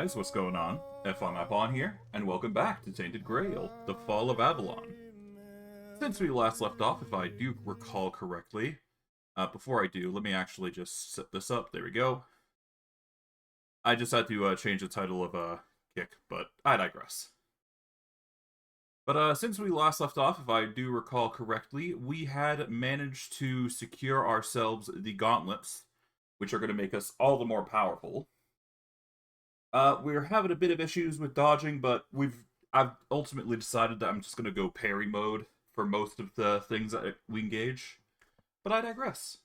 guys, what's going on? F1 here, and welcome back to Tainted Grail, the Fall of Avalon. Since we last left off, if I do recall correctly, before I do, let me actually just set this up. There we go. I just had to change the title of Kick, but I digress. But since we last left off, if I do recall correctly, we had managed to secure ourselves the gauntlets, which are going to make us all the more powerful. We're having a bit of issues with dodging, but I've ultimately decided that I'm just going to go parry mode for most of the things that we engage. But I digress.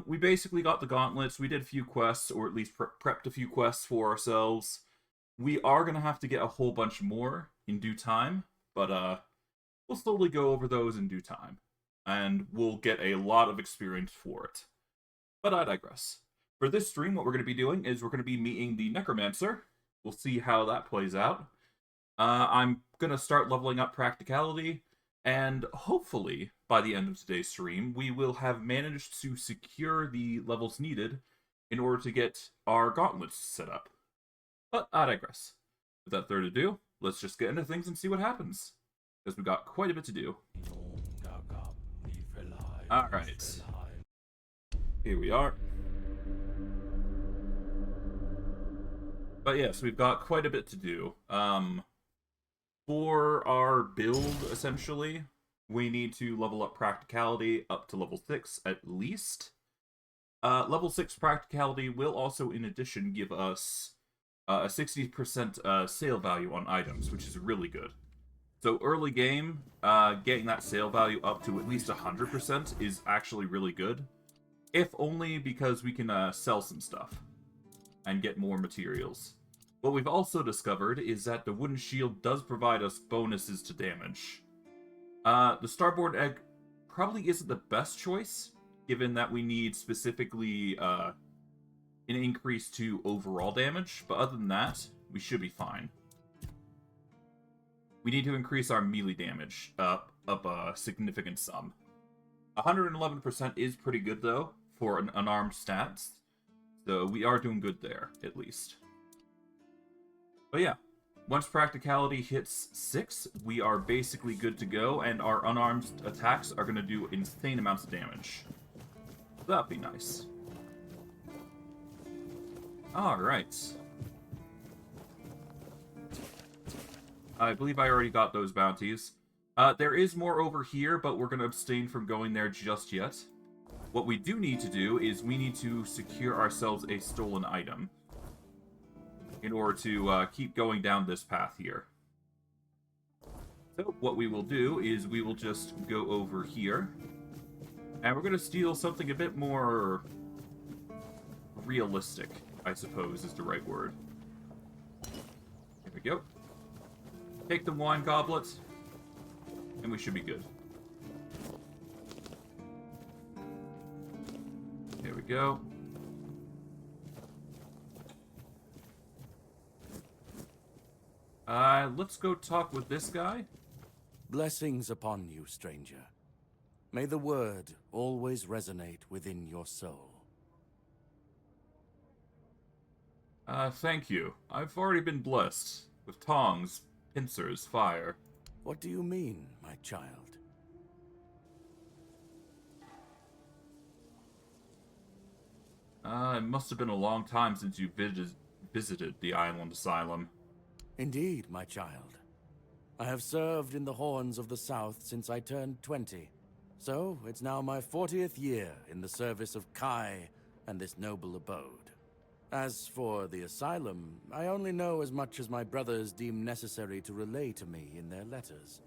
We basically got the gauntlets, we did a few quests, or at least prepped a few quests for ourselves. We are going to have to get a whole bunch more in due time, but we'll slowly go over those in due time. And we'll get a lot of experience for it. But I digress. For this stream, what we're going to be doing is we're going to be meeting the Necromancer. We'll see how that plays out. I'm going to start leveling up Practicality, and hopefully, by the end of today's stream, we will have managed to secure the levels needed in order to get our gauntlets set up. But I digress. Without further ado, let's just get into things and see what happens, because we've got quite a bit to do. Alright. Here we are. But yes, we've got quite a bit to do. For our build, essentially, we need to level up Practicality up to level 6 at least. Level 6 Practicality will also, in addition, give us a 60% sale value on items, which is really good. So early game, getting that sale value up to at least 100% is actually really good. If only because we can sell some stuff and get more materials. What we've also discovered is that the wooden shield does provide us bonuses to damage. The starboard egg probably isn't the best choice, given that we need specifically an increase to overall damage, but other than that, we should be fine. We need to increase our melee damage up a significant sum. 111% is pretty good, though, for an unarmed stats. So we are doing good there, at least. But yeah, once Practicality hits 6, we are basically good to go, and our unarmed attacks are going to do insane amounts of damage. That'd be nice. Alright. I believe I already got those bounties. There is more over here, but we're going to abstain from going there just yet. What we do need to do is we need to secure ourselves a stolen item in order to keep going down this path here. So what we will do is we will just go over here, and we're going to steal something a bit more realistic, I suppose is the right word. Here we go. Take the wine goblet, and we should be good. There we go. Let's go talk with this guy. Blessings upon you, stranger. May the word always resonate within your soul. Thank you. I've already been blessed with tongs, pincers, fire. What do you mean, my child? It must have been a long time since you visited the island asylum. Indeed, my child. I have served in the Horns of the South since I turned 20. So, it's now my 40th year in the service of Kai and this noble abode. As for the asylum, I only know as much as my brothers deem necessary to relay to me in their letters.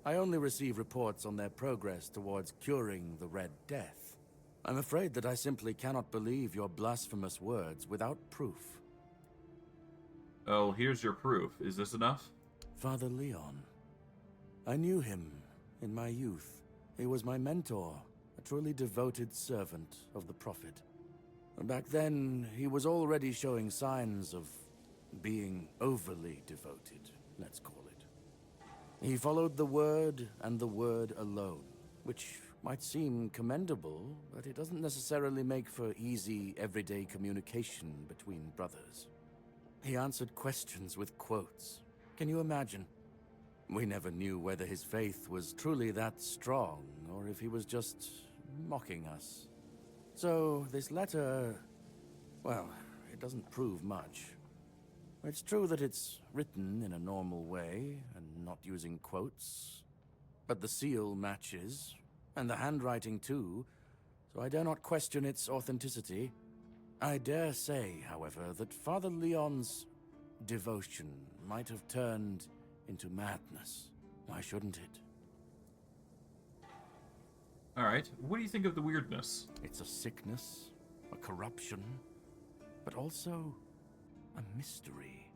I only receive reports on their progress towards curing the Red Death. I'm afraid that I simply cannot believe your blasphemous words without proof. Oh, here's your proof. Is this enough? Father Leon. I knew him in my youth. He was my mentor, a truly devoted servant of the Prophet. Back then, he was already showing signs of being overly devoted, let's call it. He followed the word and the word alone, which might seem commendable, but it doesn't necessarily make for easy, everyday communication between brothers. He answered questions with quotes. Can you imagine? We never knew whether his faith was truly that strong, or if he was just mocking us. So, this letter, well, it doesn't prove much. It's true that it's written in a normal way, and not using quotes. But the seal matches, and the handwriting too, so I dare not question its authenticity. I dare say, however, that Father Leon's devotion might have turned into madness. Why shouldn't it? Alright, what do you think of the weirdness? It's a sickness, a corruption, but also a mystery.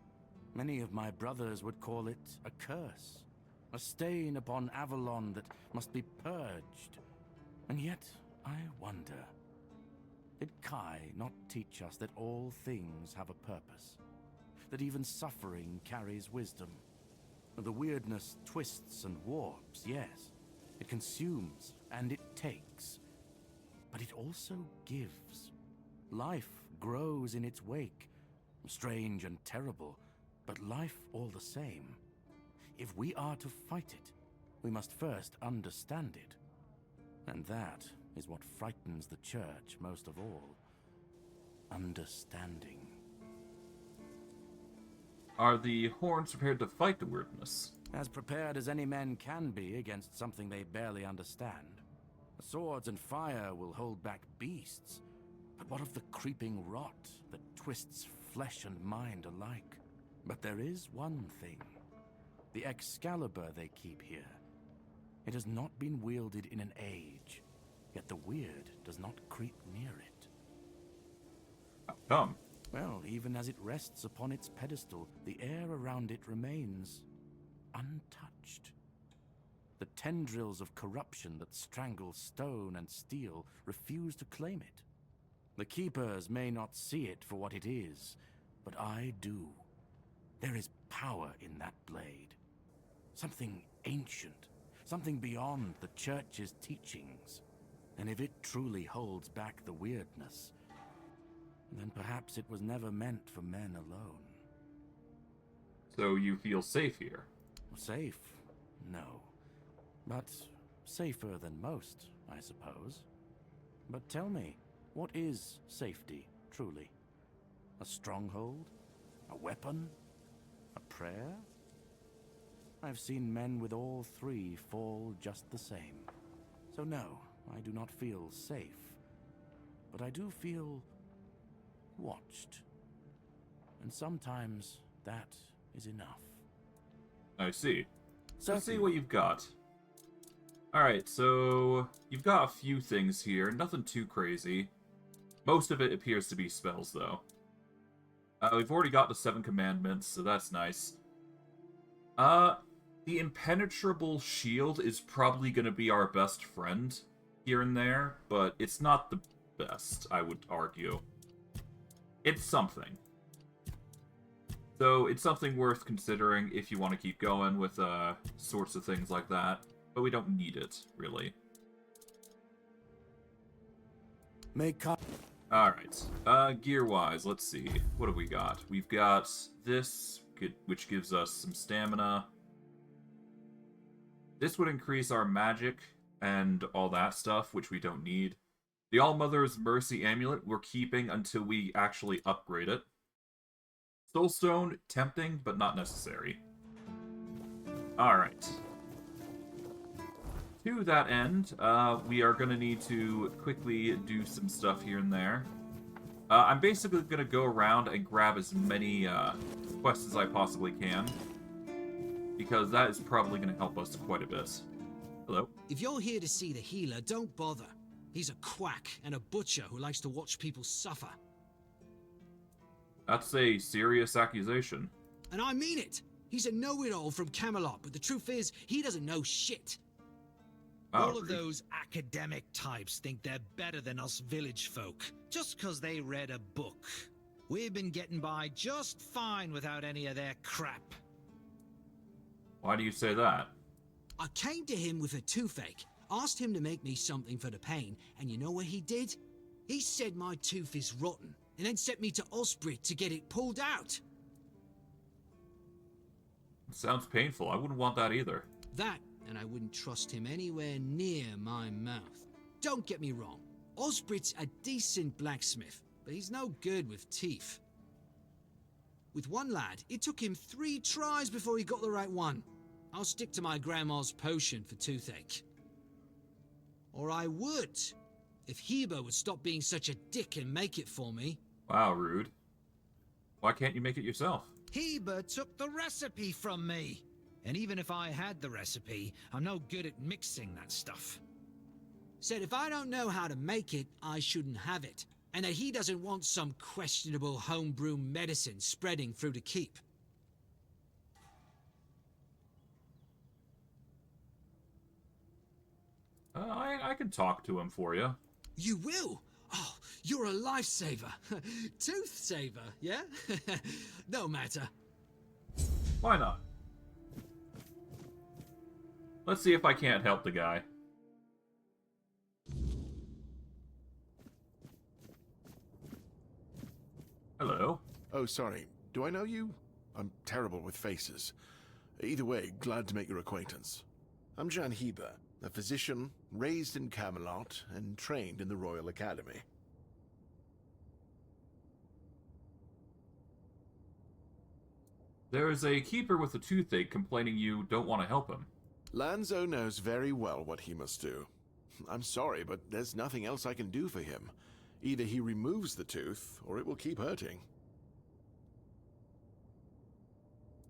Many of my brothers would call it a curse, a stain upon Avalon that must be purged. And yet, I wonder, did Kai not teach us that all things have a purpose? That even suffering carries wisdom? The weirdness twists and warps, yes. It consumes and it takes. But it also gives. Life grows in its wake. Strange and terrible, but life all the same. If we are to fight it, we must first understand it. And that is what frightens the Church most of all. Understanding. Are the horns prepared to fight the weirdness? As prepared as any men can be against something they barely understand. Swords and fire will hold back beasts. But what of the creeping rot that twists flesh and mind alike? But there is one thing. The Excalibur they keep here. It has not been wielded in an age, yet the weird does not creep near it. How come? Well, even as it rests upon its pedestal, the air around it remains untouched. The tendrils of corruption that strangle stone and steel refuse to claim it. The Keepers may not see it for what it is, but I do. There is power in that blade. Something ancient, something beyond the Church's teachings. And if it truly holds back the weirdness, then perhaps it was never meant for men alone. So you feel safe here? Safe? No. But safer than most, I suppose. But tell me, what is safety, truly? A stronghold? A weapon? A prayer? I've seen men with all three fall just the same. So no, I do not feel safe. But I do feel watched. And sometimes that is enough. I see. So Let's see what you've got. Alright, so you've got a few things here. Nothing too crazy. Most of it appears to be spells, though. We've already got the 7 commandments, so that's nice. The impenetrable shield is probably going to be our best friend here and there, but it's not the best, I would argue. It's something. So it's something worth considering if you want to keep going with sorts of things like that, but we don't need it, really. Alright, gear-wise, let's see. What have we got? We've got this, which gives us some stamina. This would increase our magic and all that stuff, which we don't need. The All-Mother's Mercy Amulet we're keeping until we actually upgrade it. Soulstone, tempting, but not necessary. Alright. To that end, we are going to need to quickly do some stuff here and there. I'm basically going to go around and grab as many quests as I possibly can, because that is probably going to help us quite a bit. Hello? If you're here to see the healer, don't bother. He's a quack and a butcher who likes to watch people suffer. That's a serious accusation. And I mean it! He's a know-it-all from Camelot, but the truth is, he doesn't know shit. All of those academic types think they're better than us village folk, just 'cause they read a book. We've been getting by just fine without any of their crap. Why do you say that? I came to him with a toothache. Asked him to make me something for the pain, and you know what he did? He said my tooth is rotten, and then sent me to Osprey to get it pulled out. Sounds painful. I wouldn't want that either. That, and I wouldn't trust him anywhere near my mouth. Don't get me wrong. Osprey's a decent blacksmith, but he's no good with teeth. With one lad, it took him 3 tries before he got the right one. I'll stick to my grandma's potion for toothache. Or I would, if Heber would stop being such a dick and make it for me. Wow, rude. Why can't you make it yourself? Heber took the recipe from me. And even if I had the recipe, I'm no good at mixing that stuff. Said if I don't know how to make it, I shouldn't have it. And that he doesn't want some questionable homebrew medicine spreading through the keep. I can talk to him for you. You will? Oh, you're a lifesaver. Tooth saver, yeah? No matter. Why not? Let's see if I can't help the guy. Hello. Oh, sorry. Do I know you? I'm terrible with faces. Either way, glad to make your acquaintance. I'm Jan Heber, a physician raised in Camelot and trained in the Royal Academy. There is a keeper with a toothache complaining you don't want to help him. Lanzo knows very well what he must do. I'm sorry, but there's nothing else I can do for him. Either he removes the tooth, or it will keep hurting.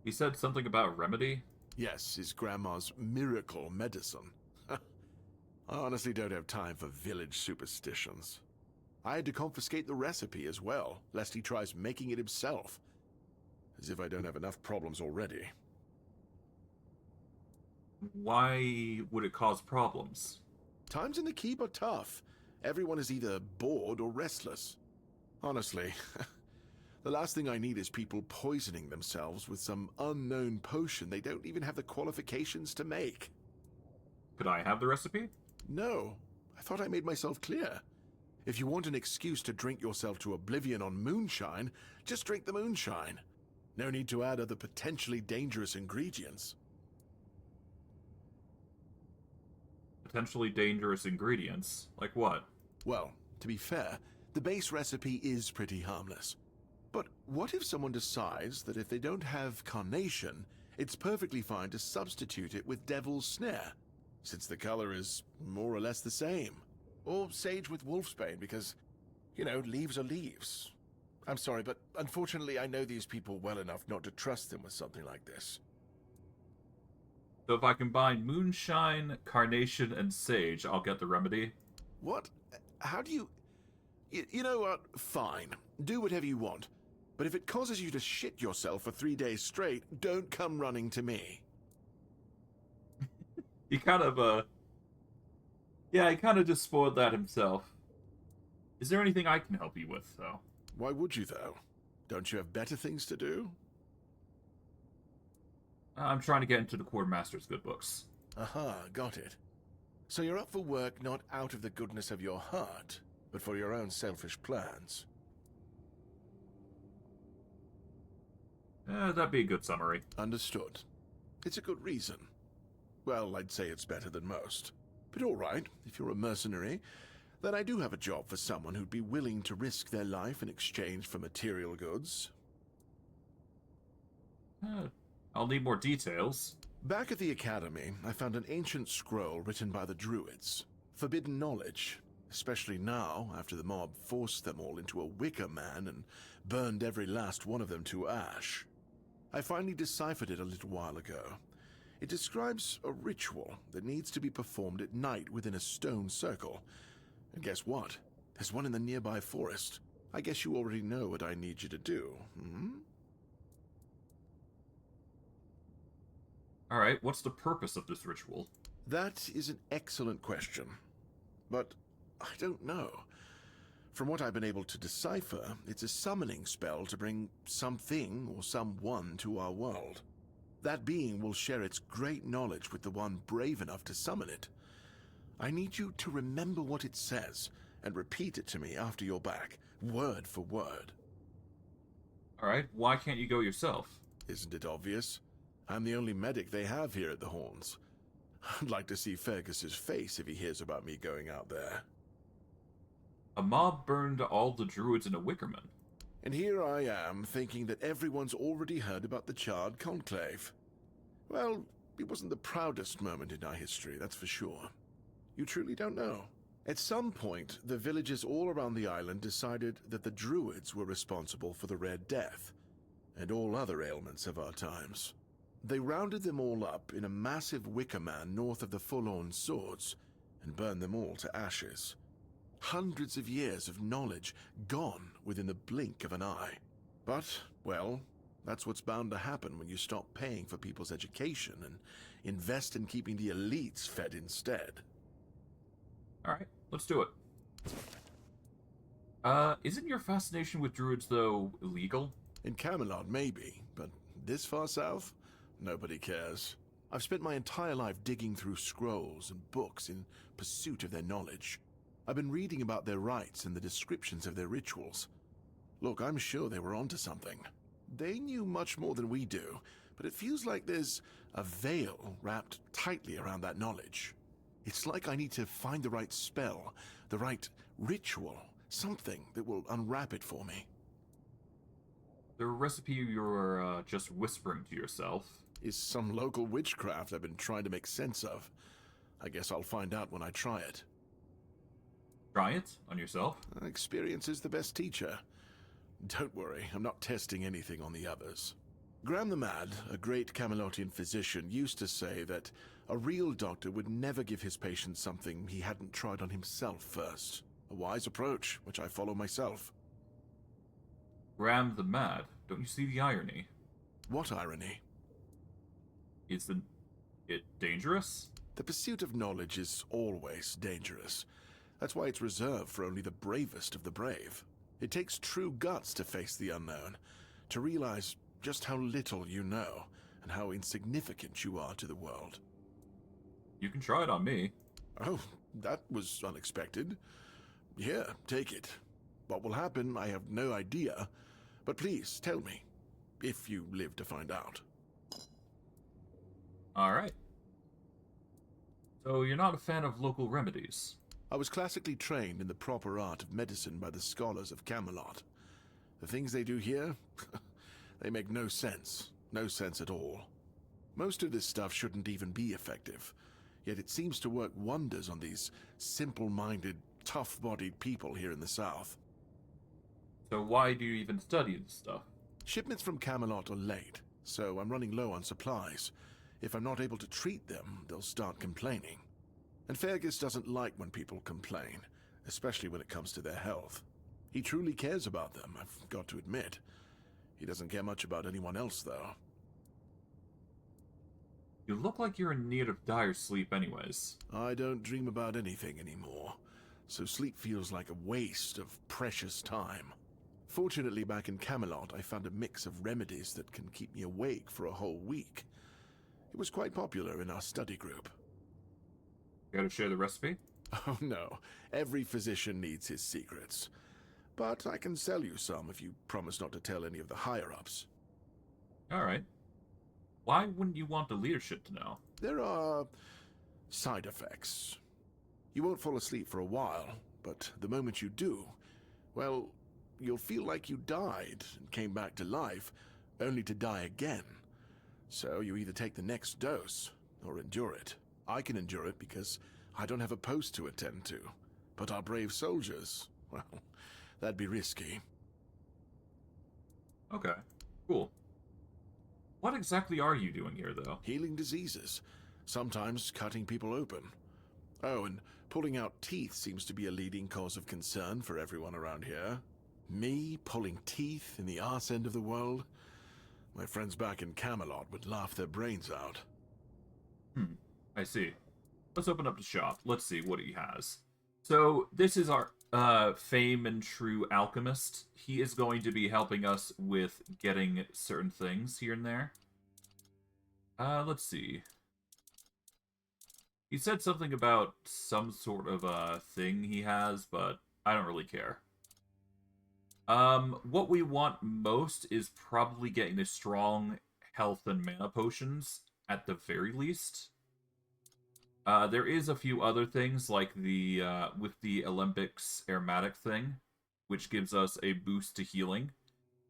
He said something about remedy? Yes, his grandma's miracle medicine. I honestly don't have time for village superstitions. I had to confiscate the recipe as well, lest he tries making it himself. As if I don't have enough problems already. Why would it cause problems? Times in the keep are tough. Everyone is either bored or restless. Honestly, the last thing I need is people poisoning themselves with some unknown potion they don't even have the qualifications to make. Could I have the recipe? No, I thought I made myself clear. If you want an excuse to drink yourself to oblivion on moonshine, just drink the moonshine. No need to add other potentially dangerous ingredients. Potentially dangerous ingredients? Like what? Well, to be fair, the base recipe is pretty harmless. But what if someone decides that if they don't have carnation, it's perfectly fine to substitute it with devil's snare, since the color is more or less the same? Or sage with wolfsbane, because, you know, leaves are leaves. I'm sorry, but unfortunately I know these people well enough not to trust them with something like this. So if I combine moonshine, carnation, and sage, I'll get the remedy? What? How do you... You know what? Fine. Do whatever you want. But if it causes you to shit yourself for 3 days straight, don't come running to me. He kind of, yeah, he kind of just spoiled that himself. Is there anything I can help you with, though? Why would you, though? Don't you have better things to do? I'm trying to get into the Quartermaster's good books. Aha, got it. So you're up for work not out of the goodness of your heart, but for your own selfish plans. That'd be a good summary. Understood. It's a good reason. Well, I'd say it's better than most. But all right, if you're a mercenary, then I do have a job for someone who'd be willing to risk their life in exchange for material goods. I'll need more details. Back at the Academy, I found an ancient scroll written by the Druids. Forbidden knowledge, especially now, after the mob forced them all into a wicker man and burned every last one of them to ash. I finally deciphered it a little while ago. It describes a ritual that needs to be performed at night within a stone circle. And guess what? There's one in the nearby forest. I guess you already know what I need you to do, hmm? Alright, what's the purpose of this ritual? That is an excellent question. But I don't know. From what I've been able to decipher, it's a summoning spell to bring something or someone to our world. That being will share its great knowledge with the one brave enough to summon it. I need you to remember what it says and repeat it to me after you're back, word for word. Alright, why can't you go yourself? Isn't it obvious? I'm the only medic they have here at the Horns. I'd like to see Fergus's face if he hears about me going out there. A mob burned all the druids in a Wickerman. And here I am, thinking that everyone's already heard about the Charred Conclave. Well, it wasn't the proudest moment in our history, that's for sure. You truly don't know. At some point, the villagers all around the island decided that the druids were responsible for the Red Death, and all other ailments of our times. They rounded them all up in a massive wicker man north of the Forlorn Swords, and burned them all to ashes. Hundreds of years of knowledge gone within the blink of an eye. But, well, that's what's bound to happen when you stop paying for people's education and invest in keeping the elites fed instead. Alright, let's do it. Isn't your fascination with druids, though, illegal? In Camelot, maybe, but this far south? Nobody cares. I've spent my entire life digging through scrolls and books in pursuit of their knowledge. I've been reading about their rites and the descriptions of their rituals. Look, I'm sure they were onto something. They knew much more than we do, but it feels like there's a veil wrapped tightly around that knowledge. It's like I need to find the right spell, the right ritual, something that will unwrap it for me. The recipe you're just whispering to yourself is some local witchcraft I've been trying to make sense of. I guess I'll find out when I try it. Try it on yourself? Experience is the best teacher. Don't worry, I'm not testing anything on the others. Graham the Mad, a great Camelotian physician, used to say that a real doctor would never give his patient something he hadn't tried on himself first. A wise approach, which I follow myself. Graham the Mad. Don't you see the irony? What irony? Isn't it dangerous? The pursuit of knowledge is always dangerous. That's why it's reserved for only the bravest of the brave. It takes true guts to face the unknown, to realize just how little you know, and how insignificant you are to the world. You can try it on me. Oh, that was unexpected. Here, take it. What will happen, I have no idea, but please tell me, if you live to find out. Alright. So you're not a fan of local remedies? I was classically trained in the proper art of medicine by the scholars of Camelot. The things they do here, they make no sense. No sense at all. Most of this stuff shouldn't even be effective, yet it seems to work wonders on these simple-minded, tough-bodied people here in the south. So why do you even study this stuff? Shipments from Camelot are late, so I'm running low on supplies. If I'm not able to treat them, they'll start complaining. And Fergus doesn't like when people complain, especially when it comes to their health. He truly cares about them, I've got to admit. He doesn't care much about anyone else, though. You look like you're in need of dire sleep anyways. I don't dream about anything anymore, so sleep feels like a waste of precious time. Fortunately, back in Camelot, I found a mix of remedies that can keep me awake for a whole week. It was quite popular in our study group. You gotta share the recipe? Oh no, every physician needs his secrets. But I can sell you some if you promise not to tell any of the higher-ups. Alright. Why wouldn't you want the leadership to know? There are side effects. You won't fall asleep for a while, but the moment you do, well, you'll feel like you died and came back to life, only to die again. So you either take the next dose, or endure it. I can endure it because I don't have a post to attend to. But our brave soldiers, well, that'd be risky. Okay, cool. What exactly are you doing here, though? Healing diseases, sometimes cutting people open. Oh, and pulling out teeth seems to be a leading cause of concern for everyone around here. Me pulling teeth in the arse end of the world? My friends back in Camelot would laugh their brains out. I see. Let's open up the shop. Let's see what he has. So, this is our fame and true alchemist. He is going to be helping us with getting certain things here and there. Let's see. He said something about some sort of a thing he has, but I don't really care. What we want most is probably getting the strong health and mana potions at the very least. There is a few other things like the with the Alembics aromatic thing, which gives us a boost to healing.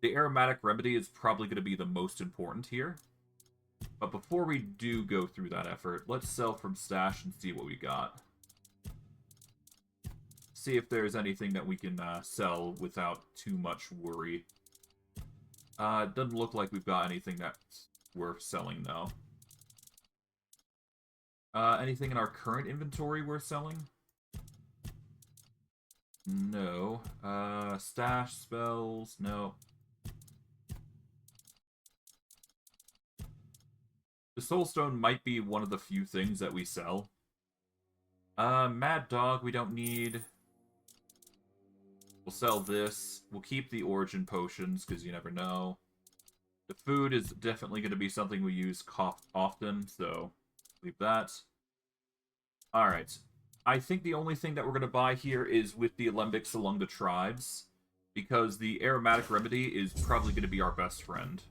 The aromatic remedy is probably going to be the most important here. But before we do go through that effort, let's sell from stash and see what we got. See if there's anything that we can sell without too much worry. It doesn't look like we've got anything that's worth selling, though. Anything in our current inventory worth selling? No. Stash spells? No. The Soulstone might be one of the few things that we sell. Mad Dog we don't need. We'll sell this. We'll keep the Origin Potions, because you never know. The food is definitely going to be something we use often, so leave that. Alright. I think the only thing that we're going to buy here is with the Alembics along the tribes, because the aromatic remedy is probably going to be our best friend.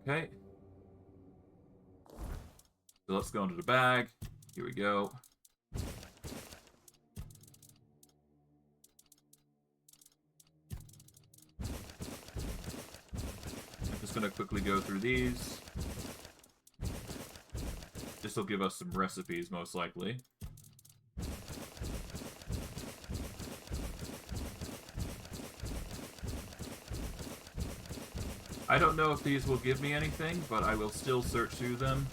Okay. So let's go into the bag. Here we go. I'm just going to quickly go through these. This will give us some recipes, most likely. I don't know if these will give me anything, but I will still search through them,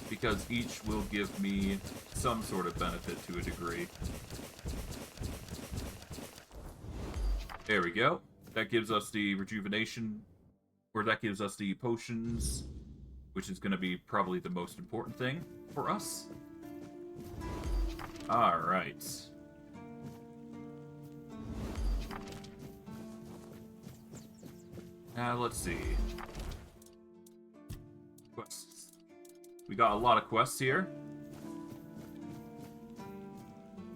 because each will give me some sort of benefit to a degree. There we go. That gives us the rejuvenation, or that gives us the potions, which is going to be probably the most important thing for us. Alright. Now, let's see. Quests. We got a lot of quests here.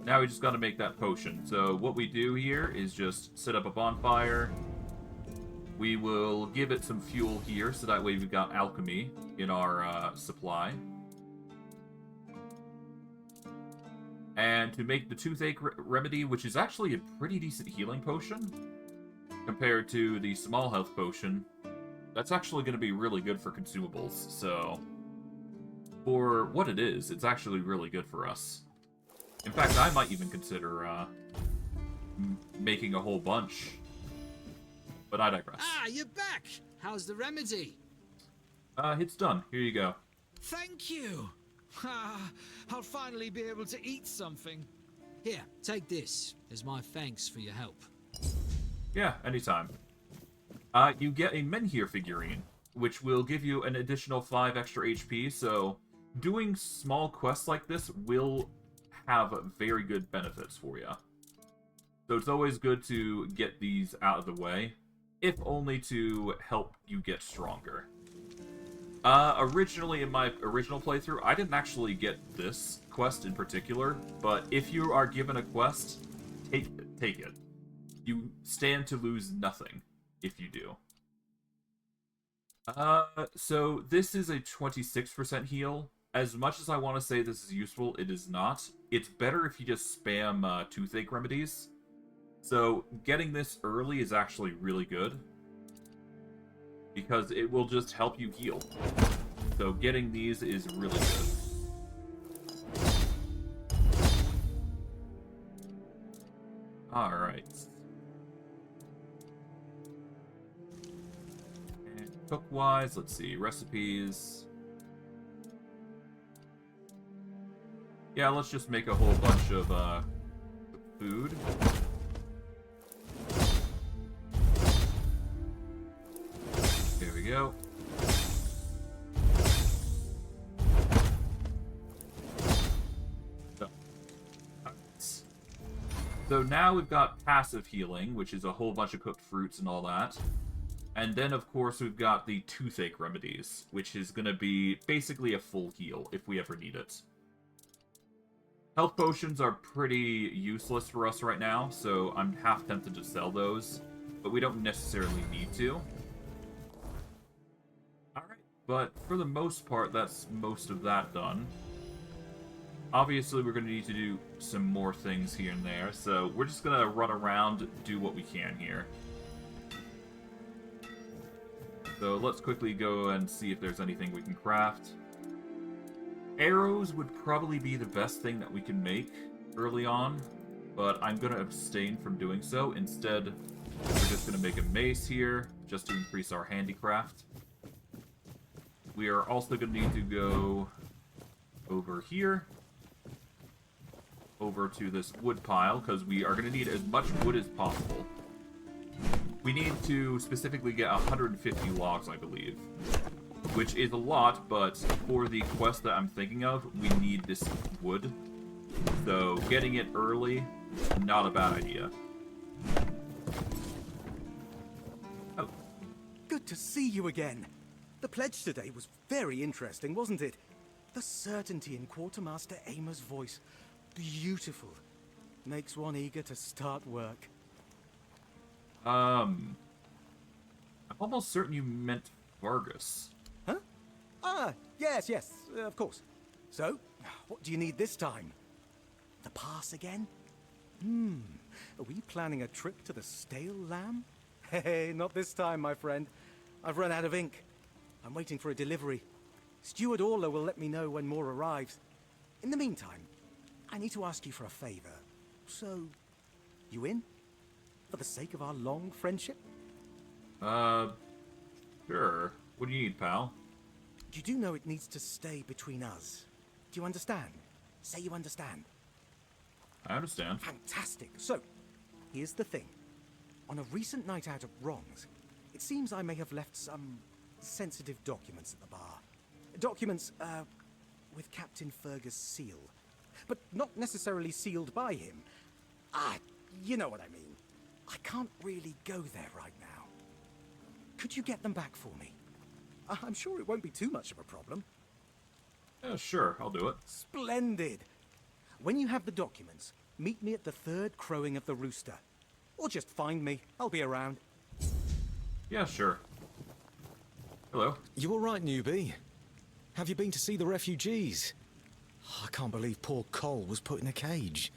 Now we just gotta make that potion. So what we do here is just set up a bonfire. We will give it some fuel here, so that way we've got alchemy in our supply. And to make the toothache remedy, which is actually a pretty decent healing potion, compared to the small health potion, that's actually going to be really good for consumables, so for what it is, it's actually really good for us. In fact, I might even consider making a whole bunch, but I digress. Ah, you're back! How's the remedy? It's done. Here you go. Thank you. I'll finally be able to eat something. Here, take this as my thanks for your help. Yeah, anytime. You get a Menhir figurine, which will give you an additional 5 extra HP, so doing small quests like this will have very good benefits for you. So it's always good to get these out of the way, if only to help you get stronger. Originally, in my original playthrough, I didn't actually get this quest in particular, but if you are given a quest, take it. You stand to lose nothing if you do. So this is a 26% heal. As much as I want to say this is useful, it is not. It's better if you just spam toothache remedies. So getting this early is actually really good, because it will just help you heal. So getting these is really good. Alright. Cook-wise, let's see, recipes. Yeah, let's just make a whole bunch of food. There we go. So now we've got passive healing, which is a whole bunch of cooked fruits and all that. And then, of course, we've got the toothache remedies, which is going to be basically a full heal if we ever need it. Health potions are pretty useless for us right now, so I'm half tempted to sell those, but we don't necessarily need to. Alright, but for the most part, that's most of that done. Obviously, we're going to need to do some more things here and there, so we're just going to run around, do what we can here. So let's quickly go and see if there's anything we can craft. Arrows would probably be the best thing that we can make early on, but I'm going to abstain from doing so. Instead, we're just going to make a mace here, just to increase our handicraft. We are also going to need to go over here, over to this wood pile, because we are going to need as much wood as possible. We need to specifically get 150 logs, I believe. Which is a lot, but for the quest that I'm thinking of, we need this wood. So getting it early, not a bad idea. Oh. Good to see you again. The pledge today was very interesting, wasn't it? The certainty in Quartermaster Aymer's voice. Beautiful. Makes one eager to start work. I'm almost certain you meant Vargas. Huh? Ah, yes, of course. So, what do you need this time? The pass again? Are we planning a trip to the Stale Lamb? Hey, not this time, my friend. I've run out of ink. I'm waiting for a delivery. Steward Orla will let me know when more arrives. In the meantime, I need to ask you for a favor. So, you in? For the sake of our long friendship? Sure. What do you need, pal? You do know it needs to stay between us. Do you understand? Say you understand. I understand. Fantastic. So, here's the thing. On a recent night out of Wrongs, it seems I may have left some sensitive documents at the bar. Documents, with Captain Fergus' seal. But not necessarily sealed by him. You know what I mean. I can't really go there right now. Could you get them back for me? I'm sure it won't be too much of a problem. Yeah, sure, I'll do it. Splendid. When you have the documents, meet me at the third crowing of the rooster. Or just find me. I'll be around. Yeah, sure. Hello. You all right, newbie? Have you been to see the refugees? I can't believe poor Cole was put in a cage.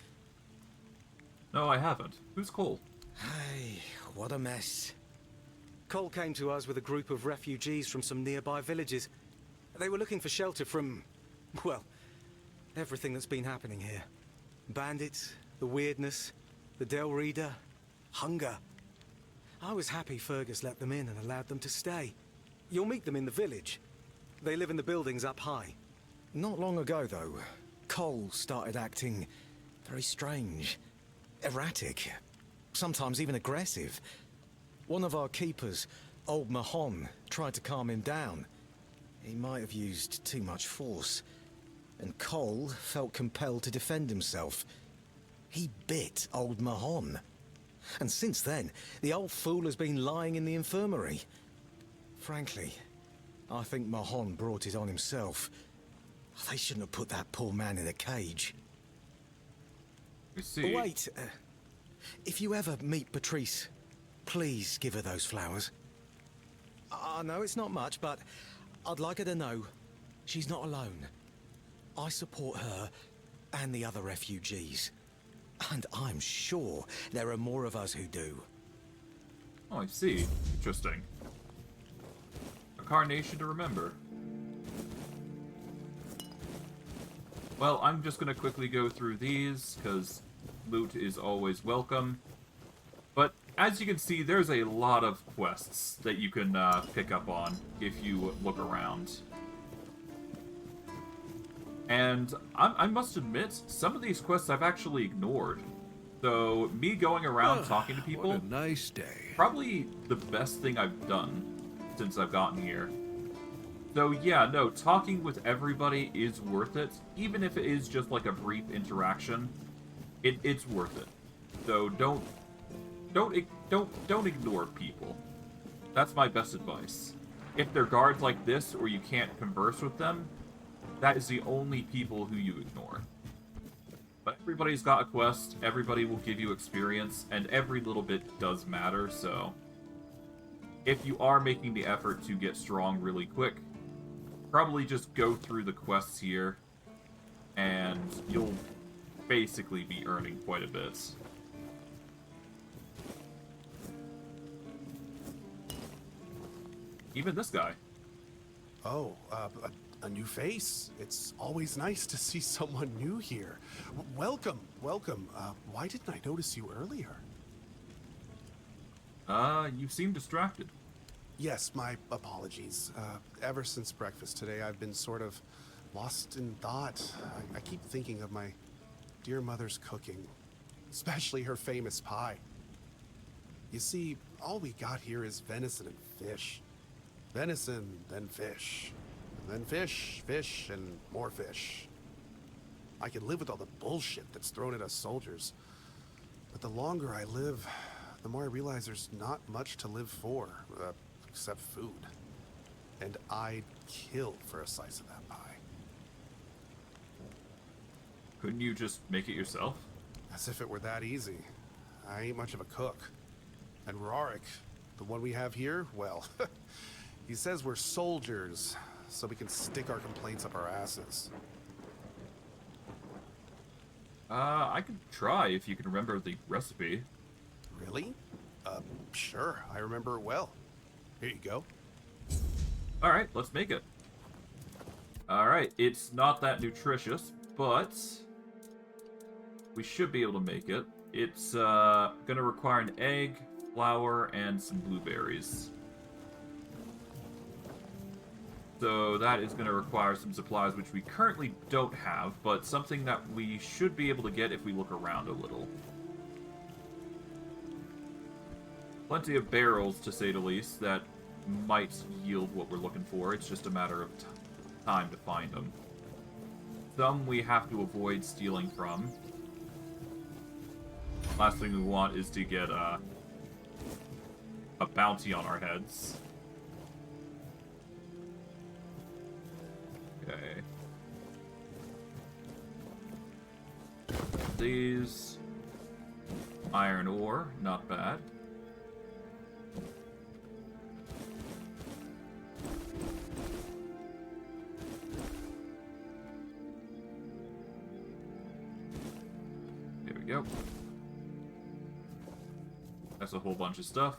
No, I haven't. Who's Cole? Hey, what a mess. Cole came to us with a group of refugees from some nearby villages. They were looking for shelter from, well, everything that's been happening here. Bandits, the weirdness, the Del Reader, hunger. I was happy Fergus let them in and allowed them to stay. You'll meet them in the village. They live in the buildings up high. Not long ago, though, Cole started acting very strange, erratic, sometimes even aggressive. One of our keepers, old Mahon, tried to calm him down. He might have used too much force, and Cole felt compelled to defend himself. He bit old Mahon. And since then, the old fool has been lying in the infirmary. Frankly, I think Mahon brought it on himself. They shouldn't have put that poor man in a cage. I see. Wait, if you ever meet Patrice, please give her those flowers. I know it's not much, but I'd like her to know she's not alone. I support her and the other refugees. And I'm sure there are more of us who do. Oh, I see. Interesting. A carnation to remember. Well, I'm just going to quickly go through these, because loot is always welcome. But as you can see, there's a lot of quests that you can pick up on if you look around. And I must admit, some of these quests I've actually ignored. So, me going around talking to people... What a nice day. Probably the best thing I've done since I've gotten here. So yeah, no, talking with everybody is worth it. Even if it is just like a brief interaction, it's worth it. So don't ignore people. That's my best advice. If they're guards like this, or you can't converse with them, that is the only people who you ignore. But everybody's got a quest, everybody will give you experience, and every little bit does matter, so... If you are making the effort to get strong really quick, probably just go through the quests here, and you'll basically be earning quite a bit. Even this guy. Oh, a new face. It's always nice to see someone new here. Welcome, welcome. Why didn't I notice you earlier? You seem distracted. Yes, my apologies. Ever since breakfast today, I've been sort of lost in thought. I keep thinking of my dear mother's cooking, especially her famous pie. You see, all we got here is venison and fish. Venison, then fish. And then fish, fish, and more fish. I can live with all the bullshit that's thrown at us soldiers. But the longer I live, the more I realize there's not much to live for, except food. And I'd kill for a slice of that pie. Couldn't you just make it yourself? As if it were that easy. I ain't much of a cook. And Rorik, the one we have here, well, he says we're soldiers, so we can stick our complaints up our asses. I could try if you can remember the recipe. Really? Sure, I remember it well. Here you go. Alright, let's make it. Alright, it's not that nutritious, but we should be able to make it. It's gonna require an egg, flour, and some blueberries. So that is going to require some supplies which we currently don't have, but something that we should be able to get if we look around a little. Plenty of barrels, to say the least, that might yield what we're looking for. It's just a matter of time to find them. Some we have to avoid stealing from. Last thing we want is to get a bounty on our heads. Okay. These. Iron ore, not bad. There we go. That's a whole bunch of stuff.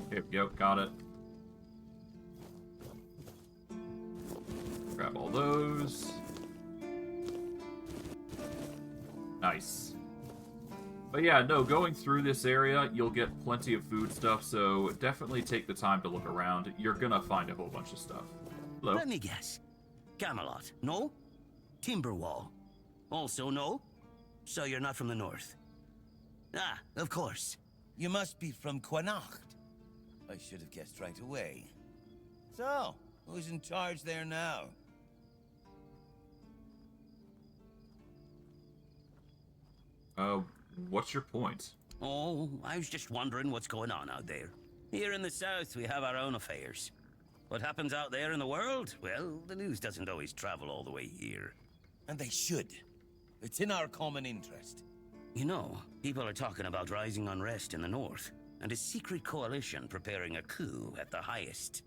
Here we go, got it. Grab all those. Nice. But yeah, no, going through this area, you'll get plenty of food stuff, so definitely take the time to look around. You're gonna find a whole bunch of stuff. Hello? Let me guess. Camelot, no? Timberwall, also no? So you're not from the north? Ah, of course. You must be from Connacht. I should have guessed right away. So, who's in charge there now? What's your point? Oh, I was just wondering what's going on out there. Here in the south, we have our own affairs. What happens out there in the world? Well, the news doesn't always travel all the way here. And they should. It's in our common interest. You know, people are talking about rising unrest in the north, and a secret coalition preparing a coup at the highest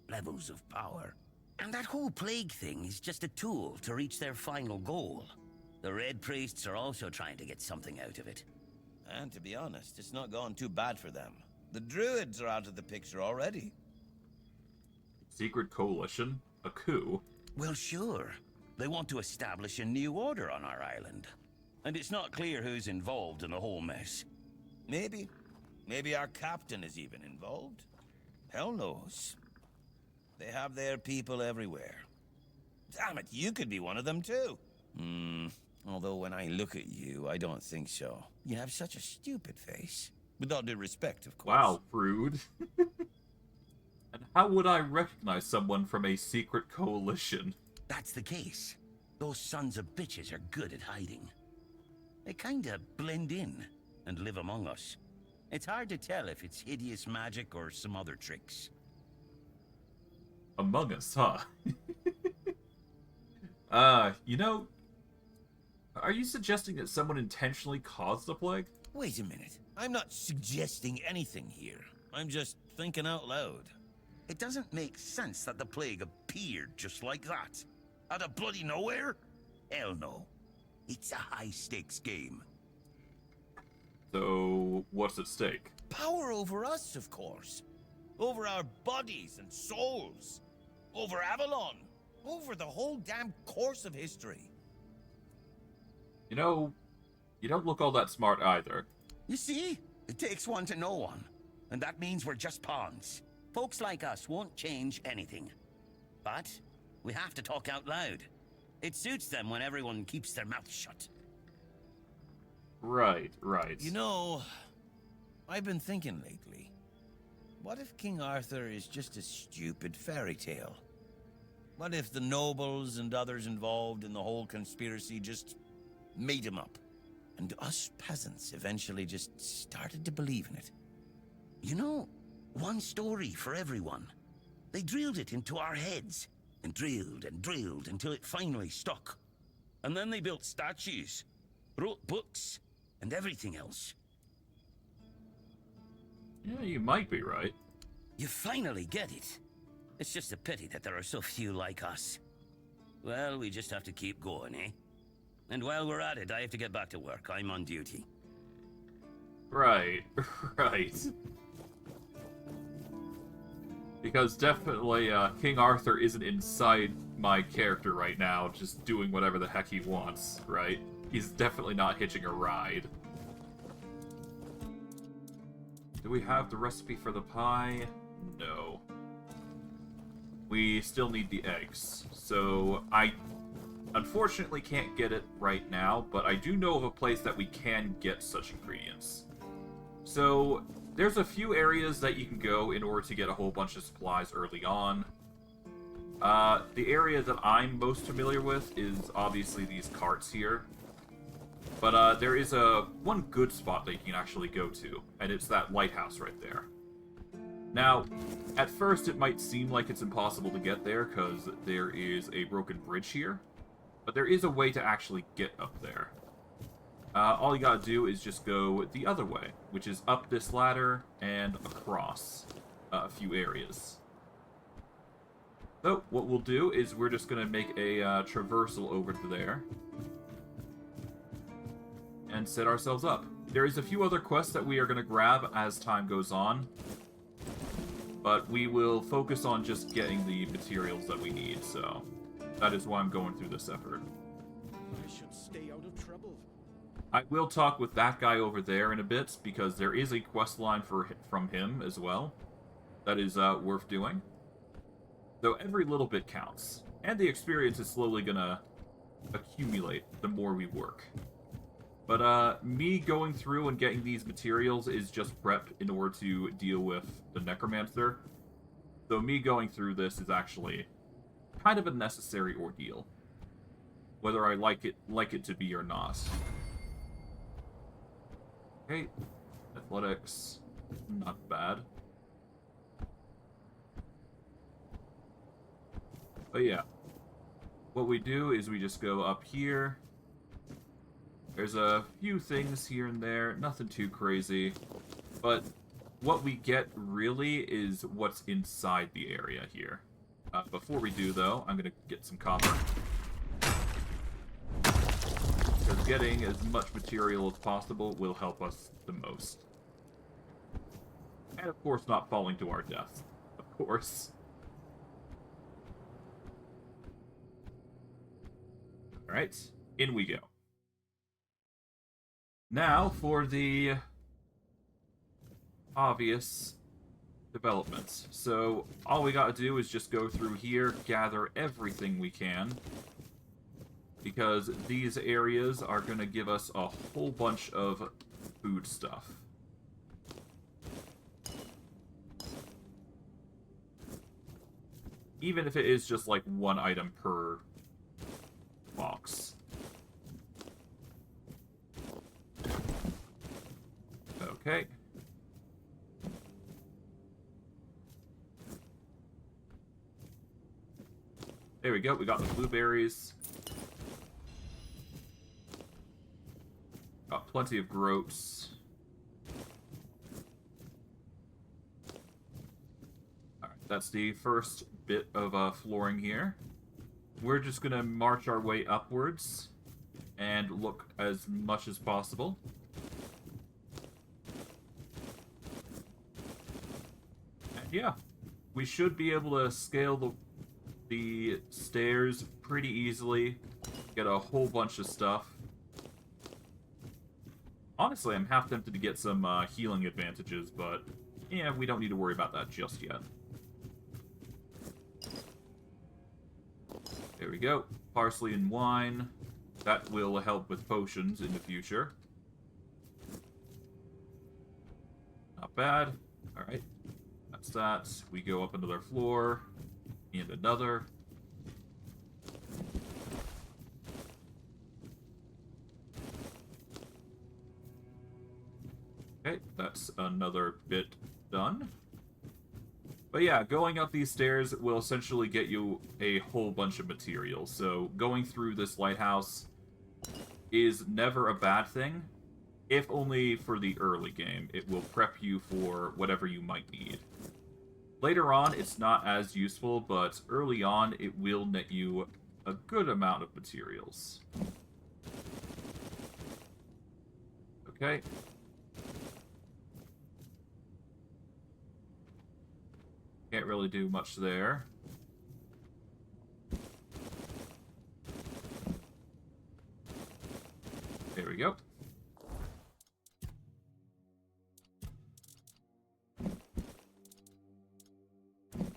levels of power. And that whole plague thing is just a tool to reach their final goal. The Red Priests are also trying to get something out of it. And to be honest, it's not gone too bad for them. The Druids are out of the picture already. Secret coalition? A coup? Well, sure. They want to establish a new order on our island. And it's not clear who's involved in the whole mess. Maybe. Maybe our captain is even involved. Hell knows. They have their people everywhere. Damn it, you could be one of them too. Although when I look at you, I don't think so. You have such a stupid face. With all due respect, of course. Wow, rude. And how would I recognize someone from a secret coalition? That's the case. Those sons of bitches are good at hiding. They kinda blend in and live among us. It's hard to tell if it's hideous magic or some other tricks. Among Us, huh? You know, are you suggesting that someone intentionally caused the plague? Wait a minute. I'm not suggesting anything here. I'm just thinking out loud. It doesn't make sense that the plague appeared just like that. Out of bloody nowhere? Hell no. It's a high-stakes game. So, what's at stake? Power over us, of course. Over our bodies and souls. Over Avalon. Over the whole damn course of history. You know, you don't look all that smart either. You see? It takes one to know one. And that means we're just pawns. Folks like us won't change anything. But we have to talk out loud. It suits them when everyone keeps their mouth shut. Right, right. You know, I've been thinking lately. What if King Arthur is just a stupid fairy tale? What if the nobles and others involved in the whole conspiracy just made him up? And us peasants eventually just started to believe in it. You know, one story for everyone. They drilled it into our heads. And drilled until it finally stuck. And then they built statues, wrote books, and everything else. Yeah, you might be right. You finally get it. It's just a pity that there are so few like us. Well, we just have to keep going, eh? And while we're at it, I have to get back to work. I'm on duty. Right, right. Because definitely, King Arthur isn't inside my character right now, just doing whatever the heck he wants, right? He's definitely not hitching a ride. Do we have the recipe for the pie? No. We still need the eggs. So, I unfortunately can't get it right now, but I do know of a place that we can get such ingredients. So, there's a few areas that you can go in order to get a whole bunch of supplies early on. The area that I'm most familiar with is obviously these carts here. But there is one good spot that you can actually go to, and it's that lighthouse right there. Now, at first it might seem like it's impossible to get there because there is a broken bridge here, but there is a way to actually get up there. All you gotta do is just go the other way, which is up this ladder and across a few areas. So, what we'll do is we're just gonna make a traversal over to there and set ourselves up. There is a few other quests that we are gonna grab as time goes on, but we will focus on just getting the materials that we need, so that is why I'm going through this effort. I should stay out of trouble. I will talk with that guy over there in a bit, because there is a quest line from him as well that is worth doing. So every little bit counts, and the experience is slowly gonna accumulate the more we work. But me going through and getting these materials is just prep in order to deal with the Necromancer. So me going through this is actually kind of a necessary ordeal, whether I like it to be or not. Okay, athletics, not bad. But yeah, what we do is we just go up here. There's a few things here and there, nothing too crazy, but what we get really is what's inside the area here. Before we do, though, I'm going to get some copper. Because getting as much material as possible will help us the most. And of course not falling to our death. Of course. Alright, in we go. Now for the obvious developments. So all we gotta do is just go through here, gather everything we can, because these areas are gonna give us a whole bunch of food stuff. Even if it is just like one item per box. Okay. There we go, we got the blueberries. Got plenty of groats. Alright, that's the first bit of flooring here. We're just gonna march our way upwards and look as much as possible. And yeah, we should be able to scale the stairs pretty easily. Get a whole bunch of stuff. Honestly, I'm half tempted to get some healing advantages, but yeah, we don't need to worry about that just yet. There we go. Parsley and wine. That will help with potions in the future. Not bad. Alright. That's that. We go up another floor. And another. Okay, that's another bit done. But yeah, going up these stairs will essentially get you a whole bunch of materials. So going through this lighthouse is never a bad thing, if only for the early game. It will prep you for whatever you might need. Later on, it's not as useful, but early on, it will net you a good amount of materials. Okay. Can't really do much there. There we go.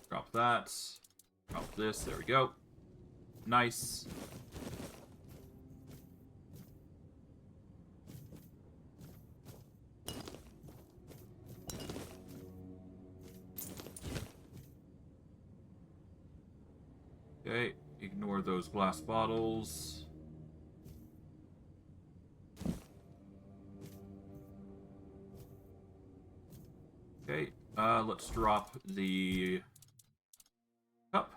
Drop that. Drop this. There we go. Nice. Okay, ignore those glass bottles. Okay, let's drop the cup.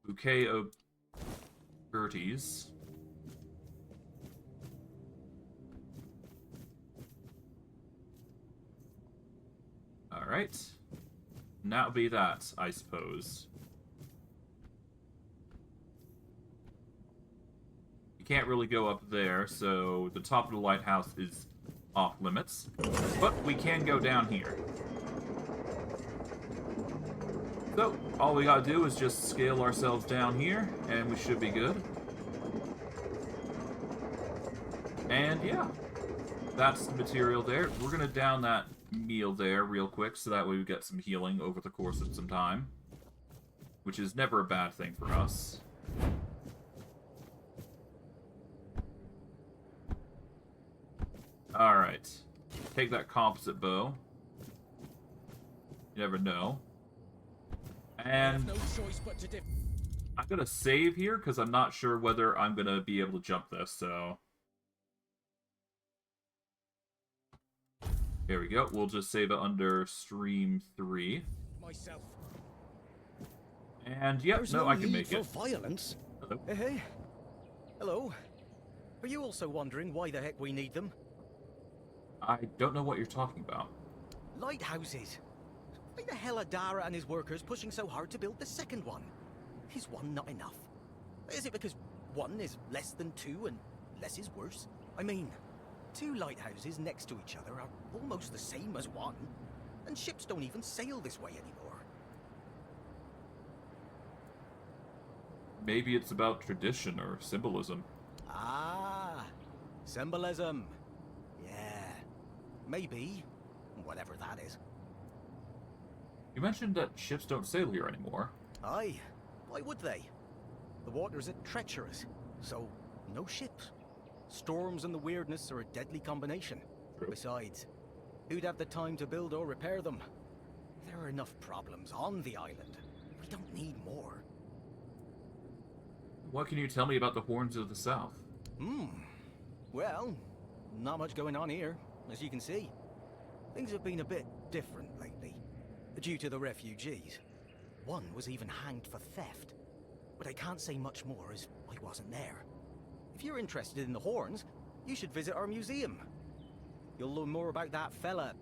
Bouquet of Gerties. Alright. Now be that, I suppose. You can't really go up there, so the top of the lighthouse is off limits. But we can go down here. So, all we gotta do is just scale ourselves down here, and we should be good. And yeah, that's the material there. We're gonna down that meal there real quick, so that way we get some healing over the course of some time. Which is never a bad thing for us. Alright. Take that composite bow. You never know. And I'm gonna save here, because I'm not sure whether I'm gonna be able to jump this, so... There we go. We'll just save it under stream 3. Myself. And yep, no, I can make it. Violence. Hello. Hey. Hello. Are you also wondering why the heck we need them? I don't know what you're talking about. Lighthouses. Why the hell are Dara and his workers pushing so hard to build the second one? Is one not enough? Is it because one is less than two and less is worse? I mean, two lighthouses next to each other are almost the same as one, and ships don't even sail this way anymore. Maybe it's about tradition or symbolism. Ah, symbolism. Yeah, maybe. Whatever that is. You mentioned that ships don't sail here anymore. Aye, why would they? The waters are treacherous, so no ships. Storms and the weirdness are a deadly combination. True. Besides, who'd have the time to build or repair them? There are enough problems on the island. We don't need more. What can you tell me about the Horns of the South? Well, not much going on here, as you can see. Things have been a bit different lately, due to the refugees. One was even hanged for theft. But I can't say much more as I wasn't there. If you're interested in the Horns, you should visit our museum. You'll learn more about that fella,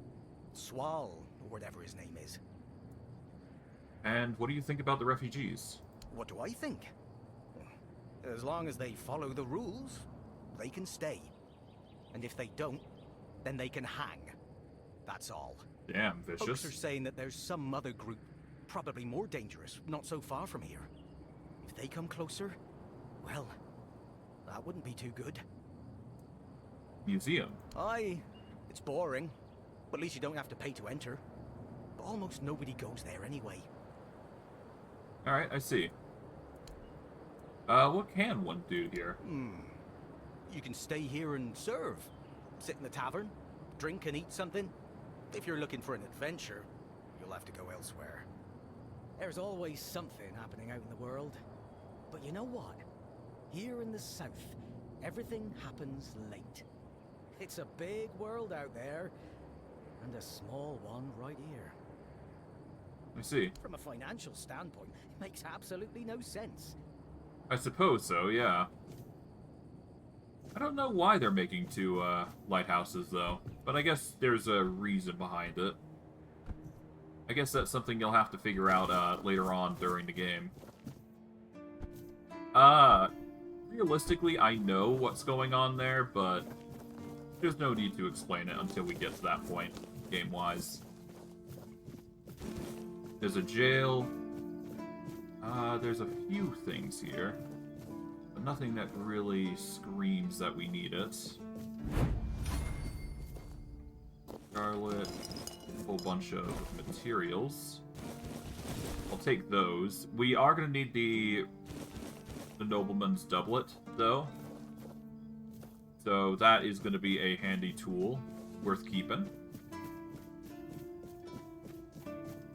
Swal, or whatever his name is. And what do you think about the refugees? What do I think? As long as they follow the rules, they can stay. And if they don't, then they can hang. That's all. Damn, vicious. Folks are saying that there's some other group, probably more dangerous, not so far from here. If they come closer, well, that wouldn't be too good. Museum? Aye, it's boring, but at least you don't have to pay to enter. But almost nobody goes there anyway. Alright, I see. What can one do here? You can stay here and serve. Sit in the tavern, drink and eat something. If you're looking for an adventure, you'll have to go elsewhere. There's always something happening out in the world. But you know what? Here in the south, everything happens late. It's a big world out there, and a small one right here. I see. From a financial standpoint, it makes absolutely no sense. I suppose so, yeah. I don't know why they're making two, lighthouses, though. But I guess there's a reason behind it. I guess that's something you'll have to figure out, later on during the game. Realistically, I know what's going on there, but there's no need to explain it until we get to that point, game-wise. There's a jail. There's a few things here, but nothing that really screams that we need it. Scarlet, a whole bunch of materials. I'll take those. We are going to need the nobleman's doublet, though. So that is going to be a handy tool, worth keeping.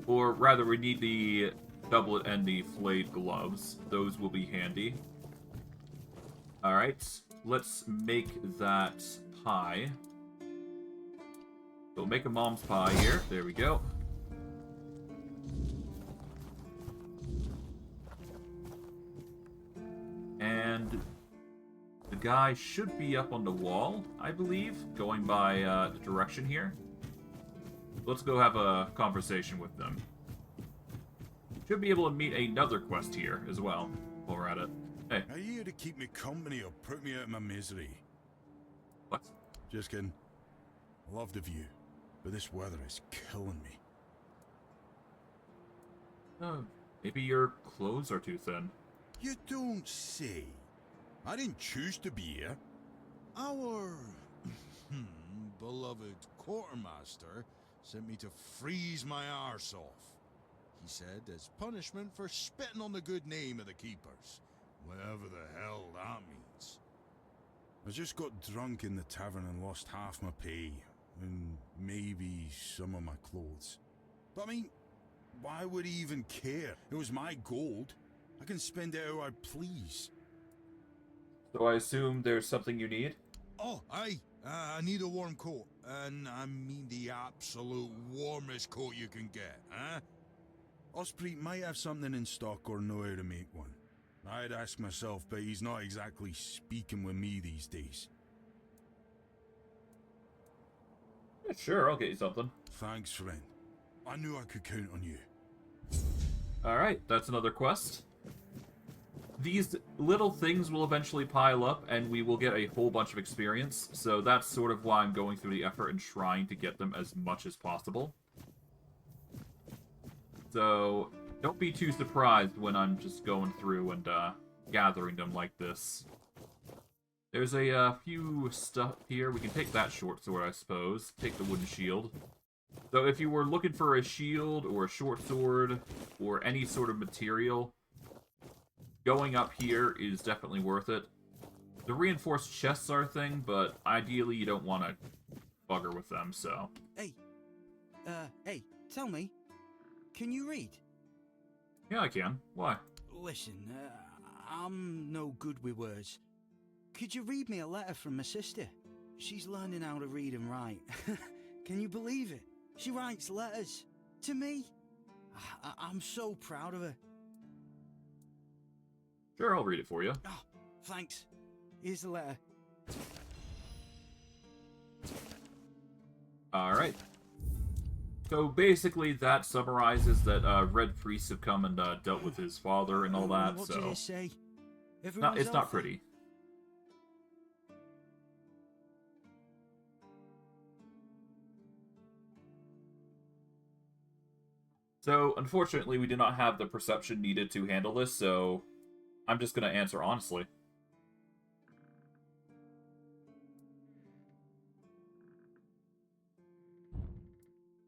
Or rather, we need the doublet and the flayed gloves. Those will be handy. Alright, let's make that pie. We'll make a mom's pie here. There we go. And the guy should be up on the wall, I believe, going by the direction here. Let's go have a conversation with them. Should be able to meet another quest here as well, while we're at it. Hey. Are you here to keep me company or put me out of my misery? What? Just kidding. I love the view, but this weather is killing me. Oh, maybe your clothes are too thin. You don't say. I didn't choose to be here. Our beloved quartermaster sent me to freeze my arse off. He said as punishment for spitting on the good name of the keepers, whatever the hell that means. I just got drunk in the tavern and lost half my pay, and maybe some of my clothes. But I mean, why would he even care? It was my gold. I can spend it how I please. So I assume there's something you need? Oh, aye. I need a warm coat. And I mean the absolute warmest coat you can get, huh? Osprey might have something in stock or know how to make one. I'd ask myself, but he's not exactly speaking with me these days. Yeah, sure, I'll get you something. Thanks, friend. I knew I could count on you. Alright, that's another quest. These little things will eventually pile up, and we will get a whole bunch of experience, so that's sort of why I'm going through the effort and trying to get them as much as possible. So, don't be too surprised when I'm just going through and gathering them like this. There's a few stuff here. We can take that short sword, I suppose. Take the wooden shield. So if you were looking for a shield or a short sword or any sort of material, going up here is definitely worth it. The reinforced chests are a thing, but ideally you don't want to bugger with them, so... Hey, tell me, can you read? Yeah, I can. Why? Listen, I'm no good with words. Could you read me a letter from my sister? She's learning how to read and write. Can you believe it? She writes letters to me. I'm so proud of her. Sure, I'll read it for you. Oh, thanks. Here's the letter. Alright. So basically that summarizes that red priests have come and dealt with his father and all that, What so... did it say? No, it's not pretty. So, unfortunately, we do not have the perception needed to handle this, so I'm just going to answer honestly.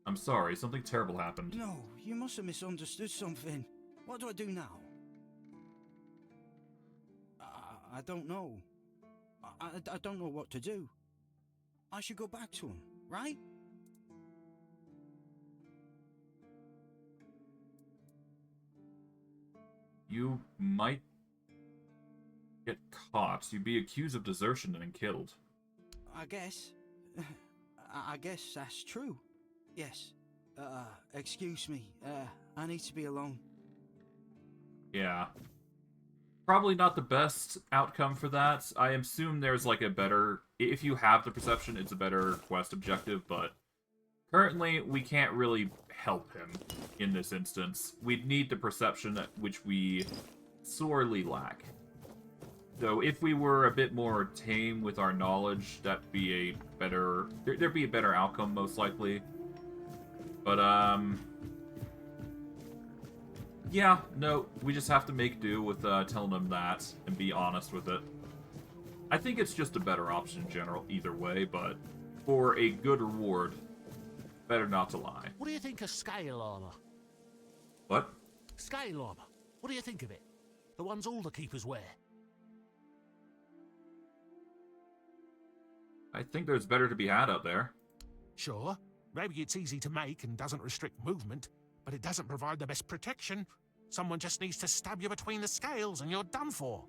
I'm sorry, something terrible happened. No, you must have misunderstood something. What do I do now? I don't know. I don't know what to do. I should go back to him, right? You might get caught. You'd be accused of desertion and killed. I guess. I guess that's true. Yes. Excuse me. I need to be alone. Yeah. Probably not the best outcome for that. I assume there's like a better... If you have the perception, it's a better quest objective, but... Currently, we can't really help him in this instance. We'd need the perception, which we sorely lack. So if we were a bit more tame with our knowledge, that'd be a better... There'd be a better outcome, most likely. But, yeah, no, we just have to make do with telling him that and be honest with it. I think it's just a better option in general either way, but for a good reward, better not to lie. What do you think of scale armor? What? Scale armor. What do you think of it? The ones all the keepers wear. I think there's better to be had out there. Sure. Maybe it's easy to make and doesn't restrict movement, but it doesn't provide the best protection. Someone just needs to stab you between the scales and you're done for.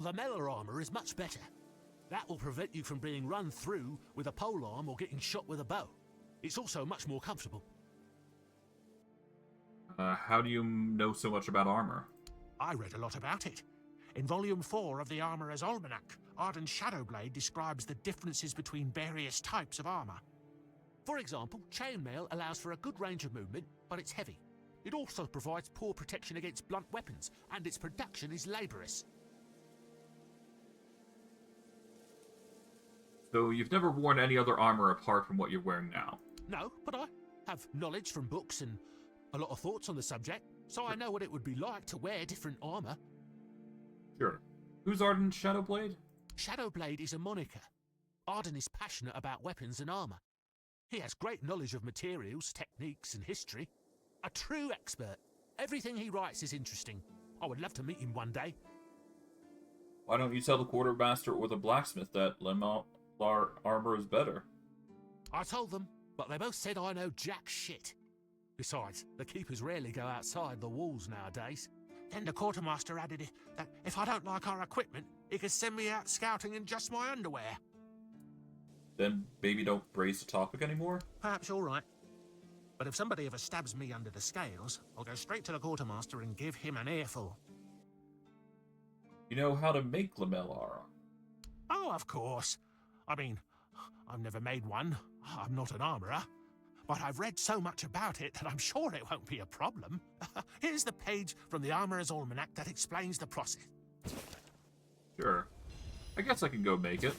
Lamellar armor is much better. That will prevent you from being run through with a polearm or getting shot with a bow. It's also much more comfortable. How do you know so much about armor? I read a lot about it. In Volume 4 of the Armorer's Almanac, Arden Shadowblade describes the differences between various types of armor. For example, chainmail allows for a good range of movement, but it's heavy. It also provides poor protection against blunt weapons, and its production is laborious. So you've never worn any other armor apart from what you're wearing now? No, but I have knowledge from books and a lot of thoughts on the subject, so I know what it would be like to wear different armor. Sure. Who's Arden Shadowblade? Shadowblade is a moniker. Arden is passionate about weapons and armor. He has great knowledge of materials, techniques, and history. A true expert. Everything he writes is interesting. I would love to meet him one day. Why don't you tell the quartermaster or the blacksmith that Lamellar armor is better? I told them, but they both said I know jack shit. Besides, the keepers rarely go outside the walls nowadays. Then the quartermaster added that if I don't like our equipment, he could send me out scouting in just my underwear. Then maybe don't braise the topic anymore? Perhaps you're right. But if somebody ever stabs me under the scales, I'll go straight to the quartermaster and give him an earful. You know how to make Lamellar? Oh, of course. I mean, I've never made one. I'm not an armorer. But I've read so much about it that I'm sure it won't be a problem. Here's the page from the Armorer's Almanac that explains the process. Sure. I guess I can go make it.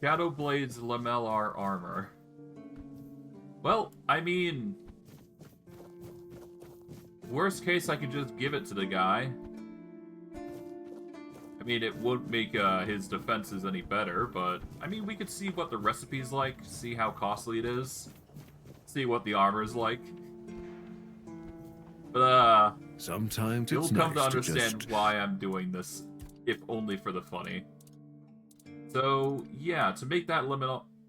Shadowblade's Lamellar armor. Well, I mean... Worst case, I could just give it to the guy. I mean, it won't make his defenses any better, but... I mean, we could see what the recipe's like, see how costly it is, see what the armor's like. But, sometimes you'll it's come nice to understand just... why I'm doing this, if only for the funny. So, yeah, to make that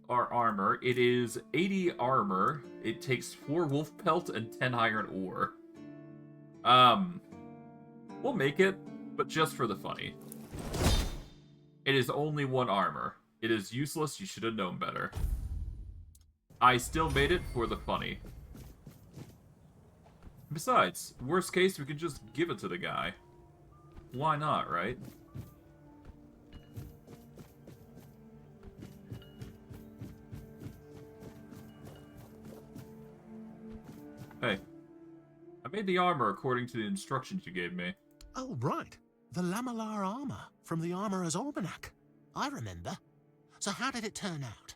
our armor. It is 80 armor. It takes 4 wolf pelt and 10 iron ore. We'll make it, but just for the funny. It is only 1 armor. It is useless. You should have known better. I still made it for the funny. Besides, worst case, we could just give it to the guy. Why not, right? Hey, I made the armor according to the instructions you gave me. Oh, right. The lamellar armor from the Armorer's Almanac. I remember. So how did it turn out?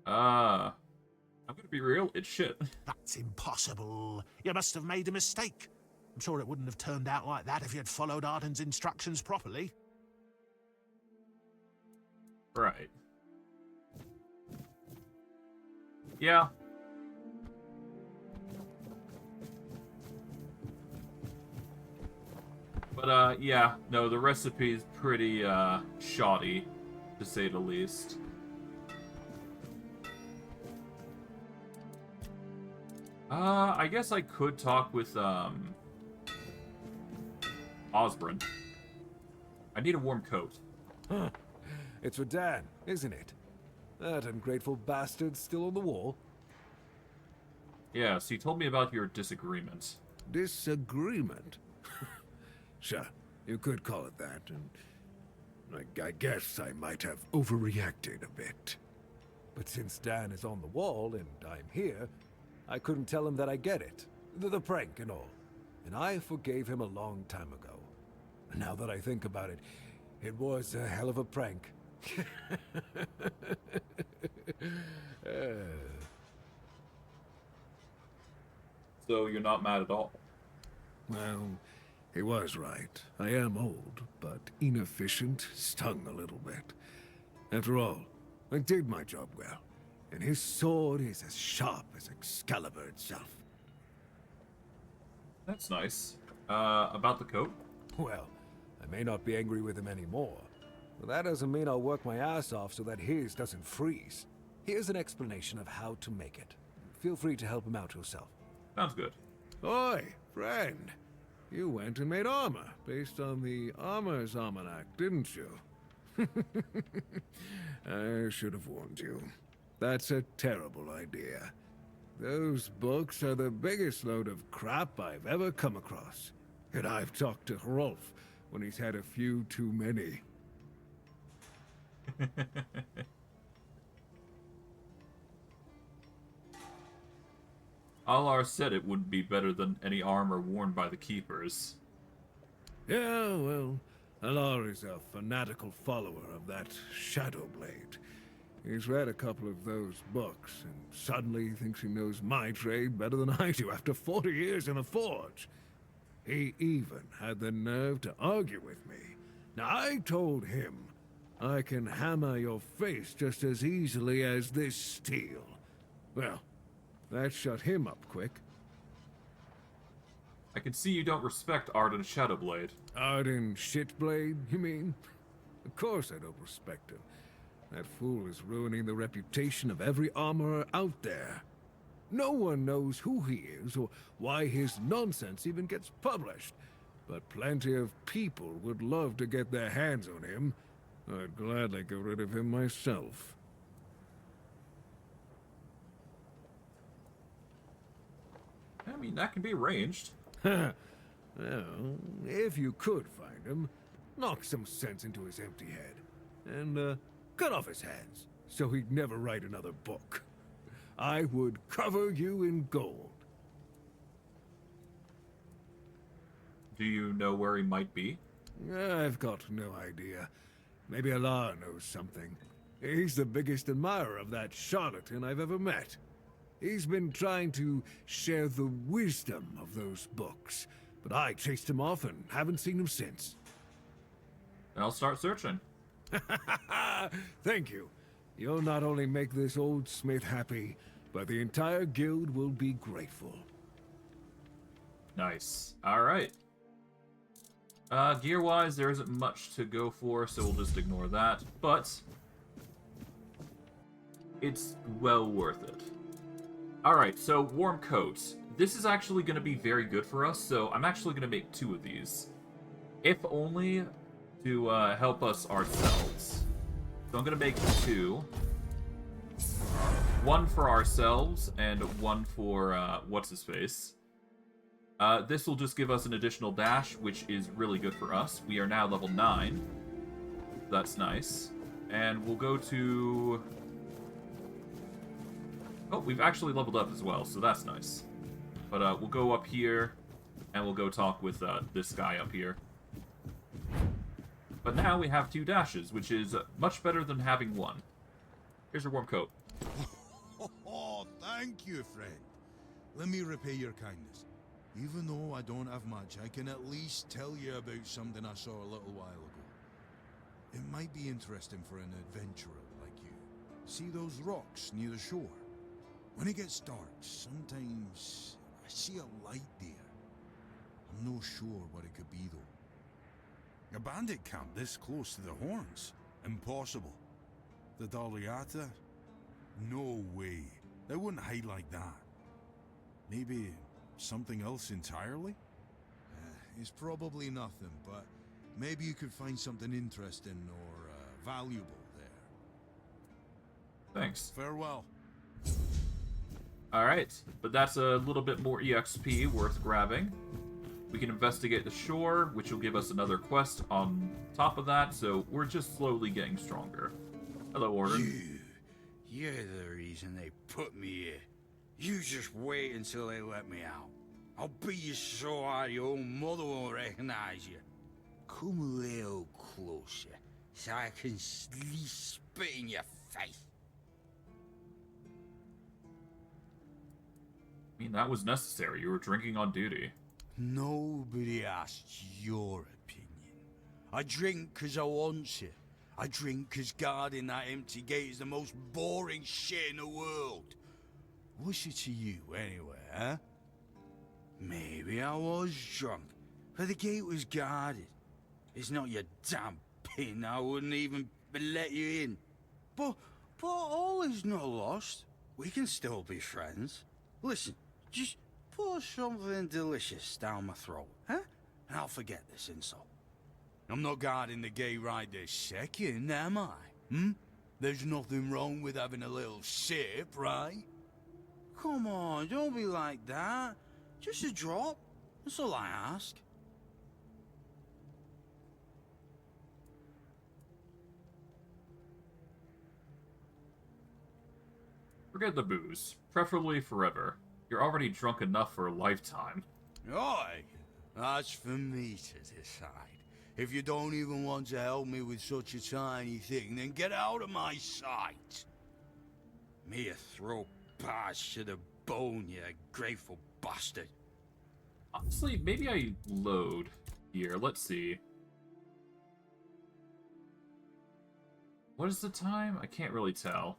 I'm gonna be real, it's shit. That's impossible. You must have made a mistake. I'm sure it wouldn't have turned out like that if you had followed Arden's instructions properly. Right. Yeah. But, yeah, no, the recipe is pretty, shoddy, to say the least. I guess I could talk with, Osborne. I need a warm coat. Huh. It's for Dan, isn't it? That ungrateful bastard's still on the wall. Yeah, so you told me about your disagreement. Disagreement? Sure, you could call it that, and I guess I might have overreacted a bit. But since Dan is on the wall and I'm here, I couldn't tell him that I get it. The prank and all. And I forgave him a long time ago. Now that I think about it, it was a hell of a prank. So you're not mad at all? Well, he was right. I am old, but inefficient, stung a little bit. After all, I did my job well, and his sword is as sharp as Excalibur itself. That's nice. About the coat? Well, I may not be angry with him anymore, but that doesn't mean I'll work my ass off so that his doesn't freeze. Here's an explanation of how to make it. Feel free to help him out yourself. Sounds good. Oi, friend. You went and made armor based on the Armorer's Almanac, didn't you? I should have warned you. That's a terrible idea. Those books are the biggest load of crap I've ever come across. And I've talked to Rolf when he's had a few too many. Alar said it would be better than any armor worn by the Keepers. Yeah, well, Alar is a fanatical follower of that Shadow Blade. He's read a couple of those books, and suddenly thinks he knows my trade better than I do after 40 years in the Forge. He even had the nerve to argue with me. Now, I told him, I can hammer your face just as easily as this steel. Well, that shut him up quick. I can see you don't respect Arden Shadowblade. Arden Shitblade, you mean? Of course I don't respect him. That fool is ruining the reputation of every armorer out there. No one knows who he is or why his nonsense even gets published. But plenty of people would love to get their hands on him. I'd gladly get rid of him myself. I mean, that can be arranged. Well, if you could find him, knock some sense into his empty head. And, cut off his hands, so he'd never write another book. I would cover you in gold. Do you know where he might be? I've got no idea. Maybe Allah knows something. He's the biggest admirer of that charlatan I've ever met. He's been trying to share the wisdom of those books, but I chased him off and haven't seen him since. I'll start searching. Thank you. You'll not only make this old smith happy, but the entire guild will be grateful. Nice. Alright. Gear-wise, there isn't much to go for, so we'll just ignore that. But it's well worth it. Alright, so warm coat. This is actually going to be very good for us, so I'm actually going to make 2 of these. If only to help us ourselves. So I'm going to make 2. 1 for ourselves, and 1 for, what's-his-face. This will just give us an additional dash, which is really good for us. We are now level 9. That's nice. And we'll go to... Oh, we've actually leveled up as well, so that's nice. But we'll go up here, and we'll go talk with this guy up here. But now we have 2 dashes, which is much better than having 1. Here's your warm coat. Oh, thank you, friend. Let me repay your kindness. Even though I don't have much, I can at least tell you about something I saw a little while ago. It might be interesting for an adventurer like you. See those rocks near the shore? When it gets dark, sometimes I see a light there. I'm not sure what it could be, though. A bandit camp this close to the Horns? Impossible. The Daliata? No way. They wouldn't hide like that. Maybe something else entirely? It's probably nothing, but maybe you could find something interesting or valuable there. Thanks. Farewell. Alright, but that's a little bit more EXP worth grabbing. We can investigate the shore, which will give us another quest on top of that, so we're just slowly getting stronger. Hello, Warden. You're the reason they put me here. You just wait until they let me out. I'll beat you so hard your own mother won't recognize you. Come a little closer, so I can at least spit in your face. I mean, that was necessary. You were drinking on duty. Nobody asked your opinion. I drink because I want to. I drink because guarding that empty gate is the most boring shit in the world. What's it to you, anyway, huh? Maybe I was drunk, but the gate was guarded. It's not your damn pin, I wouldn't even let you in. But all is not lost. We can still be friends. Listen, just pour something delicious down my throat, huh? And I'll forget this insult. I'm not guarding the gate right this second, am I? There's nothing wrong with having a little sip, right? Come on, don't be like that. Just a drop. That's all I ask. Forget the booze. Preferably forever. You're already drunk enough for a lifetime. Aye, that's for me to decide. If you don't even want to help me with such a tiny thing, then get out of my sight. Me a throw parched to the bone, you grateful bastard. Honestly, maybe I load here. Let's see. What is the time? I can't really tell.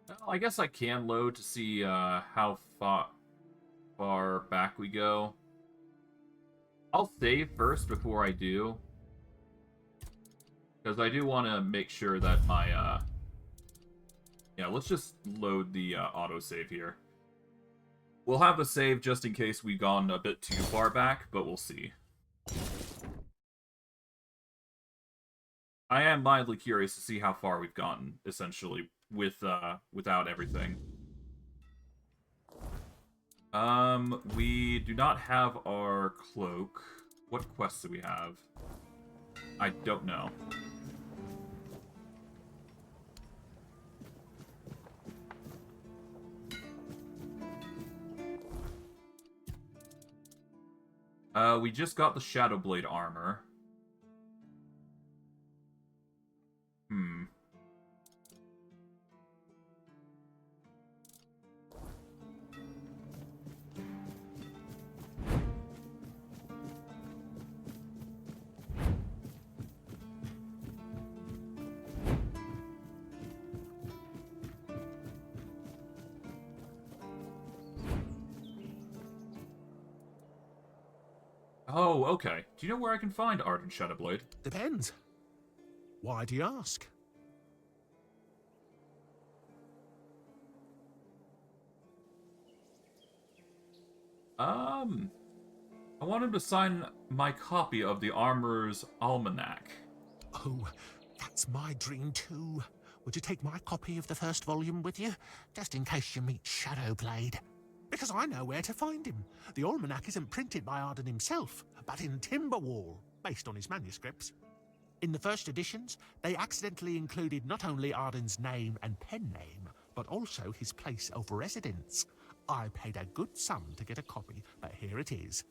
Well, I guess I can load to see how far back we go. I'll save first before I do. Because I do want to make sure that my... Yeah, let's just load the autosave here. We'll have the save just in case we've gone a bit too far back, but we'll see. I am mildly curious to see how far we've gotten, essentially, with without everything. We do not have our cloak. What quests do we have? I don't know. We just got the Shadowblade armor. Oh, okay. Do you know where I can find Ardent Shadowblade? Depends. Why do you ask? I want him to sign my copy of the Armorer's Almanac. Oh, that's my dream too. Would you take my copy of the first volume with you, just in case you meet Shadowblade? Because I know where to find him. The almanac isn't printed by Arden himself, but in Timberwall, based on his manuscripts. In the first editions, they accidentally included not only Arden's name and pen name, but also his place of residence. I paid a good sum to get a copy, but here it is.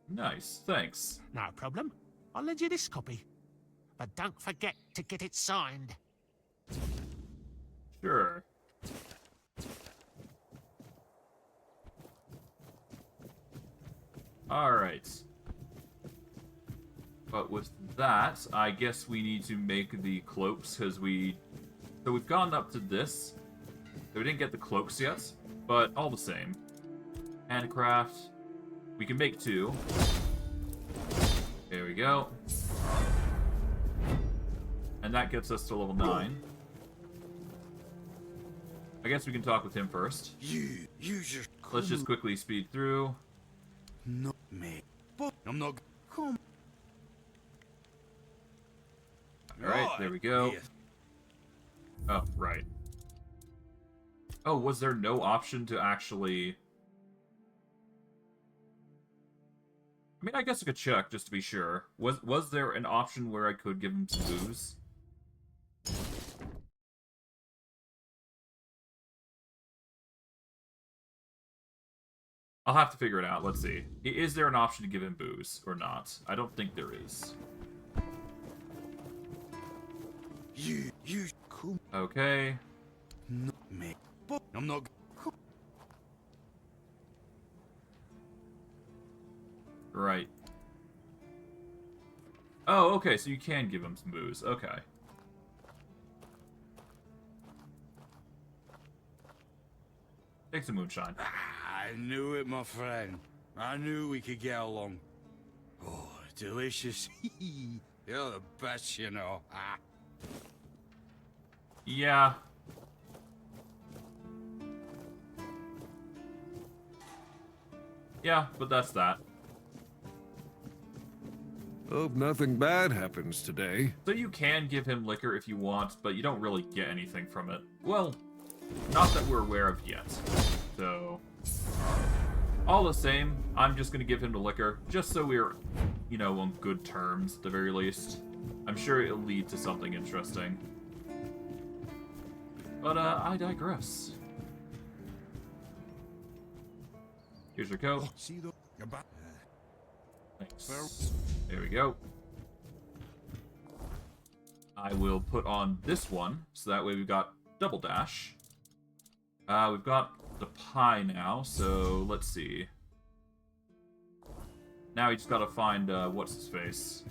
Nice, thanks. No problem. I'll lend you this copy. But don't forget to get it signed. Sure. Alright. But with that, I guess we need to make the cloaks, because we... So we've gone up to this. So we didn't get the cloaks yet, but all the same. Handcraft. We can make 2. There we go. And that gets us to level 9. I guess we can talk with him first. You just Let's just quickly speed through. Not me. But I'm not... Come. Alright, there we go. Yes. Oh, right. Oh, was there no option to actually... I mean, I guess I could check, just to be sure. Was there an option where I could give him some booze? I'll have to figure it out. Let's see. Is there an option to give him booze or not? I don't think there is. You come. Okay. Not me. But I'm not... Come. Right. Oh, okay, so you can give him some booze. Okay. Take some moonshine. I knew it, my friend. I knew we could get along. Oh, delicious. You're the best, you know. Ah. Yeah. Yeah, but that's that. Hope nothing bad happens today. So you can give him liquor if you want, but you don't really get anything from it. Well, not that we're aware of yet. So, all the same, I'm just going to give him the liquor, just so we're, you know, on good terms, at the very least. I'm sure it'll lead to something interesting. But, I digress. Here's your coat. Thanks. There we go. I will put on this one, so that way we've got double dash. We've got the pie now, so let's see. Now we just gotta find, what's his face.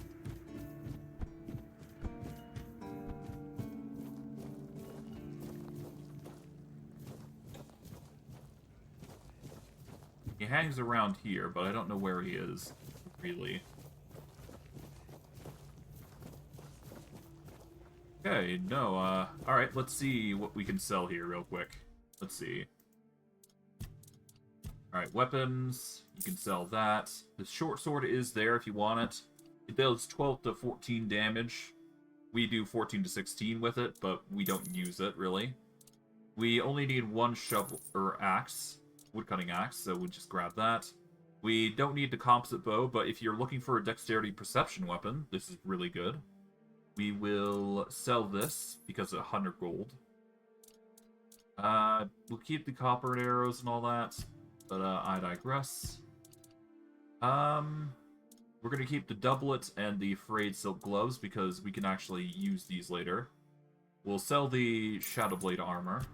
He hangs around here, but I don't know where he is, really. Okay, no, alright, let's see what we can sell here real quick. Let's see. Alright, weapons, you can sell that. The short sword is there if you want it. It does 12 to 14 damage. We do 14 to 16 with it, but we don't use it, really. We only need one shovel, or axe. Woodcutting axe, so we'll just grab that. We don't need the composite bow, but if you're looking for a dexterity perception weapon, this is really good. We will sell this, because of 100 gold. We'll keep the copper arrows and all that, but I digress. We're gonna keep the doublet and the frayed silk gloves, because we can actually use these later. We'll sell the Shadowblade armor.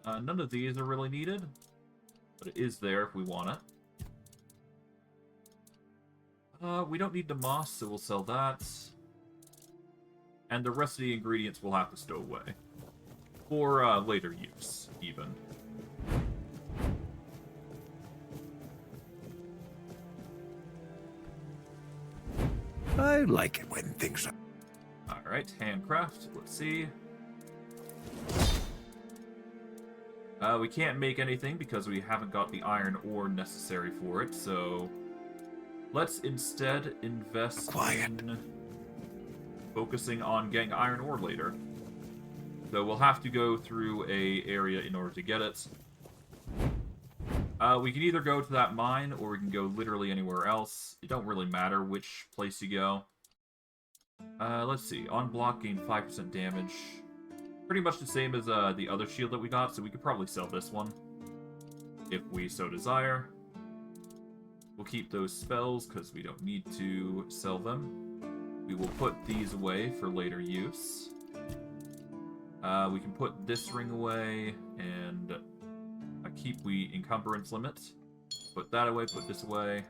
None of these are really needed, but it is there if we want it. We don't need the moss, so we'll sell that. And the rest of the ingredients we'll have to stow away. For later use, even. I like it when things are... Alright, handcraft, let's see. We can't make anything because we haven't got the iron ore necessary for it, so let's instead invest in focusing on getting iron ore later. So we'll have to go through a area in order to get it. We can either go to that mine, or we can go literally anywhere else. It don't really matter which place you go. Let's see. On block, gain 5% damage. Pretty much the same as the other shield that we got, so we could probably sell this one. If we so desire. We'll keep those spells, because we don't need to sell them. We will put these away for later use. We can put this ring away, and keep we encumbrance limit. Put that away, put this away.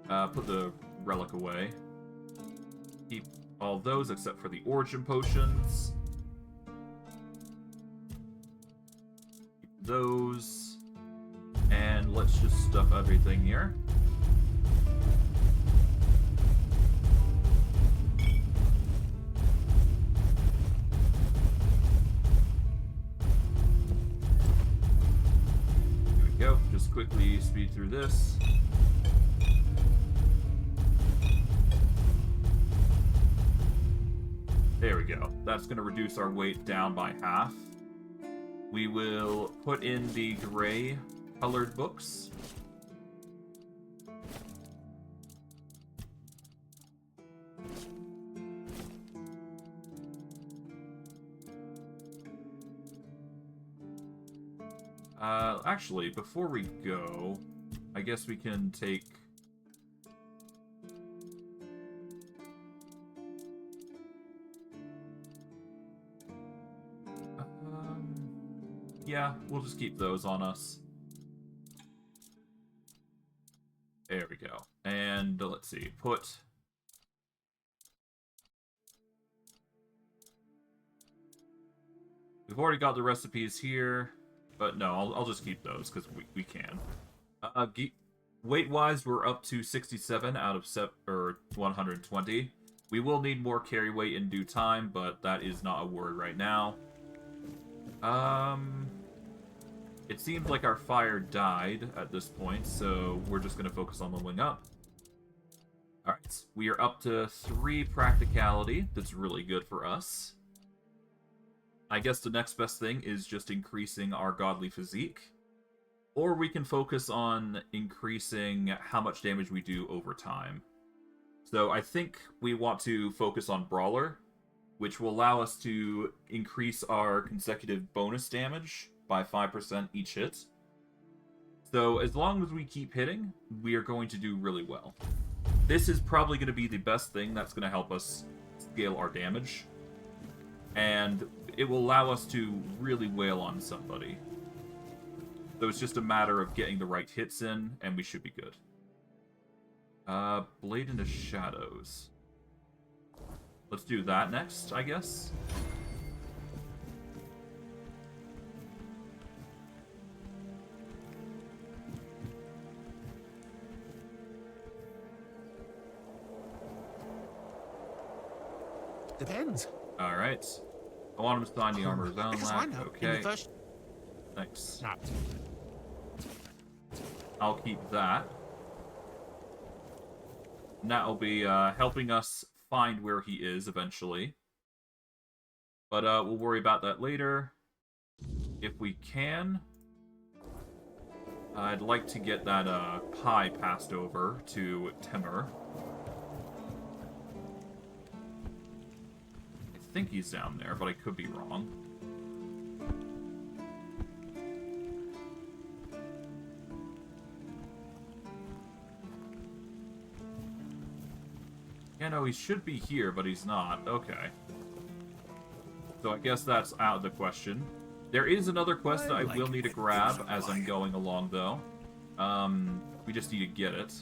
Put the relic away. Keep all those except for the origin potions. Keep those. And let's just stuff everything here. Go. Just quickly speed through this. There we go. That's going to reduce our weight down by half. We will put in the gray colored books. Actually, before we go, I guess we can take... yeah, we'll just keep those on us. There we go. And let's see, put... we've already got the recipes here. But no, I'll just keep those, because we can. Weight-wise, we're up to 67 out of 120. We will need more carry weight in due time, but that is not a worry right now. It seems like our fire died at this point, so we're just going to focus on leveling up. Alright, we are up to 3 practicality. That's really good for us. I guess the next best thing is just increasing our godly physique. Or we can focus on increasing how much damage we do over time. So I think we want to focus on Brawler, which will allow us to increase our consecutive bonus damage by 5% each hit. So as long as we keep hitting, we are going to do really well. This is probably going to be the best thing that's going to help us scale our damage. And it will allow us to really wail on somebody. So it's just a matter of getting the right hits in, and we should be good. Blade into Shadows. Let's do that next, I guess. Depends. Alright. I want him to sign the armor zone lack. Okay. Thanks. No. I'll keep that. And that'll be helping us find where he is eventually. But we'll worry about that later. If we can. I'd like to get that pie passed over to Timur. I think he's down there, but I could be wrong. Yeah, no, he should be here, but he's not. Okay. So I guess that's out of the question. There is another quest that I will need to grab as I'm going along, though. We just need to get it.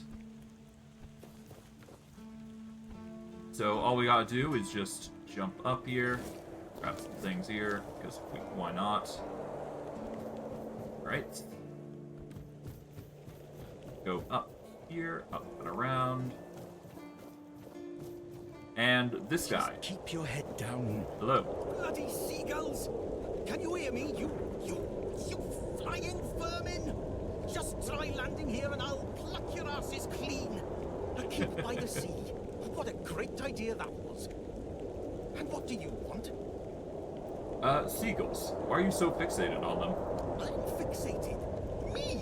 So all we gotta do is just jump up here, grab some things here, because why not? Right. Go up here, up and around. And this guy. Keep your head down. Hello. Bloody seagulls! Can you hear me? You flying vermin! Just try landing here and I'll pluck your asses clean. A keep by the sea. What a great idea that was. And what do you want? Seagulls. Why are you so fixated on them? I'm fixated. Me?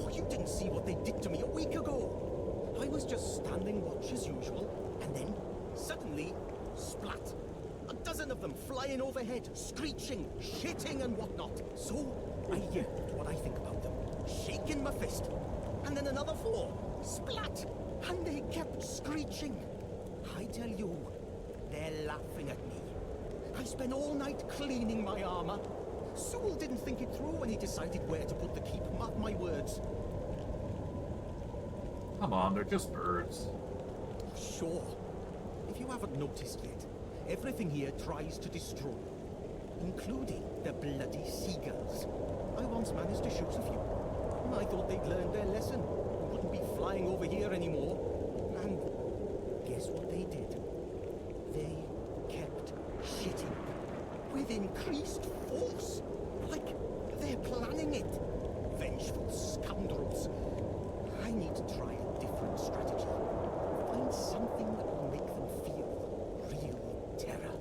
Oh, you didn't see what they did to me a week ago. I was just standing watch as usual, and then, suddenly, splat. A dozen of them flying overhead, screeching, shitting and whatnot. So, I yelled what I think about them, shaking my fist. And then another 4, splat. And they kept screeching. I tell you, they're laughing at me. I spent all night cleaning my armor. Sewell didn't think it through when he decided where to put the keep, mark my words. Come on, they're just birds. Sure. If you haven't noticed yet, everything here tries to destroy, including the bloody seagulls. I once managed to shoot a few. I thought they'd learned their lesson and wouldn't be flying over here anymore. And guess what they did? They kept shitting with increased force. Like they're planning it. Vengeful scoundrels. I need to try a different strategy. Find something that will make them feel real terror.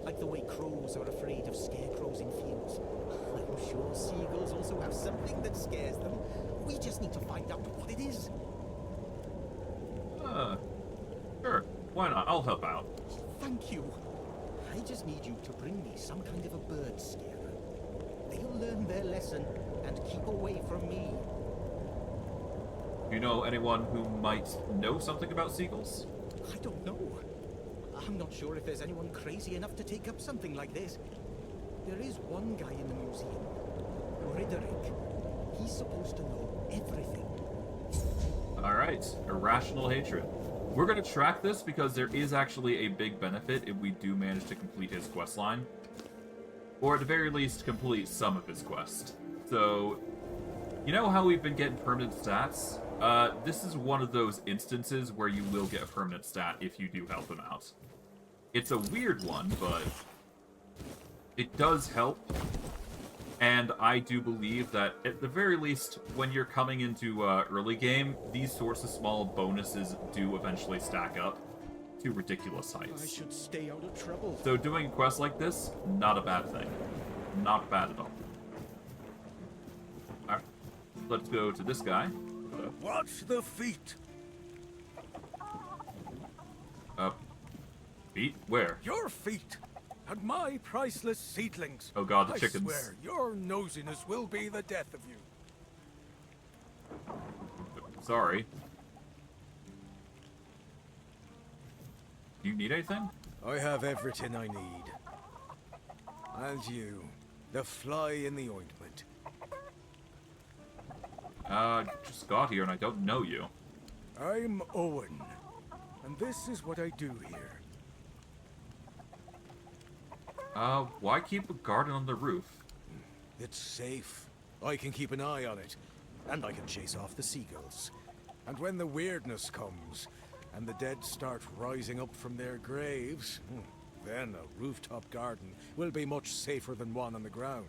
Like the way crows are afraid of scarecrows in fields. I'm sure seagulls also have something that scares them. We just need to find out what it is. Sure. Why not? I'll help out. Thank you. I just need you to bring me some kind of a bird scarer. They'll learn their lesson and keep away from me. You know anyone who might know something about seagulls? I don't know. I'm not sure if there's anyone crazy enough to take up something like this. There is one guy in the museum, Frederick. He's supposed to know everything. Alright, irrational hatred. We're going to track this because there is actually a big benefit if we do manage to complete his quest line. Or at the very least, complete some of his quest. So, you know how we've been getting permanent stats? This is one of those instances where you will get a permanent stat if you do help him out. It's a weird one, but it does help. And I do believe that, at the very least, when you're coming into early game, these sorts of small bonuses do eventually stack up to ridiculous heights. I should stay out of trouble. So doing a quest like this, not a bad thing. Not bad at all. Alright, let's go to this guy. Watch the feet. Feet? Where? Your feet. And my priceless seedlings. Oh god, the I chickens. swear, your nosiness will be the death of you. Sorry. Do you need anything? I have everything I need. And you, the fly in the ointment. Just got here and I don't know you. I'm Owen, and this is what I do here. Why keep a garden on the roof? It's safe. I can keep an eye on it. And I can chase off the seagulls. And when the weirdness comes, and the dead start rising up from their graves, then a rooftop garden will be much safer than one on the ground.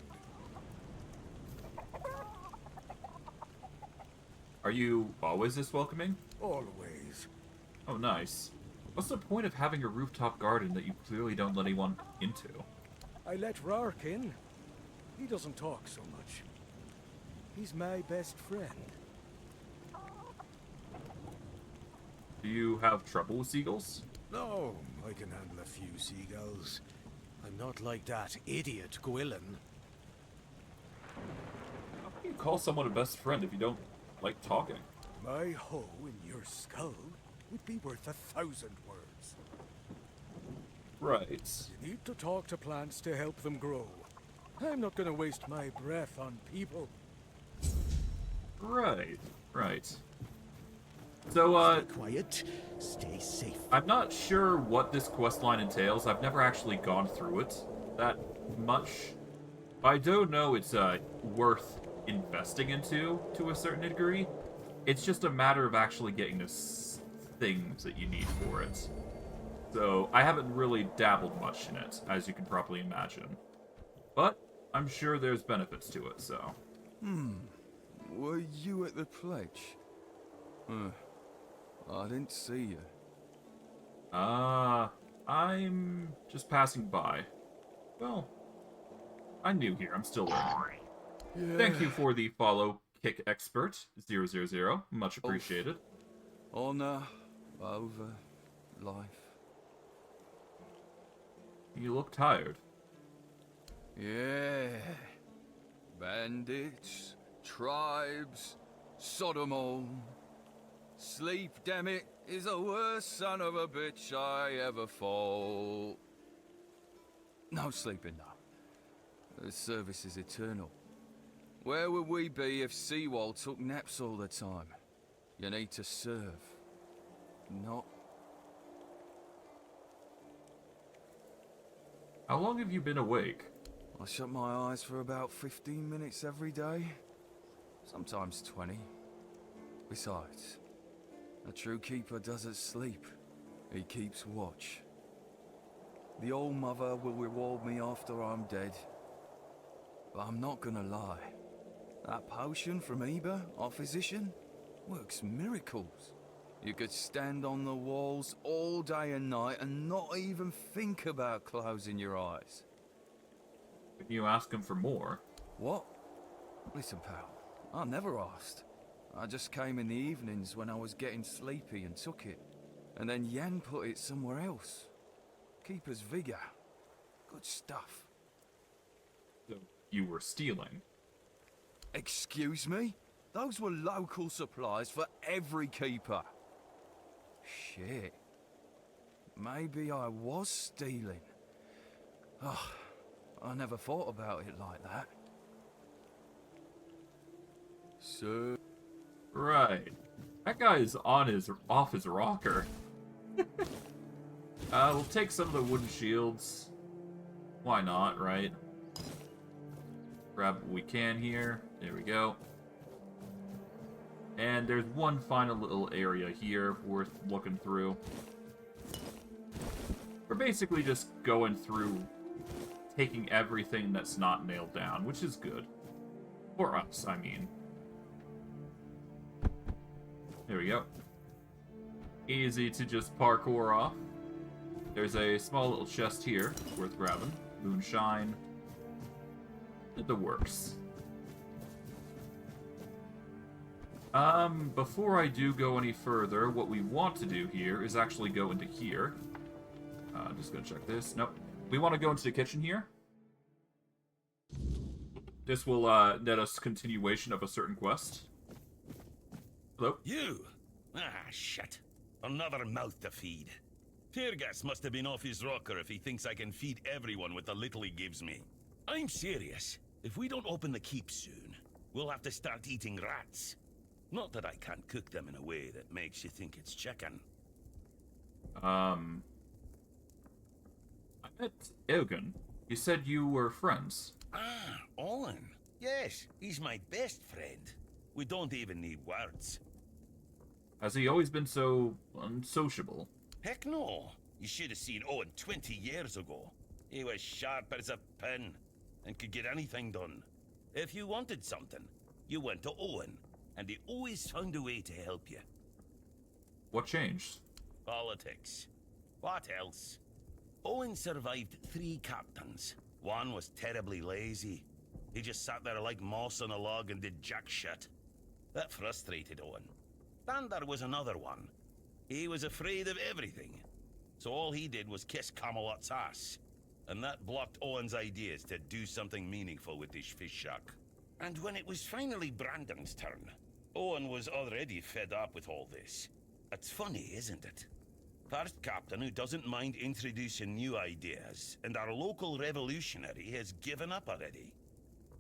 Are you always this welcoming? Always. Oh, nice. What's the point of having a rooftop garden that you clearly don't let anyone into? I let Rark in. He doesn't talk so much. He's my best friend. Do you have trouble with seagulls? No, I can handle a few seagulls. I'm not like that idiot Gwilyn. How can you call someone a best friend if you don't like talking? My hoe in your skull would be worth 1,000 words. Right. You need to talk to plants to help them grow. I'm not gonna waste my breath on people. Right. So, Stay quiet, stay safe. I'm not sure what this questline entails. I've never actually gone through it that much. I do know it's, worth investing into, to a certain degree. It's just a matter of actually getting the things that you need for it. So, I haven't really dabbled much in it, as you can probably imagine. But, I'm sure there's benefits to it, so. Were you at the pledge? I didn't see you. I'm just passing by. Well, I'm new here. I'm still learning. Yeah. Thank you for the follow, Kick Expert 000. Much appreciated. Honor over life. You look tired. Yeah. Bandits, tribes, Sodomol. Sleep, damn it, is the worst son of a bitch I ever fought. No sleeping now. The service is eternal. Where would we be if Seawall took naps all the time? You need to serve. Not. How long have you been awake? I shut my eyes for about 15 minutes every day. Sometimes 20. Besides, a true keeper doesn't sleep. He keeps watch. The Old Mother will reward me after I'm dead. But I'm not gonna lie. That potion from Eber, our physician, works miracles. You could stand on the walls all day and night and not even think about closing your eyes. Can you ask him for more? What? Listen, pal, I never asked. I just came in the evenings when I was getting sleepy and took it. And then Yan put it somewhere else. Keeper's vigor. Good stuff. So you were stealing? Excuse me? Those were local supplies for every keeper. Shit. Maybe I was stealing. Oh, I never thought about it like that. So... Right. That guy is off his rocker. We'll take some of the wooden shields. Why not, right? Grab what we can here. There we go. And there's one final little area here worth looking through. We're basically just going through, taking everything that's not nailed down, which is good. For us, I mean. There we go. Easy to just parkour off. There's a small little chest here, worth grabbing. Moonshine. The works. Before I do go any further, what we want to do here is actually go into here. I'm just gonna check this. Nope. We want to go into the kitchen here. This will net us continuation of a certain quest. Hello? You! Ah, shit. Another mouth to feed. Teargas must have been off his rocker if he thinks I can feed everyone with the little he gives me. I'm serious. If we don't open the keep soon, we'll have to start eating rats. Not that I can't cook them in a way that makes you think it's chicken. I met Eugen. You said you were friends. Ah, Owen. Yes, he's my best friend. We don't even need words. Has he always been so unsociable? Heck no. You should have seen Owen 20 years ago. He was sharp as a pin and could get anything done. If you wanted something, you went to Owen, and he always found a way to help you. What changed? Politics. What else? Owen survived 3 captains. One was terribly lazy. He just sat there like moss on a log and did jack shit. That frustrated Owen. Then there was another one. He was afraid of everything. So all he did was kiss Camelot's ass. And that blocked Owen's ideas to do something meaningful with his fish shack. And when it was finally Brandon's turn, Owen was already fed up with all this. It's funny, isn't it? First captain who doesn't mind introducing new ideas, and our local revolutionary has given up already.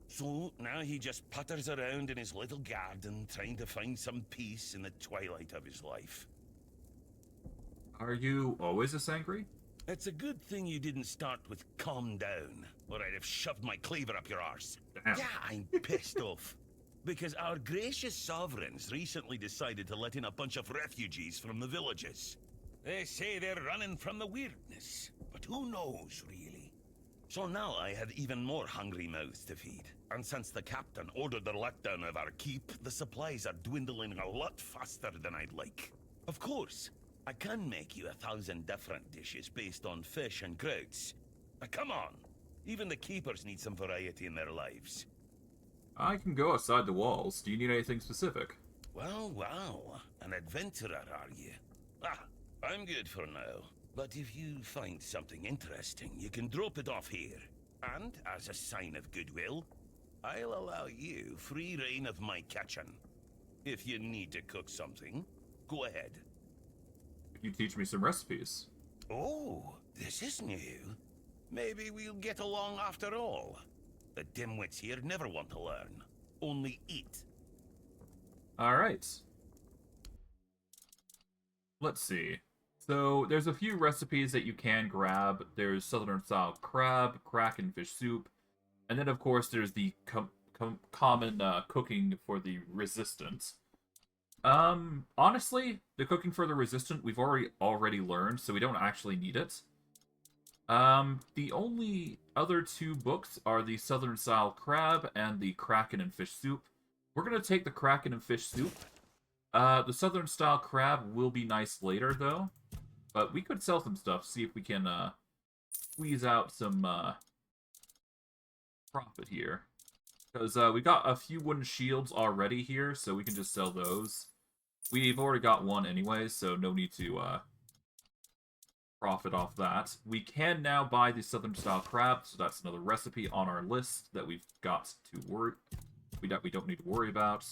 So now he just putters around in his little garden trying to find some peace in the twilight of his life. Are you always this angry? It's a good thing you didn't start with calm down, or I'd have shoved my cleaver up your arse. Damn. Yeah, I'm pissed off. Because our gracious sovereigns recently decided to let in a bunch of refugees from the villages. They say they're running from the weirdness, but who knows, really? So now I have even more hungry mouths to feed. And since the captain ordered the letdown of our keep, the supplies are dwindling a lot faster than I'd like. Of course, I can make you 1,000 different dishes based on fish and grouse. But come on, even the keepers need some variety in their lives. I can go outside the walls. Do you need anything specific? Well, wow, an adventurer, are you? Ah, I'm good for now. But if you find something interesting, you can drop it off here. And, as a sign of goodwill, I'll allow you free reign of my kitchen. If you need to cook something, go ahead. Could you teach me some recipes? Oh, this is new. Maybe we'll get along after all. The dimwits here never want to learn, only eat. Alright. Let's see. So, there's a few recipes that you can grab. There's Southern-style crab, kraken fish soup, and then, of course, there's the common cooking for the resistant. Honestly, the cooking for the resistant we've already learned, so we don't actually need it. The only other two books are the Southern-style crab and the kraken and fish soup. We're gonna take the kraken and fish soup. The Southern-style crab will be nice later, though. But we could sell some stuff, see if we can, squeeze out some, profit here. Because, we got a few wooden shields already here, so we can just sell those. We've already got one anyway, so no need to, profit off that. We can now buy the Southern-style crab, so that's another recipe on our list that we've got to worry... we don't need to worry about.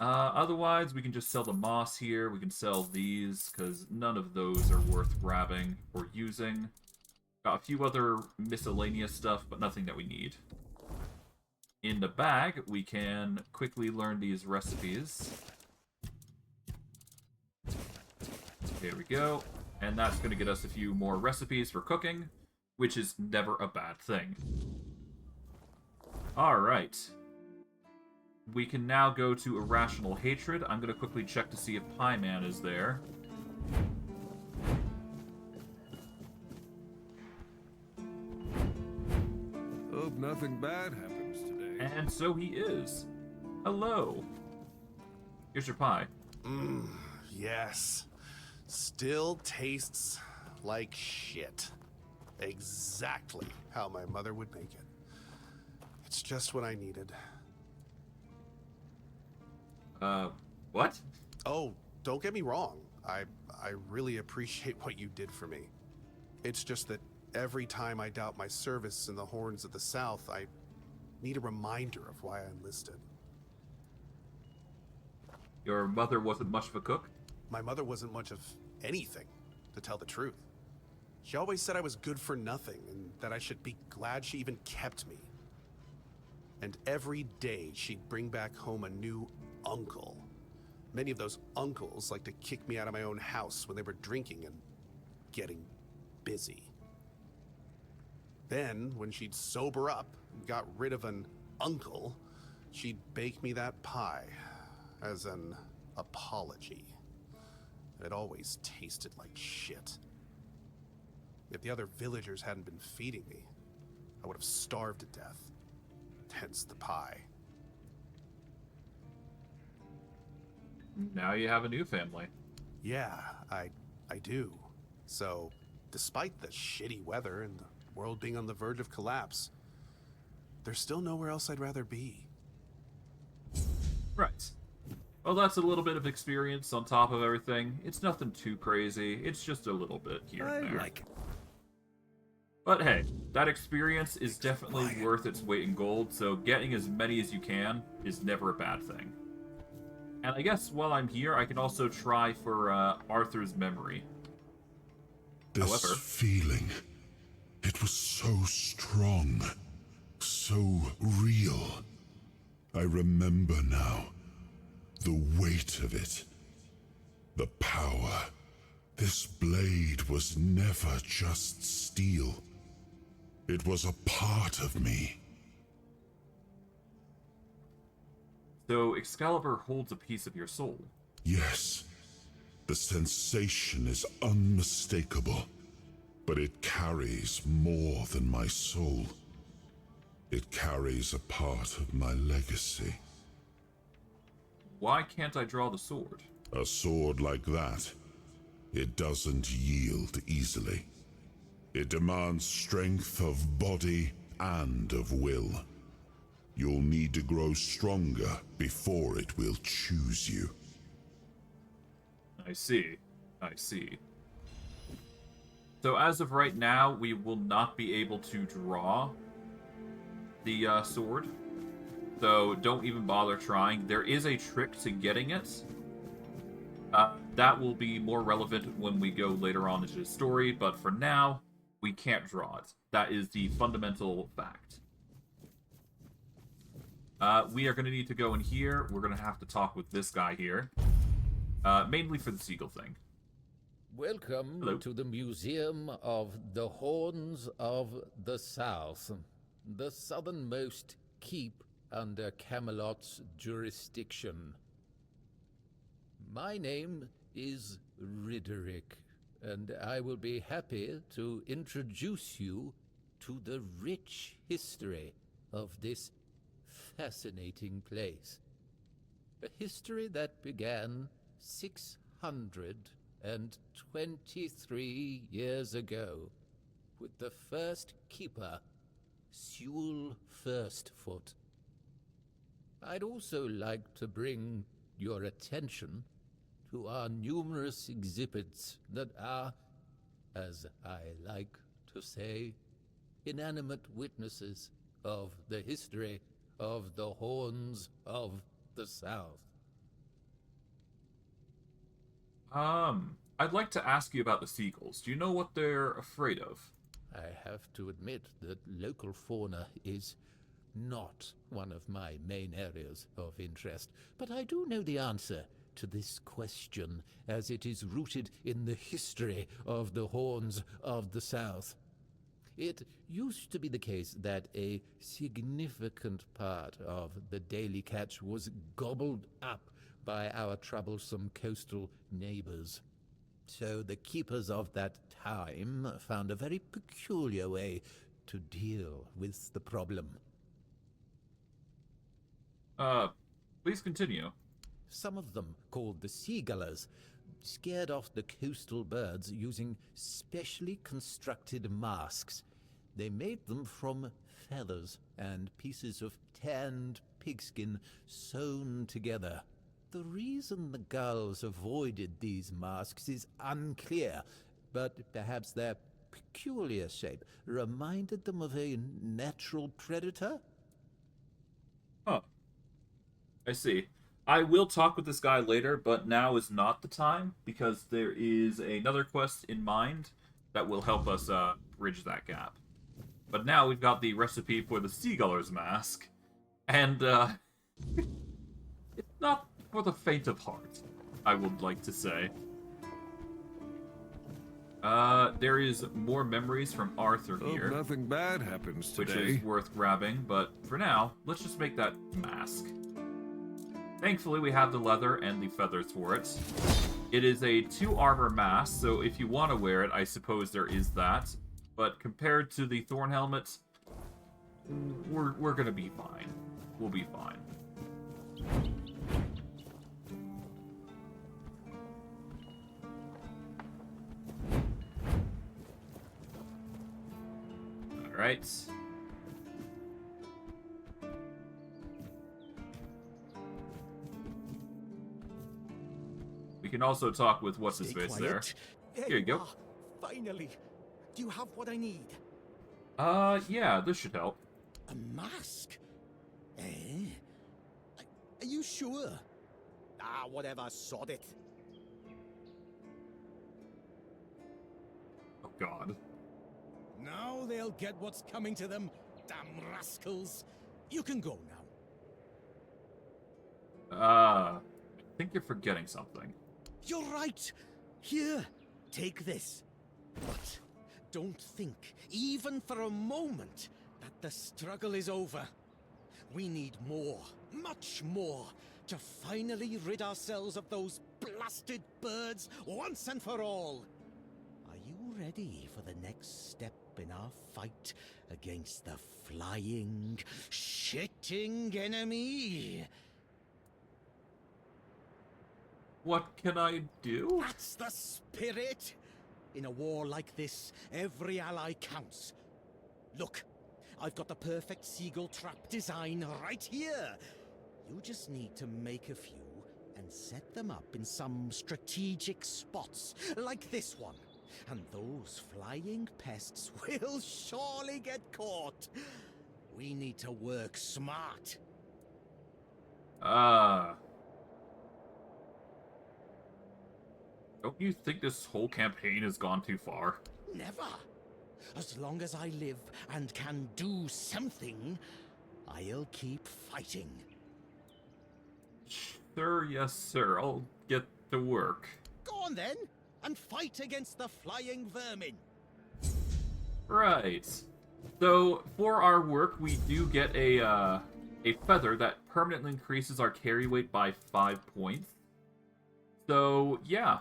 Otherwise, we can just sell the moss here. We can sell these, because none of those are worth grabbing or using. Got a few other miscellaneous stuff, but nothing that we need. In the bag, we can quickly learn these recipes. There we go. And that's going to get us a few more recipes for cooking, which is never a bad thing. Alright. We can now go to Irrational Hatred. I'm going to quickly check to see if Pieman is there. Hope nothing bad happens today. And so he is. Hello. Here's your pie. Yes. Still tastes like shit. Exactly how my mother would make it. It's just what I needed. What? Oh, don't get me wrong. I really appreciate what you did for me. It's just that every time I doubt my service in the Horns of the South, I need a reminder of why I enlisted. Your mother wasn't much of a cook? My mother wasn't much of anything, to tell the truth. She always said I was good for nothing, and that I should be glad she even kept me. And every day she'd bring back home a new uncle. Many of those uncles like to kick me out of my own house when they were drinking and getting busy. Then, when she'd sober up and got rid of an uncle, she'd bake me that pie as an apology. It always tasted like shit. If the other villagers hadn't been feeding me, I would have starved to death. Hence the pie. Now you have a new family. Yeah, I do. So, despite the shitty weather and the world being on the verge of collapse, there's still nowhere else I'd rather be. Right. Well, that's a little bit of experience on top of everything. It's nothing too crazy. It's just a little bit here and there. I like it. But hey, that experience is definitely worth its weight in gold, so getting as many as you can is never a bad thing. And I guess while I'm here, I can also try for Arthur's memory. This However, feeling, it was so strong, so real. I remember now, the weight of it, the power. This blade was never just steel. It was a part of me. so Excalibur holds a piece of your soul. Yes, the sensation is unmistakable. but it carries more than my soul. It carries a part of my legacy. Why can't I draw the sword? A sword like that, it doesn't yield easily. It demands strength of body and of will. You'll need to grow stronger before it will choose you. I see. I see. So as of right now, we will not be able to draw the sword. So don't even bother trying. There is a trick to getting it. That will be more relevant when we go later on into the story, but for now, we can't draw it. That is the fundamental fact. We are going to need to go in here. We're going to have to talk with this guy here. Mainly for the seagull thing. Welcome to the Museum of the Horns of the South, the southernmost keep under Camelot's jurisdiction. My name is Riderick, and I will be happy to introduce you to the rich history of this fascinating place. A history that began 623 years ago with the first keeper, Sewell Firstfoot. I'd also like to bring your attention to our numerous exhibits that are, as I like to say, inanimate witnesses of the history of the Horns of the South. I'd like to ask you about the seagulls. Do you know what they're afraid of? I have to admit that local fauna is not one of my main areas of interest, but I do know the answer to this question, as it is rooted in the history of the Horns of the South. It used to be the case that a significant part of the daily catch was gobbled up by our troublesome coastal neighbors. So the keepers of that time found a very peculiar way to deal with the problem. Please continue. Some of them, called the seagullers, scared off the coastal birds using specially constructed masks. They made them from feathers and pieces of tanned pigskin sewn together. The reason the gulls avoided these masks is unclear, but perhaps their peculiar shape reminded them of a natural predator? Huh. I see. I will talk with this guy later, but now is not the time, because there is another quest in mind that will help us bridge that gap. But now we've got the recipe for the Seaguller's Mask, and it's not for the faint of heart, I would like to say. There is more memories from Arthur here. Nothing bad happens today. Which is worth grabbing, but for now, let's just make that mask. Thankfully, we have the leather and the feathers for it. It is a 2 armor mask, so if you want to wear it, I suppose there is that. But compared to the Thorn Helmet, we're gonna be fine. We'll be fine. Alright. We can also talk with what's-his-face there. Here you go. Finally. Do you have what I need? Yeah, this should help. A mask? Eh? Are you sure? Ah, whatever, sod it. Oh, God. Now they'll get what's coming to them, damn rascals. You can go now. I think you're forgetting something. You're right. Here, take this. But don't think, even for a moment, that the struggle is over. We need more, much more, to finally rid ourselves of those blasted birds once and for all. Are you ready for the the next step in our fight against the flying, shitting enemy. What can I do? That's the spirit! In a war like this, every ally counts. Look, I've got the perfect seagull trap design right here. You just need to make a few and set them up in some strategic spots, like this one. And those flying pests will surely get caught. We need to work smart. Don't you think this whole campaign has gone too far? Never. As long as I live and can do something, I'll keep fighting. Sir, yes, sir. I'll get to work. Go on then, and fight against the flying vermin. Right. So, for our work, we do get a feather that permanently increases our carry weight by 5 points. So, yeah.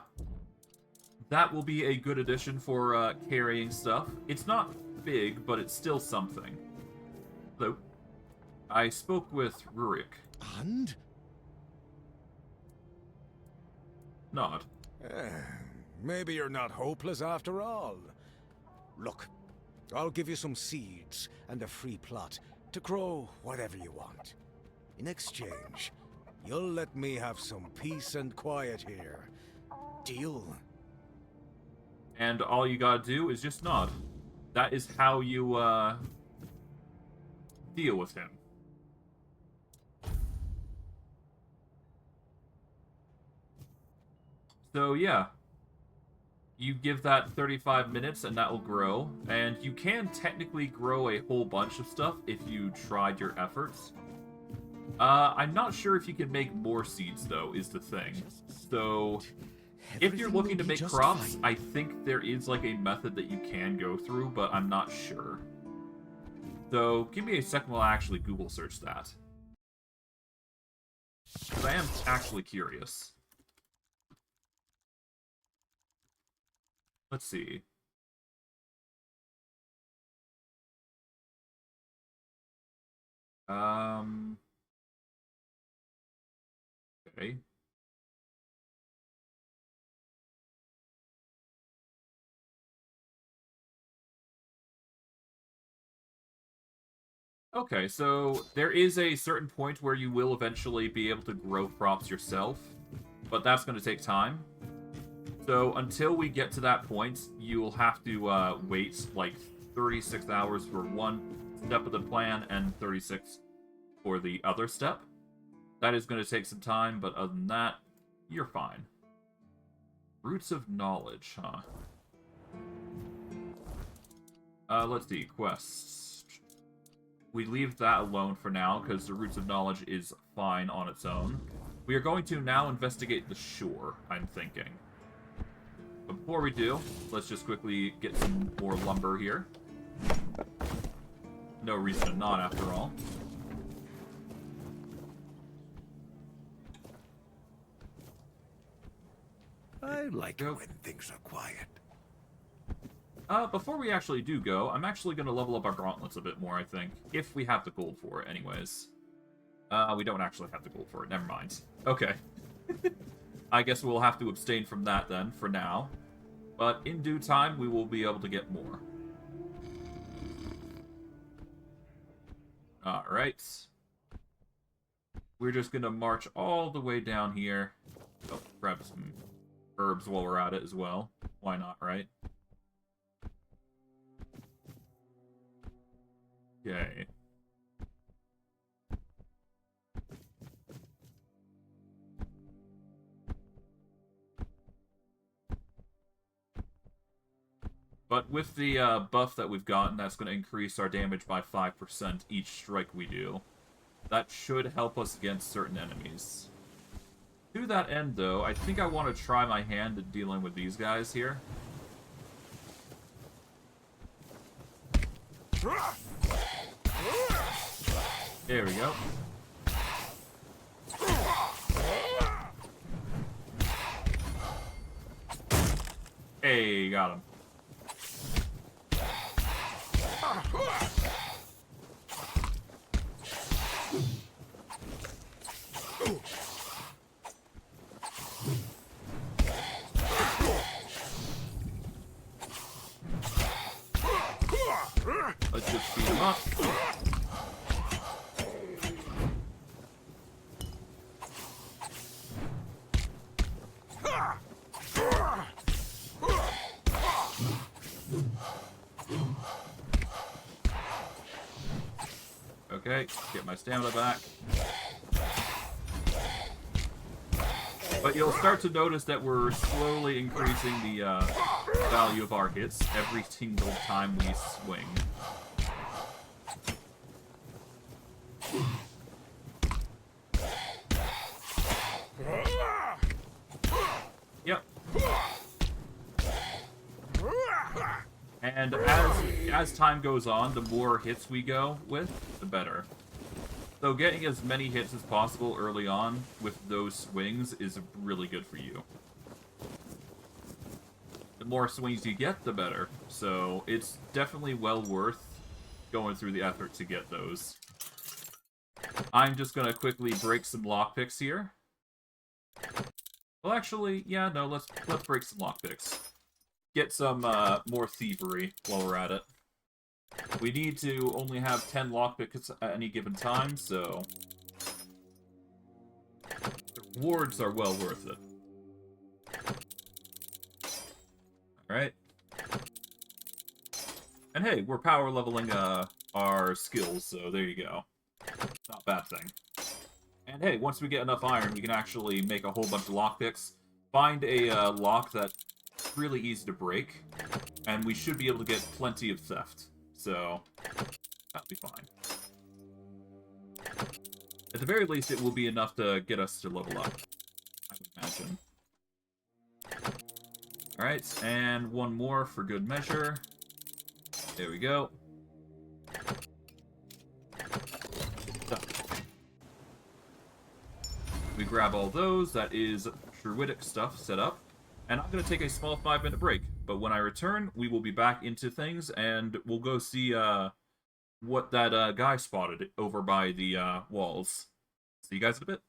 That will be a good addition for carrying stuff. It's not big, but it's still something. So, I spoke with Rurik. And? Nod. Maybe you're not hopeless after all. Look, I'll give you some seeds and a free plot to grow whatever you want. In exchange, you'll let me have some peace and quiet here. Deal? And all you gotta do is just nod. That is how you, deal with him. So, yeah. You give that 35 minutes and that will grow. And you can technically grow a whole bunch of stuff if you tried your efforts. I'm not sure if you can make more seeds, though, is the thing. So, if you're looking to make crops, I think there is, like, a method that you can go through, but I'm not sure. So, give me a second while I actually Google search that. Because I am actually curious. Let's see. Okay. Okay, so there is a certain point where you will eventually be able to grow crops yourself, but that's going to take time. So until we get to that point, you'll have to wait like 36 hours for one step of the plan and 36 for the other step. That is going to take some time, but other than that, you're fine. Roots of Knowledge, huh? Let's see, quests. We leave that alone for now, because the Roots of Knowledge is fine on its own. We are going to now investigate the shore, I'm thinking. But before we do, let's just quickly get some more lumber here. No reason to not, after all. I like it when things are quiet. Before we actually do go, I'm actually going to level up our gauntlets a bit more, I think. If we have the gold for it, anyways. We don't actually have the gold for it. Never mind. Okay. I guess we'll have to abstain from that then, for now. But in due time, we will be able to get more. Alright. We're just going to march all the way down here. Oh, grab some herbs while we're at it as well. Why not, right? Okay. But with the buff that we've gotten, that's going to increase our damage by 5% each strike we do. That should help us against certain enemies. To that end, though, I think I want to try my hand at dealing with these guys here. There we go. Hey, got him. Let's just beat him up. Okay, get my stamina back. But you'll start to notice that we're slowly increasing the value of our hits every single time we swing. Yep. And as time goes on, the more hits we go with, the better. So getting as many hits as possible early on with those swings is really good for you. The more swings you get, the better. So it's definitely well worth going through the effort to get those. I'm just gonna quickly break some lockpicks here. Well, actually, yeah, no, let's break some lockpicks. Get some more thievery while we're at it. We need to only have 10 lockpicks at any given time, so the rewards are well worth it. Alright. And hey, we're power leveling our skills, so there you go. Not a bad thing. And hey, once we get enough iron, we can actually make a whole bunch of lockpicks. Find a lock that's really easy to break, and we should be able to get plenty of theft. So, that'll be fine. At the very least, it will be enough to get us to level up, I would imagine. Alright, and one more for good measure. There we go. Done. We grab all those. That is druidic stuff set up. And I'm going to take a small 5-minute break. But when I return, we will be back into things, and we'll go see what that guy spotted over by the walls. See you guys in a bit.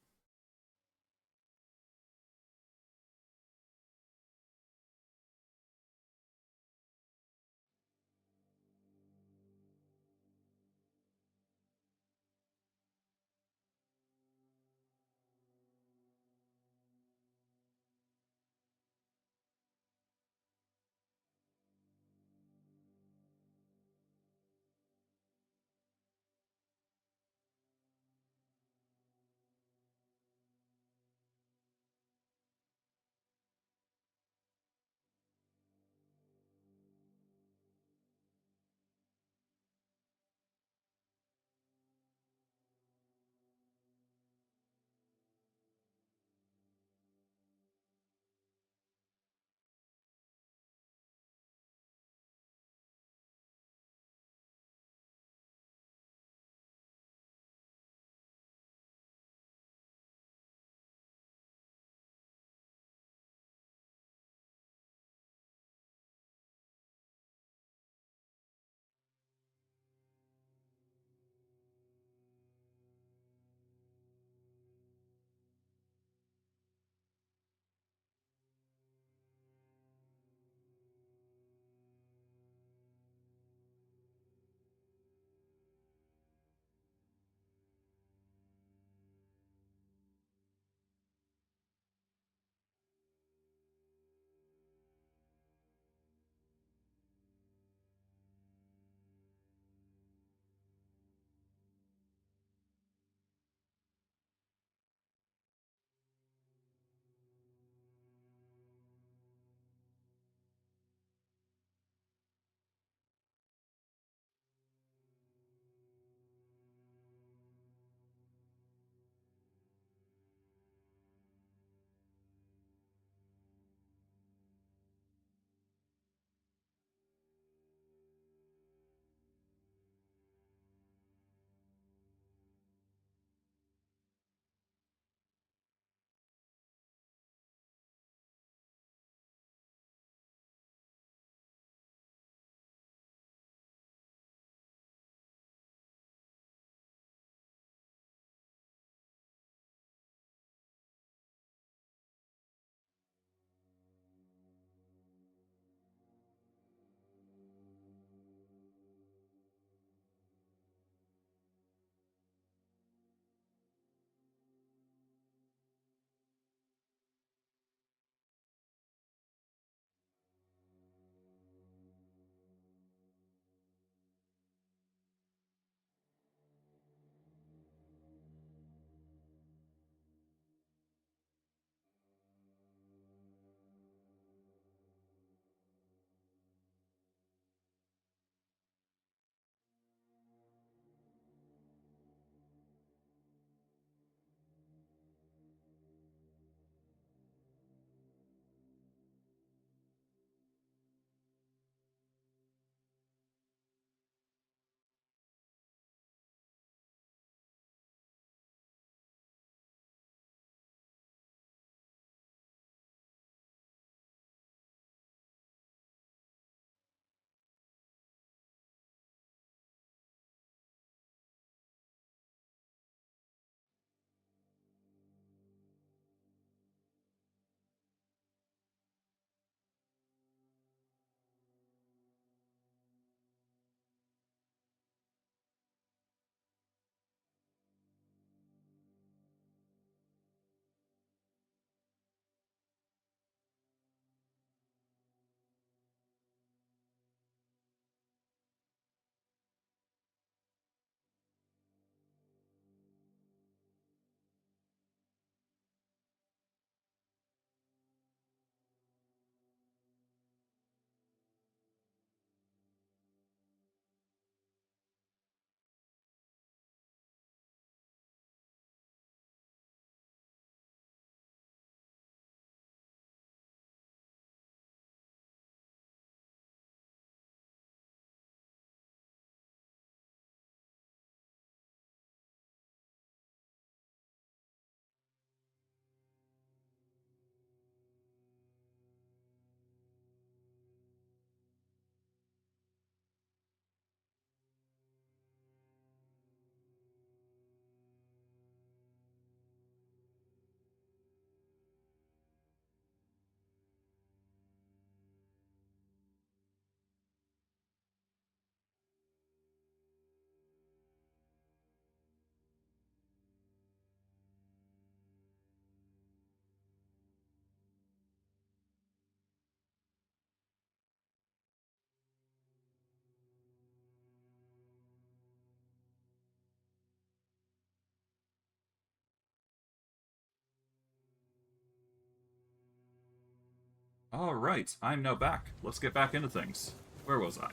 Alright, I'm now back. Let's get back into things. Where was I?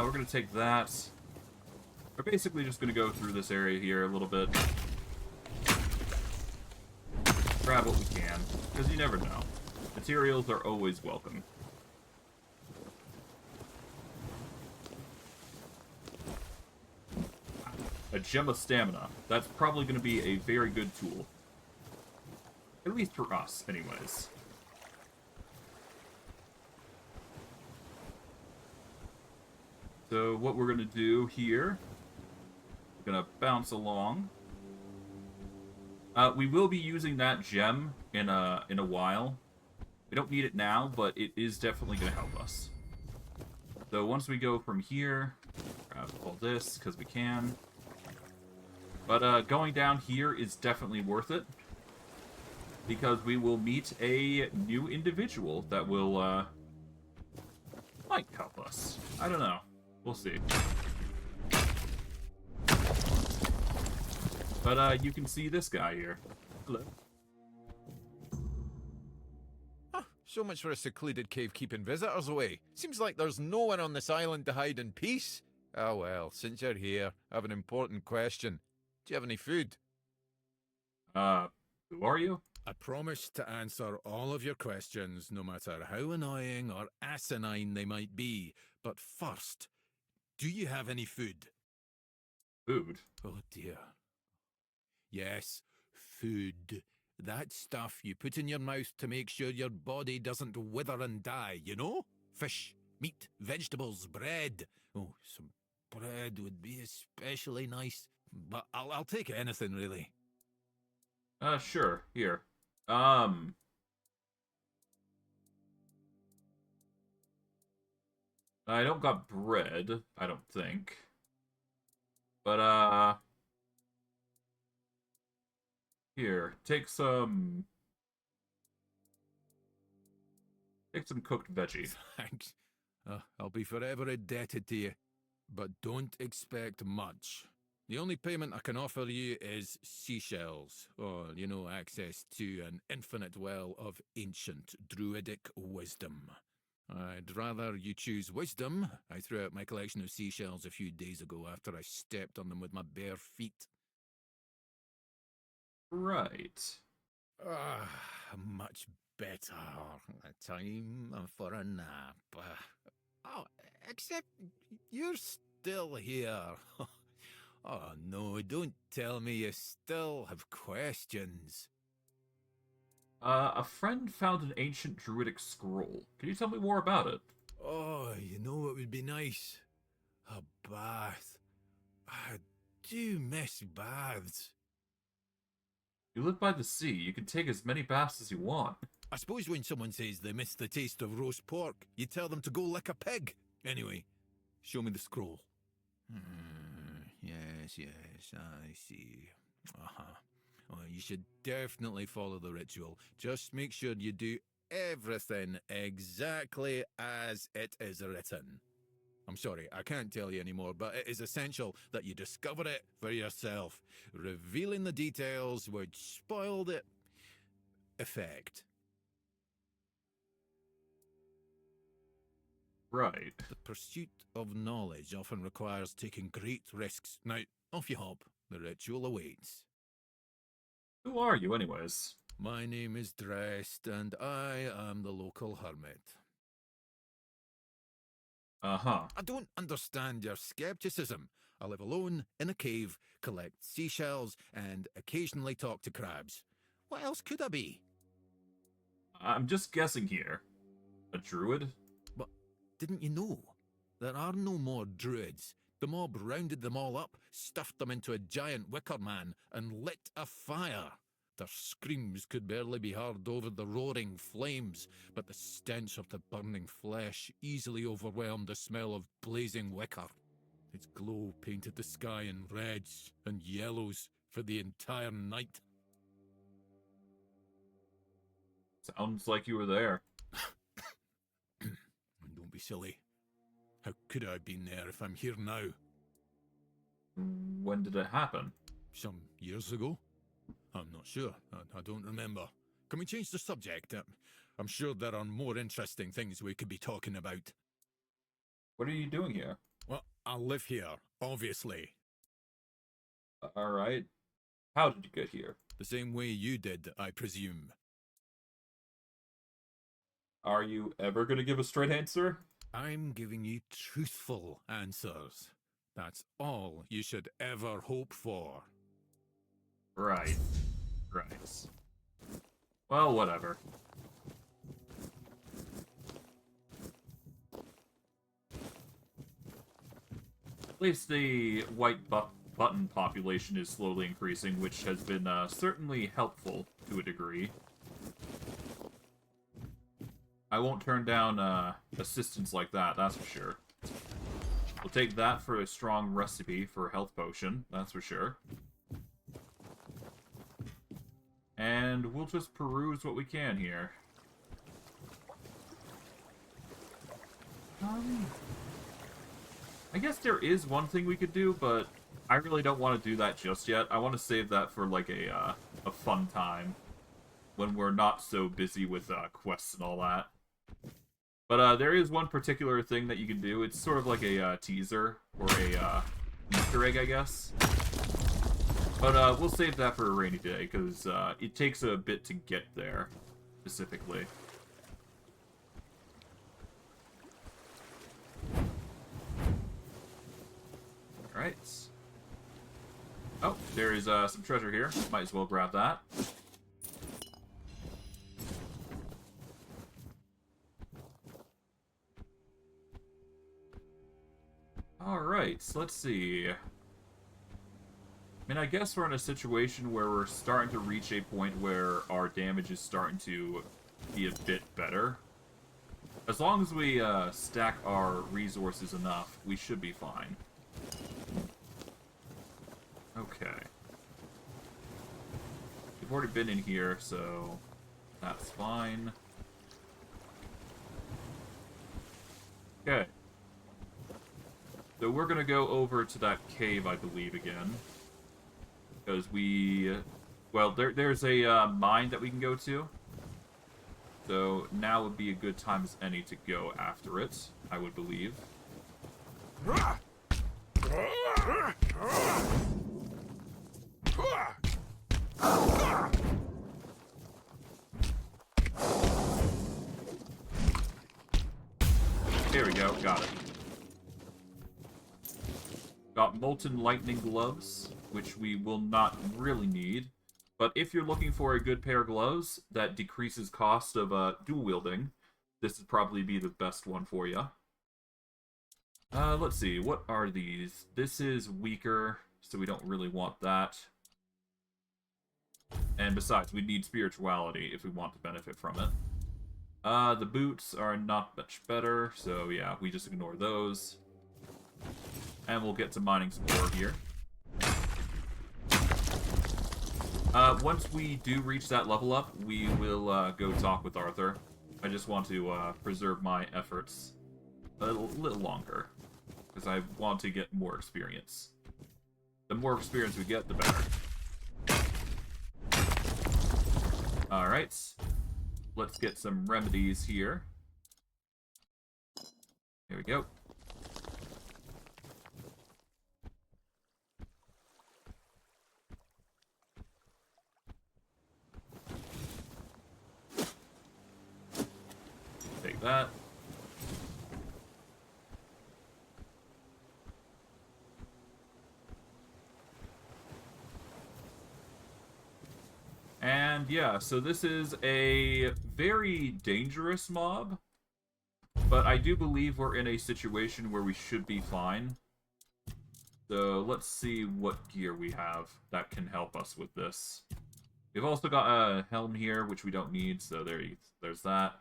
We're gonna take that. We're basically just gonna go through this area here a little bit. Grab what we can, because you never know. Materials are always welcome. A gem of stamina. That's probably going to be a very good tool. At least for us, anyways. So what we're going to do here, we're going to bounce along. We will be using that gem in a while. We don't need it now, but it is definitely going to help us. So once we go from here, grab all this, because we can. But going down here is definitely worth it. Because we will meet a new individual that will, might help us. I don't know. We'll see. But you can see this guy here. Hello. So much for a secluded cave keeping visitors away. Seems like there's no one on this island to hide in peace. Oh well, since you're here, I have an important question. Do you have any food? Who are you? I promise to answer all of your questions, no matter how annoying or asinine they might be. But first, do you have any food? Food? Oh dear. Yes, food. That stuff you put in your mouth to make sure your body doesn't wither and die, you know? Fish, meat, vegetables, bread. Oh, some bread would be especially nice. But I'll take anything, really. Sure. Here. I don't got bread, I don't think. But, here, take some cooked veggie. Thanks. I'll be forever indebted to you. But don't expect much. The only payment I can offer you is seashells, or, you know, access to an infinite well of ancient druidic wisdom. I'd rather you choose wisdom. I threw out my collection of seashells a few days ago after I stepped on them with my bare feet. Right. Much better. Time for a nap. Oh, except you're still here. Oh no, don't tell me you still have questions. A friend found an ancient druidic scroll. Can you tell me more about it? Oh, you know what would be nice? A bath. I do miss baths. You live by the sea. You can take as many baths as you want. I suppose when someone says they miss the taste of roast pork, you tell them to go lick a pig. Anyway, show me the scroll. Yes, I see. Well, you should definitely follow the ritual. Just make sure you do everything exactly as it is written. I'm sorry, I can't tell you anymore, but it is essential that you discover it for yourself. Revealing the details would spoil the effect. Right. The pursuit of knowledge often requires taking great risks. Now, off you hop. The ritual awaits. Who are you, anyways? My name is Drest, and I am the local hermit. Uh-huh. I don't understand your skepticism. I live alone, in a cave, collect seashells, and occasionally talk to crabs. What else could I be? I'm just guessing here. A druid? But didn't you know? There are no more druids. The mob rounded them all up, stuffed them into a giant wicker man, and lit a fire. Their screams could barely be heard over the roaring flames, but the stench of the burning flesh easily overwhelmed the smell of blazing wicker. Its glow painted the sky in reds and yellows for the entire night. Sounds like you were there. Don't be silly. How could I have been there if I'm here now? When did it happen? Some years ago? I'm not sure. I don't remember. Can we change the subject? I'm sure there are more interesting things we could be talking about. What are you doing here? Well, I live here, obviously. Alright. How did you get here? The same way you did, I presume. Are you ever gonna give a straight answer? I'm giving you truthful answers. That's all you should ever hope for. Right. Right. Well, whatever. At least the white button population is slowly increasing, which has been certainly helpful to a degree. I won't turn down assistance like that, that's for sure. We'll take that for a strong recipe for a health potion, that's for sure. And we'll just peruse what we can here. I guess there is one thing we could do, but I really don't want to do that just yet. I want to save that for like a fun time when we're not so busy with quests and all that. But there is one particular thing that you can do. It's sort of like a teaser or a Easter egg, I guess. But we'll save that for a rainy day because it takes a bit to get there, specifically. Alright. Oh, there is some treasure here. Might as well grab that. Alright, so let's see. I mean, I guess we're in a situation where we're starting to reach a point where our damage is starting to be a bit better. As long as we stack our resources enough, we should be fine. Okay. We've already been in here, so that's fine. Okay. So we're gonna go over to that cave, I believe, again. Because we... Well, there's a mine that we can go to. So now would be a good time as any to go after it, I would believe. Here we go, got it. Got Molten Lightning Gloves, which we will not really need. But if you're looking for a good pair of gloves that decreases cost of dual wielding, this would probably be the best one for you. Let's see, what are these? This is weaker, so we don't really want that. And besides, we need spirituality if we want to benefit from it. The boots are not much better, so yeah, we just ignore those. And we'll get to mining some ore here. Once we do reach that level up, we will go talk with Arthur. I just want to preserve my efforts a little longer, because I want to get more experience. The more experience we get, the better. Alright. Let's get some remedies here. Here we go. Take that. And yeah, so this is a very dangerous mob, but I do believe we're in a situation where we should be fine. So let's see what gear we have that can help us with this. We've also got a helm here, which we don't need, so there's that.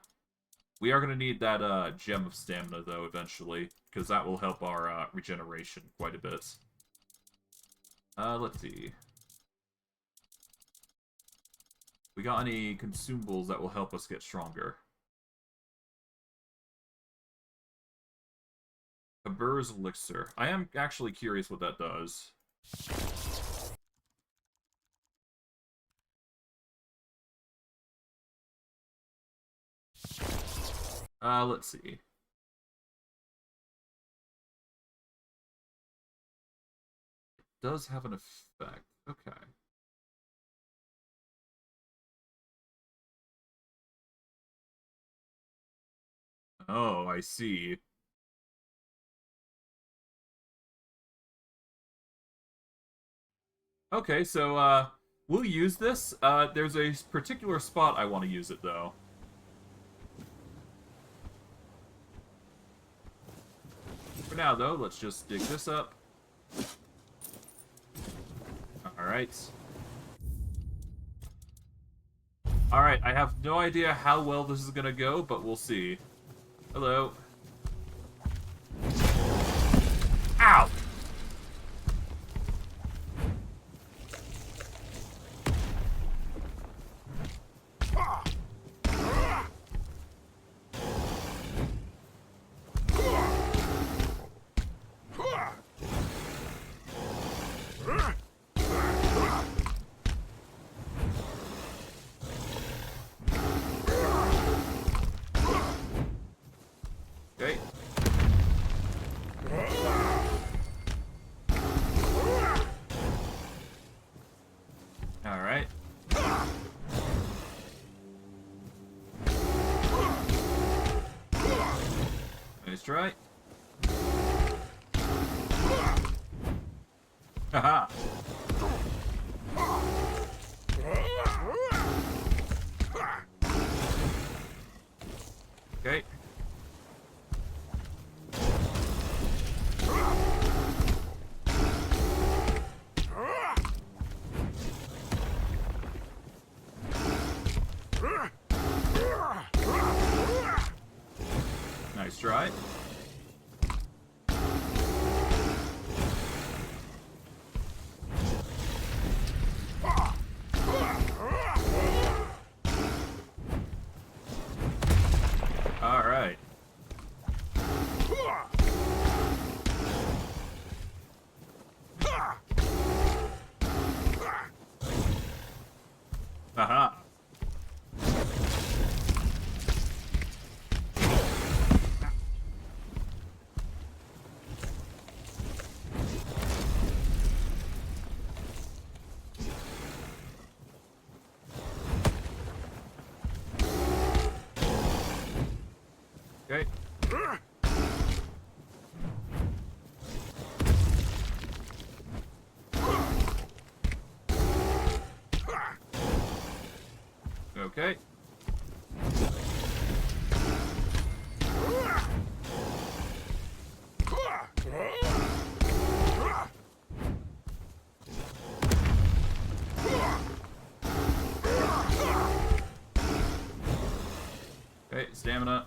We are going to need that gem of stamina, though, eventually, because that will help our regeneration quite a bit. Let's see. We got any consumables that will help us get stronger? A Burr's Elixir. I am actually curious what that does. Let's see. It does have an effect. Okay. Oh, I see. Okay, so, we'll use this. There's a particular spot I want to use it, though. For now, though, let's just dig this up. Alright. Alright, I have no idea how well this is gonna go, but we'll see. Hello. Ow! Okay. Alright. Nice try. Haha. Okay. Nice try. All right. Haha. Okay. Okay. Okay, stamina.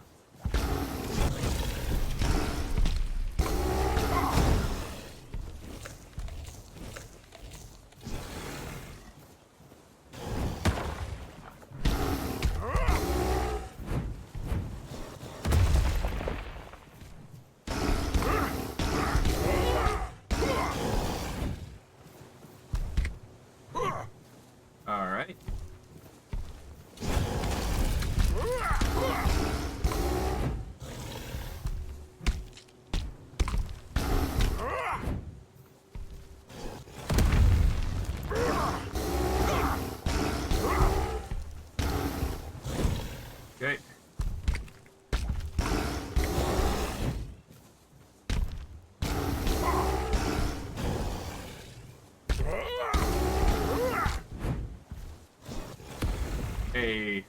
All right. Okay. Hey.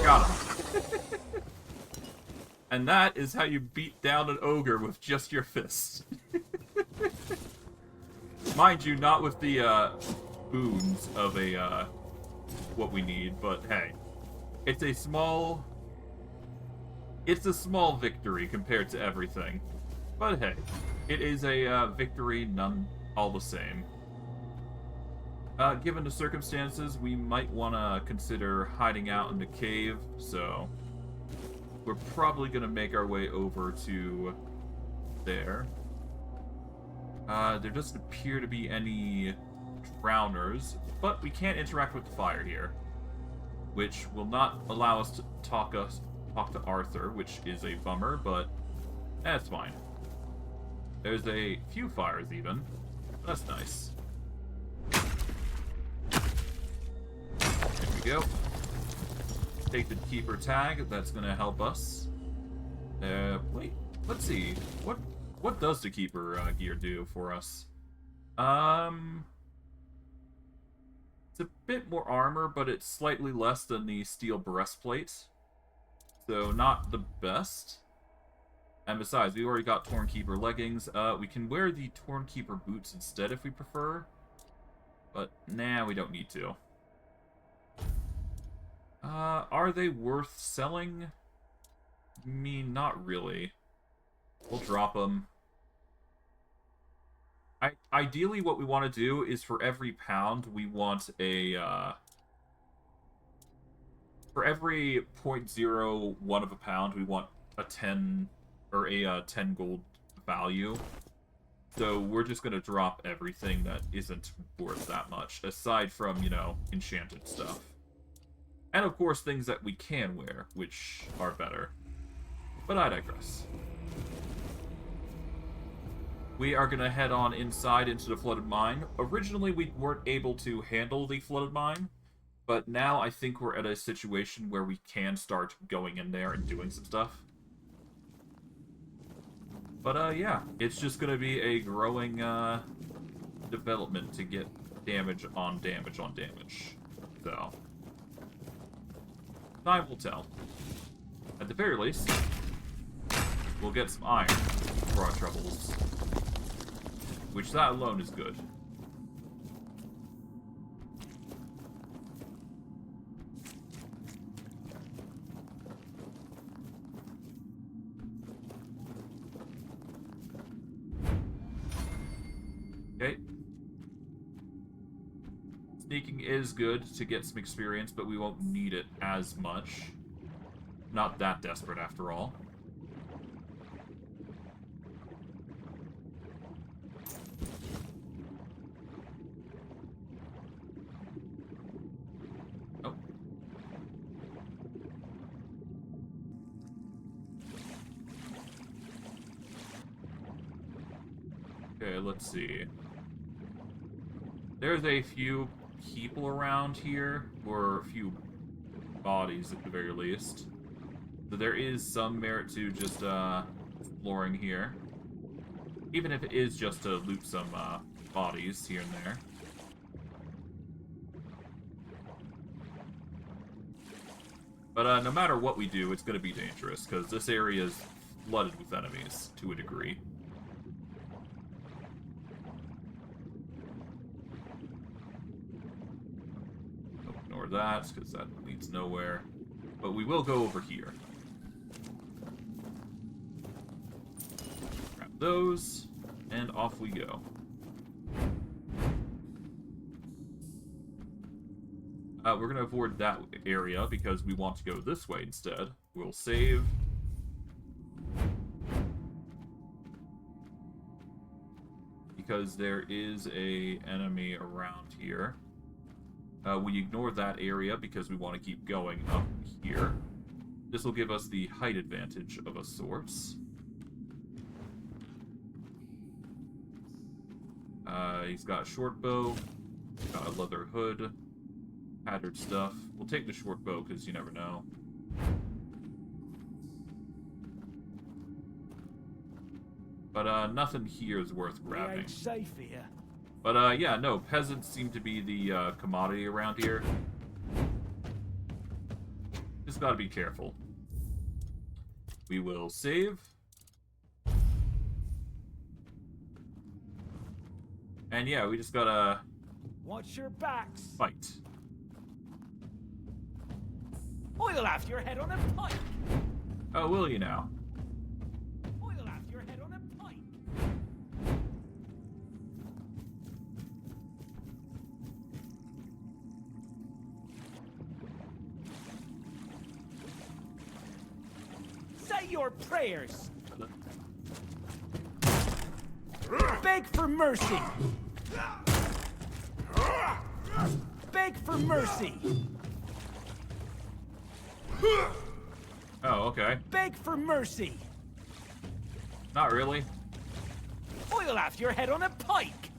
Got him. And that is how you beat down an ogre with just your fists. Mind you, not with the boons of a what we need, but hey. It's a small victory compared to everything. But hey, it is a victory none all the same. Given the circumstances, we might want to consider hiding out in the cave, so we're probably going to make our way over to there. There doesn't appear to be any drowners, but we can't interact with the fire here. which will not allow us to talk to Arthur, which is a bummer, but that's fine. There's a few fires even. That's nice. There we go. Take the Keeper tag. That's gonna help us. Wait. Let's see. What does the Keeper gear do for us? It's a bit more armor, but it's slightly less than the steel breastplate. So not the best. And besides, we already got Torn Keeper leggings. We can wear the Torn Keeper boots instead if we prefer. But nah, we don't need to. Are they worth selling? I mean, not really. We'll drop them. Ideally, what we want to do is for every pound, we want a, for every 0.01 of a pound, we want a 10, or a 10 gold value. So we're just going to drop everything that isn't worth that much, aside from, you know, enchanted stuff. And of course, things that we can wear, which are better. But I digress. We are going to head on inside into the flooded mine. Originally, we weren't able to handle the flooded mine, but now I think we're at a situation where we can start going in there and doing some stuff. But, yeah, it's just going to be a growing development to get damage on damage on damage. So, time will tell. At the very least, we'll get some iron for our troubles. Which that alone is good. Okay. Sneaking is good to get some experience, but we won't need it as much. Not that desperate after all. Okay, let's see. There's a few people around here, or a few bodies at the very least. So there is some merit to just exploring here. Even if it is just to loot some bodies here and there. But no matter what we do, it's going to be dangerous, because this area is flooded with enemies to a degree. Ignore that, because that leads nowhere. But we will go over here. Grab those, and off we go. We're going to avoid that area because we want to go this way instead. We'll save. Because there is a enemy around here. We ignore that area because we want to keep going up here. This will give us the height advantage of a sorts. He's got a short bow, got a leather hood, patterned stuff. We'll take the short bow because you never know. But nothing here is worth grabbing. We ain't safe here. But yeah, no, peasants seem to be the commodity around here. Just gotta be careful. We will save. And yeah, we just gotta... Watch your backs. Fight. I'll have your head on a pike. Oh, will you now? I'll have your head on a pike. Say your prayers. Beg for mercy. Beg for mercy. Oh, okay. Beg for mercy. Not really. I'll have your head on a pike.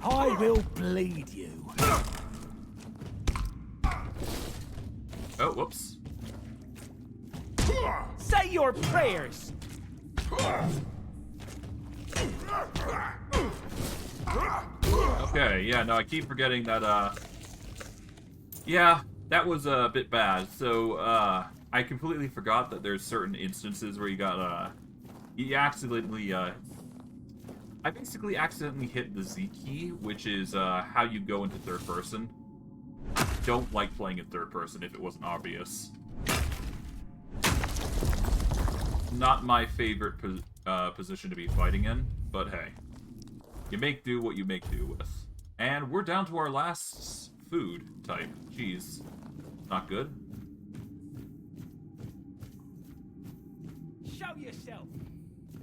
I will bleed you. Oh, whoops. Say your prayers. Okay, yeah, no, I keep forgetting that, yeah, that was a bit bad. So, I completely forgot that there's certain instances where you got, you accidentally, I basically accidentally hit the Z key, which is, how you go into third person. Don't like playing in third person if it wasn't obvious. Not my favorite position to be fighting in, but hey. You make do what you make do with. And we're down to our last food type. Jeez. Not good. Show yourself.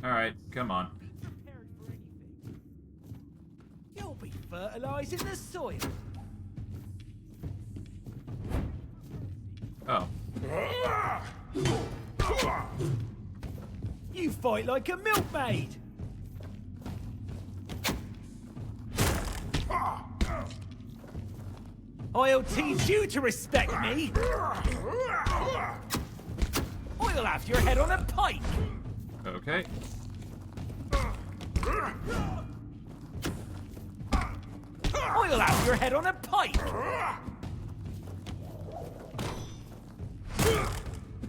Alright, come on. You'll be fertilizing the soil. Oh. You fight like a milkmaid. I'll teach you to respect me. I'll have your head on a pike. Okay. I'll have your head on a pike.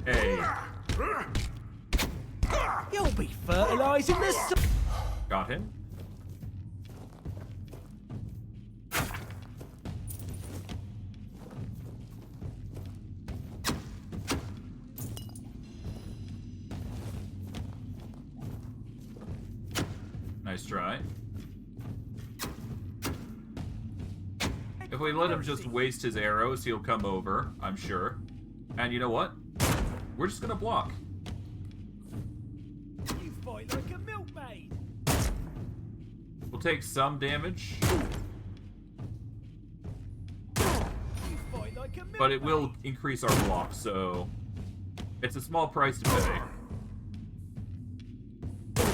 Hey. You'll be fertilizing the soil. Got him. Nice try. If we let him just waste his arrows, he'll come over, I'm sure. And you know what? We're just gonna block. You fight like a milkmaid. We'll take some damage. You fight like a milkmaid. But it will increase our block, so it's a small price to pay.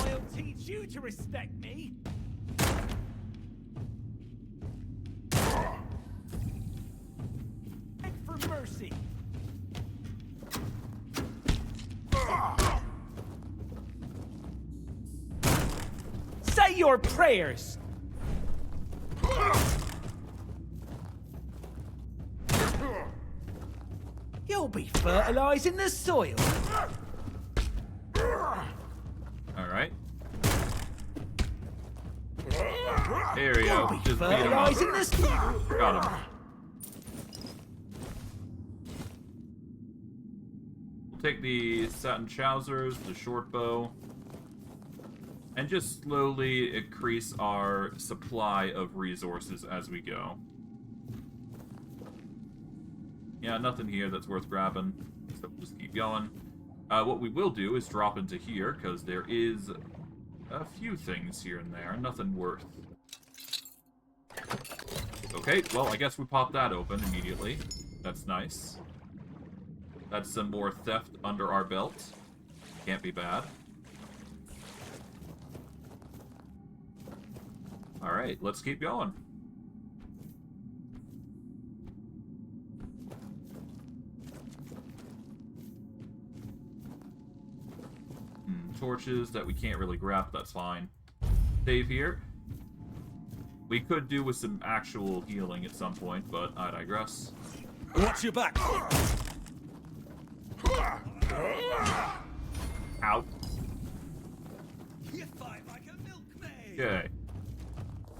I'll teach you to respect me. Beg for mercy. Say your prayers. You'll be fertilizing the soil. Alright. There we go. You'll be Just beat him up. fertilizing the soil. Got him. We'll take the satin trousers, the short bow, and just slowly increase our supply of resources as we go. Yeah, nothing here that's worth grabbing, so we'll just keep going. What we will do is drop into here, because there is a few things here and there, nothing worth. Okay, well, I guess we pop that open immediately. That's nice. That's some more theft under our belt. Can't be bad. Alright, let's keep going. Torches that we can't really grab, that's fine. Save here. We could do with some actual healing at some point, but I digress. Watch your back. Out. You fight like a milkmaid. Okay.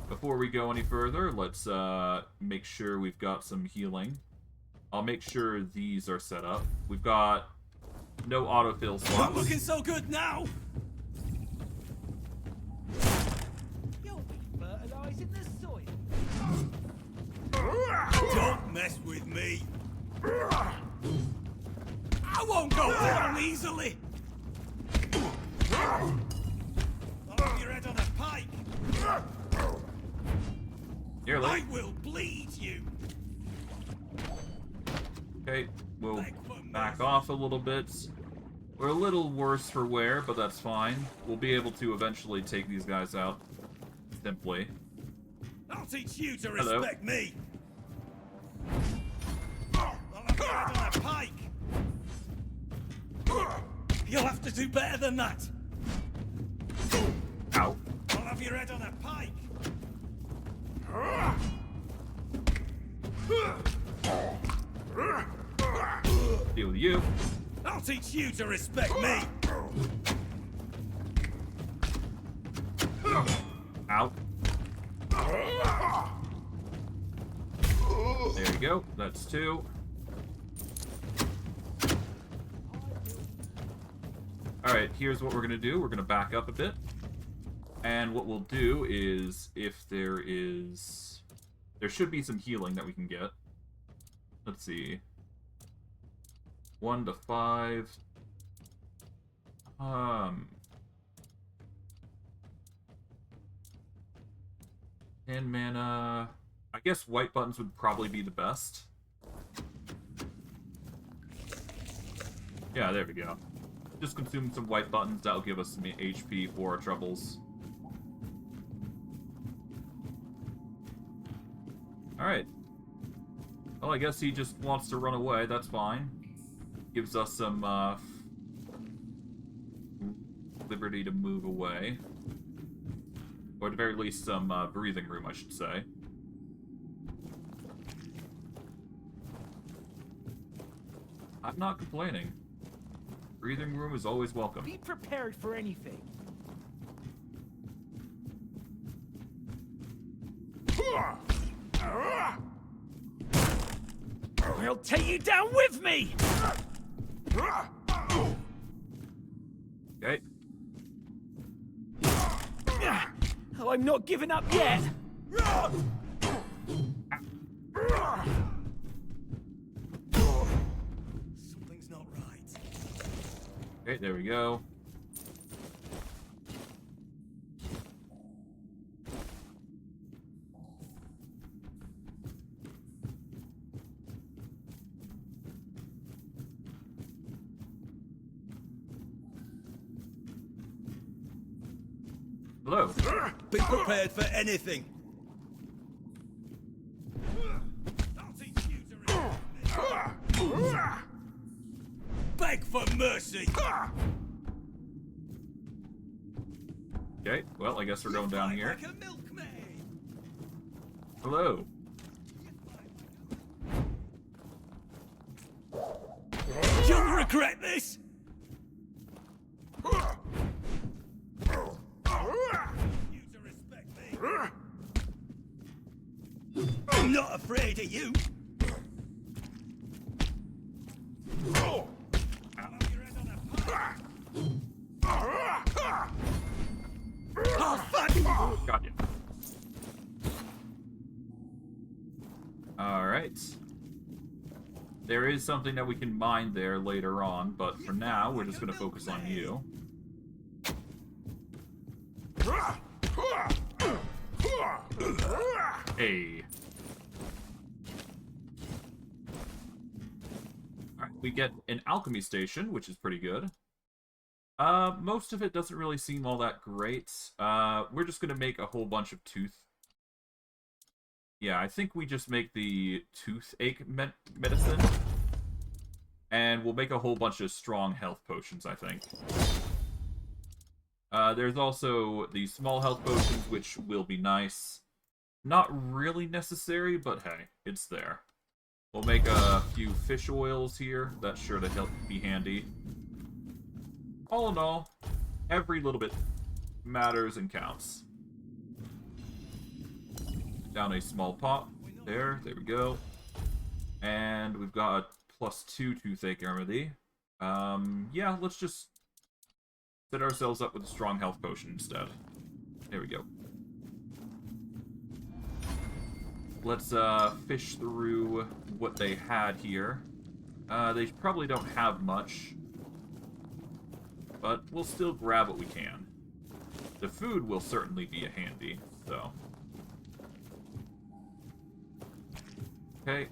Before we go any further, let's make sure we've got some healing. I'll make sure these are set up. We've got no autofill slots. Not looking so good now. You'll be fertilizing the soil. Don't mess with me. I won't go down easily. I'll have your head on a pike. Nearly. I will bleed you. Okay, we'll back off a little bit. We're a little worse for wear, but that's fine. We'll be able to eventually take these guys out. Simply. I'll teach you to Hello. respect me. I'll have your head on a pike. You'll have to do better than that. Ow. I'll have your head on a pike. Deal with you. I'll teach you to respect me. Ow. There you go. That's 2. Alright, here's what we're gonna do. We're gonna back up a bit. And what we'll do is, if there is... There should be some healing that we can get. Let's see. 1 to 5. 10 mana. I guess white buttons would probably be the best. Yeah, there we go. Just consume some white buttons. That'll give us some HP for our troubles. Alright. Well, I guess he just wants to run away. That's fine. Gives us some, liberty to move away. Or at the very least, some, breathing room, I should say. I'm not complaining. Breathing room is always welcome. Be prepared for anything. I'll take you down with me! Okay. Oh, I'm not giving up yet! Something's not right. Okay, there we go. Hello. Be prepared for anything. Beg for mercy. Okay, well, I guess we're going down here. Hello. You'll regret this. I'm not afraid of you. Oh, fuck! Got you. Alright. There is something that we can mine there later on, but for now, we're just going to focus on you. Hey. Alright, we get an alchemy station, which is pretty good. Most of it doesn't really seem all that great. We're just gonna make a whole bunch of tooth. Yeah, I think we just make the toothache medicine. And we'll make a whole bunch of strong health potions, I think. There's also the small health potions, which will be nice. Not really necessary, but hey, it's there. We'll make a few fish oils here. That's sure to help be handy. All in all, every little bit matters and counts. Down a small pot. There we go. And we've got a +2 toothache remedy. Yeah, let's just set ourselves up with a strong health potion instead. There we go. Let's fish through what they had here. They probably don't have much, but we'll still grab what we can. The food will certainly be a handy, so. Okay.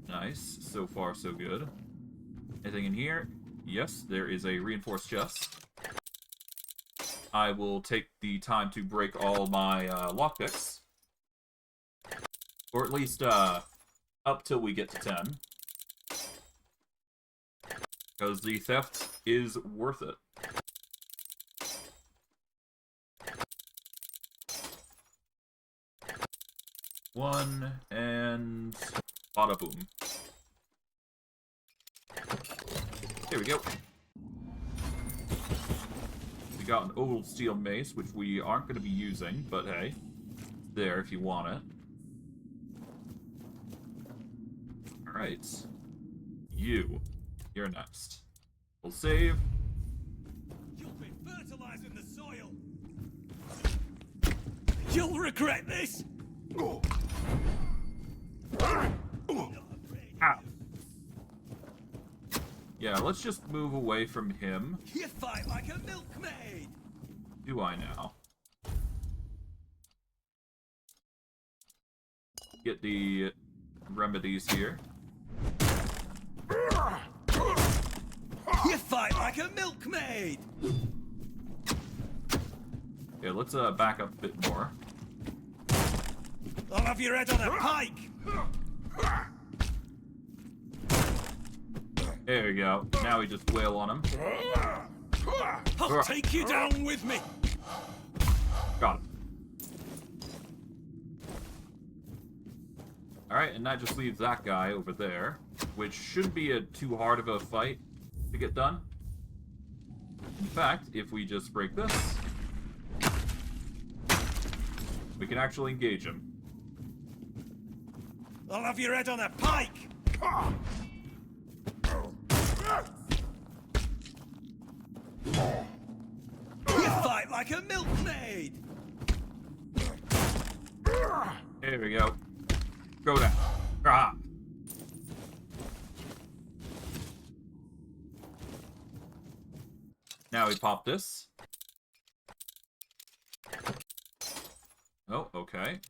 Nice. So far, so good. Anything in here? Yes, there is a reinforced chest. I will take the time to break all my lockpicks. Or at least up till we get to 10. Because the theft is worth it. One, and bada boom. There we go. We got an old steel mace, which we aren't going to be using, but hey, there if you want it. Alright. You're next. We'll save. You'll be fertilizing the soil. You'll regret this. Ow. Yeah, let's just move away from him. You fight like a milkmaid. Do I now? Get the remedies here. You fight like a milkmaid. Okay, let's back up a bit more. I'll have your head on a pike. There we go. Now we just wail on him. I'll take you down with me. Got it. Alright, and that just leaves that guy over there, which shouldn't be too hard of a fight to get done. In fact, if we just break this, we can actually engage him. I'll have your head on a pike. You fight like a milkmaid. There we go. Go down. Ah. Now we pop this. Oh, okay.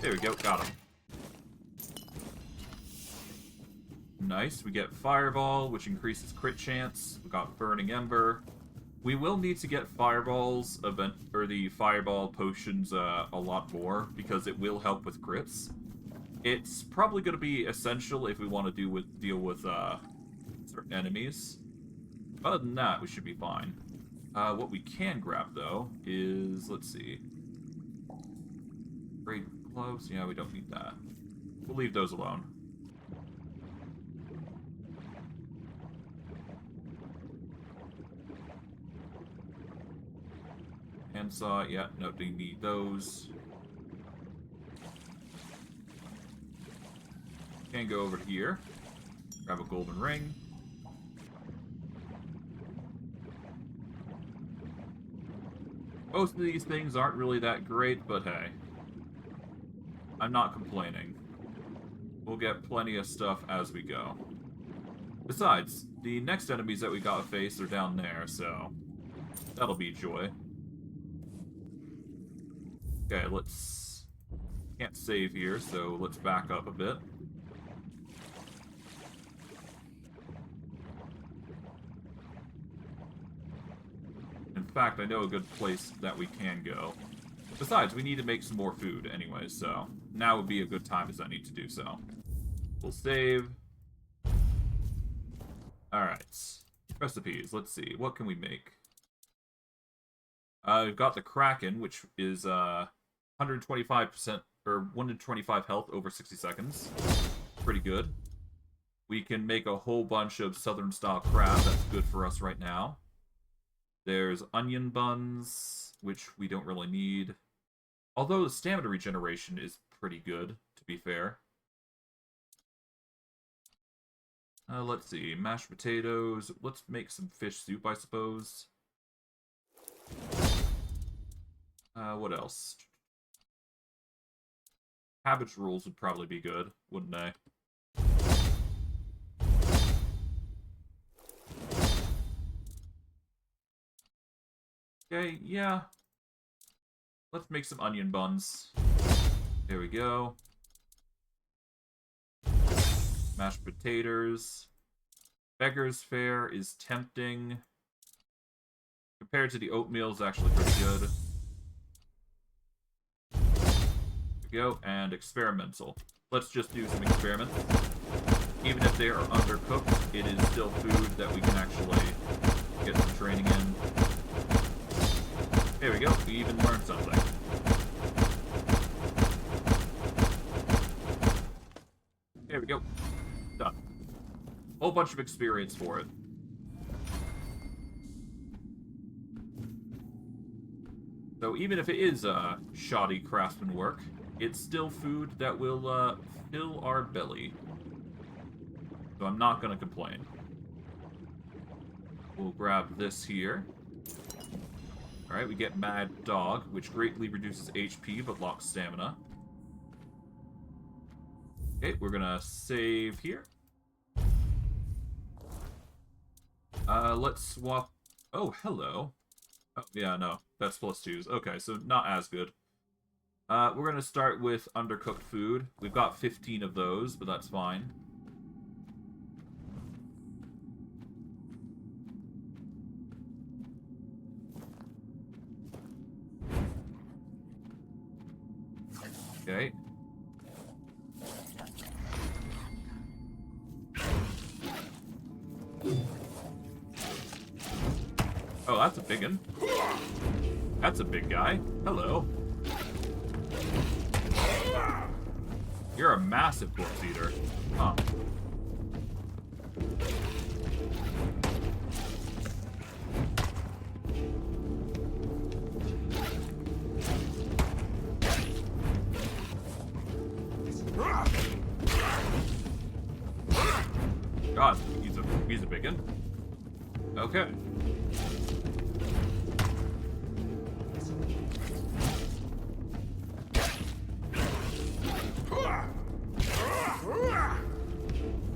There we go, got him. Nice, we get Fireball, which increases crit chance. We got Burning Ember. We will need to get Fireballs, or the Fireball potions a lot more, because it will help with crits. It's probably going to be essential if we want to deal with certain enemies. Other than that, we should be fine. What we can grab, though, is, let's see. Great gloves? Yeah, we don't need that. We'll leave those alone. Handsaw, yeah, no, do need those. Can go over to here. Grab a golden ring. Most of these things aren't really that great, but hey. I'm not complaining. We'll get plenty of stuff as we go. Besides, the next enemies that we gotta face are down there, so that'll be joy. Okay, let's... Can't save here, so let's back up a bit. In fact, I know a good place that we can go. Besides, we need to make some more food anyway, so now would be a good time as I need to do so. We'll save. Alright. Recipes, let's see. What can we make? We've got the Kraken, which is 125% or 125 health over 60 seconds. Pretty good. We can make a whole bunch of southern style crab. That's good for us right now. There's onion buns, which we don't really need. Although the stamina regeneration is pretty good, to be fair. Let's see. Mashed potatoes. Let's make some fish soup, I suppose. What else? Cabbage rolls would probably be good, wouldn't they? Okay, yeah. Let's make some onion buns. There we go. Mashed potatoes. Beggar's fare is tempting. Compared to the oatmeal, is actually pretty good. There we go, and experimental. Let's just do some experiments. Even if they are undercooked, it is still food that we can actually get some training in. There we go, we even learned something. There we go. Done. Whole bunch of experience for it. So even if it is shoddy craftsman work, it's still food that will fill our belly. So I'm not going to complain. We'll grab this here. Alright, we get Mad Dog, which greatly reduces HP but locks stamina. Okay, we're going to save here. Let's swap... Oh, hello. Oh, yeah, no. That's +2s. Okay, so not as good. We're going to start with undercooked food. We've got 15 of those, but that's fine. Okay. Oh, that's a big one. That's a big guy. Hello. You're a massive corpse eater. Huh. God, he's a big one. Okay.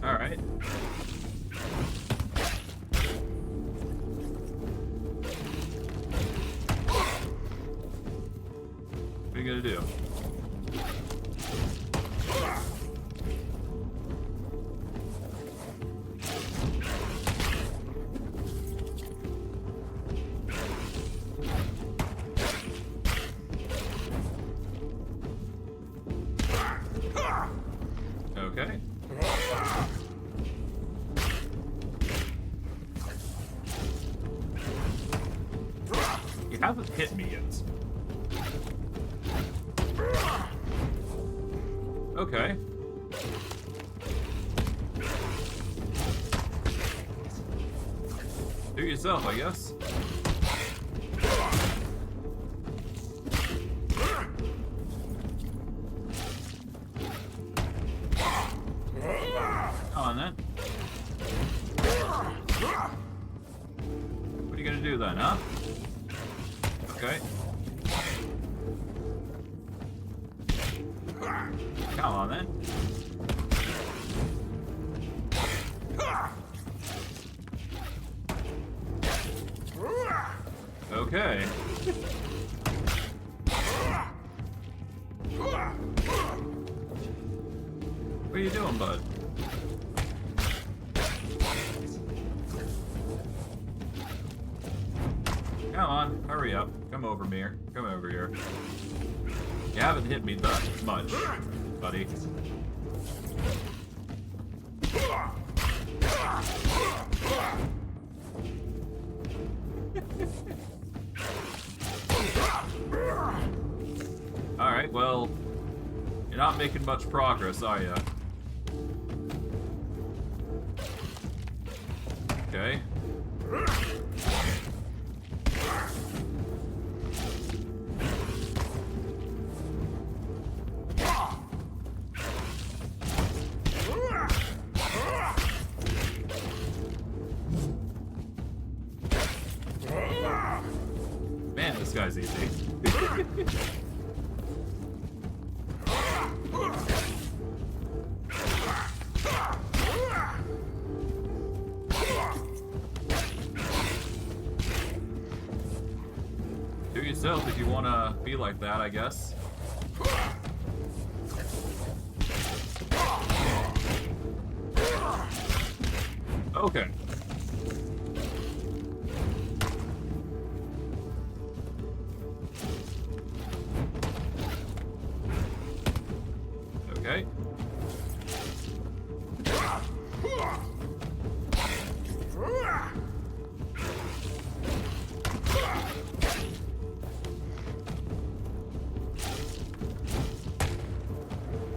Alright. What are you gonna do? Okay. You haven't hit me yet. Okay. Do it yourself, I guess. Come on, then. What are you gonna do then, huh? Okay. Come on, then. Okay. What are you doing, bud? Come on, hurry up. Come over here. Come over here. You haven't hit me that much, buddy. Alright, well, you're not making much progress, are you? Okay. Man, this guy's easy. if you want to be like that, I guess. Okay. Okay.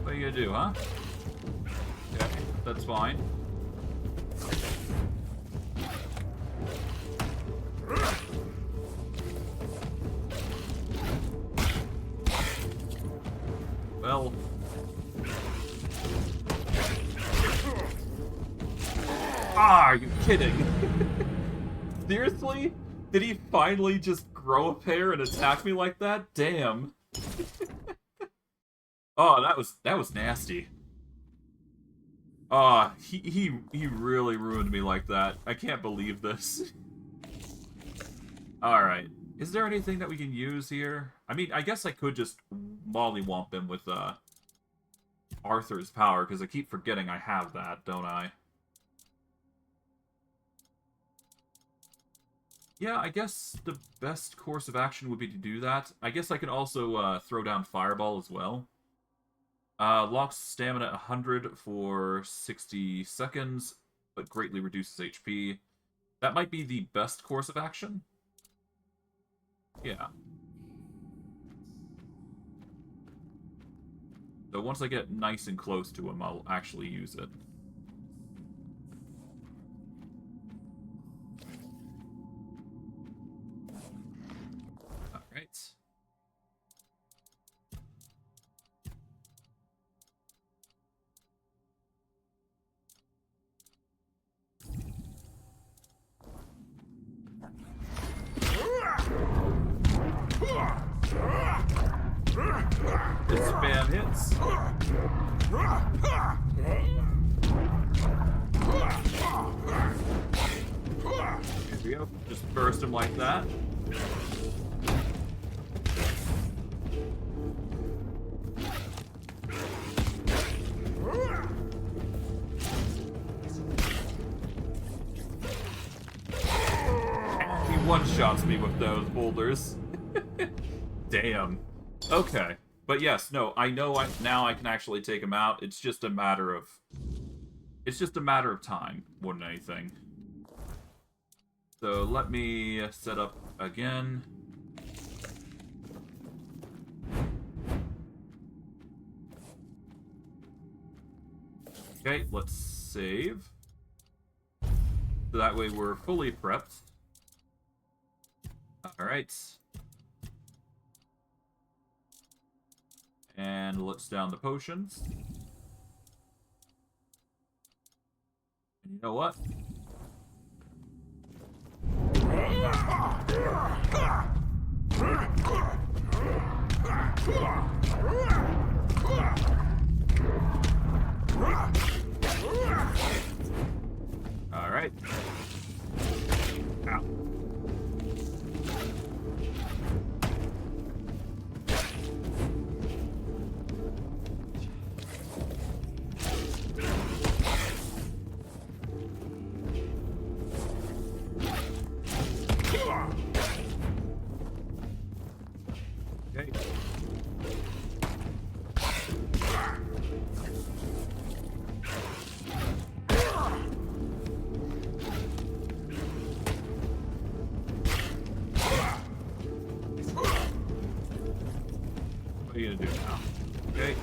What are you gonna do, huh? Okay, that's fine. Well... Ah, are you kidding? Seriously? Did he finally just grow a pair and attack me like that? Damn. Oh, that was nasty. Ah, he really ruined me like that. I can't believe this. Alright. Is there anything that we can use here? I mean, I guess I could just mollywomp him with Arthur's power, because I keep forgetting I have that, don't I? Yeah, I guess the best course of action would be to do that. I guess I can also throw down Fireball as well. Locks stamina 100 for 60 seconds, but greatly reduces HP. That might be the best course of action. Yeah. So once I get nice and close to him, I'll actually use it. Alright. The spam hits. Here we go. Just burst him like that. He one-shots me with those boulders. Damn. Okay. But yes, no, I know now I can actually take him out. It's just a matter of... It's just a matter of time, more than anything. So let me set up again. Okay, let's save. So that way we're fully prepped. Alright. And let's down the potions. And you know what? Alright. Ow. Okay. What are you gonna do now? Okay.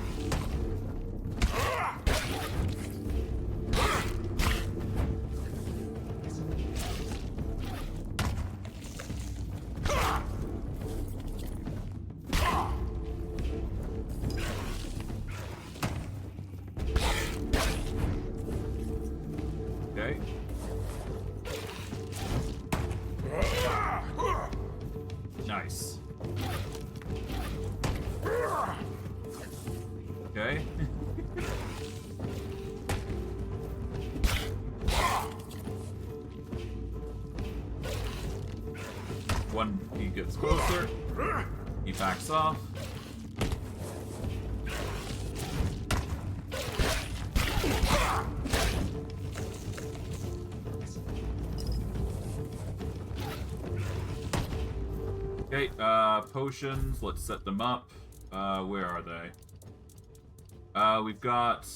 Okay. Nice. Okay. One, he gets closer. He backs off. Okay, potions, let's set them up. Where are they? We've got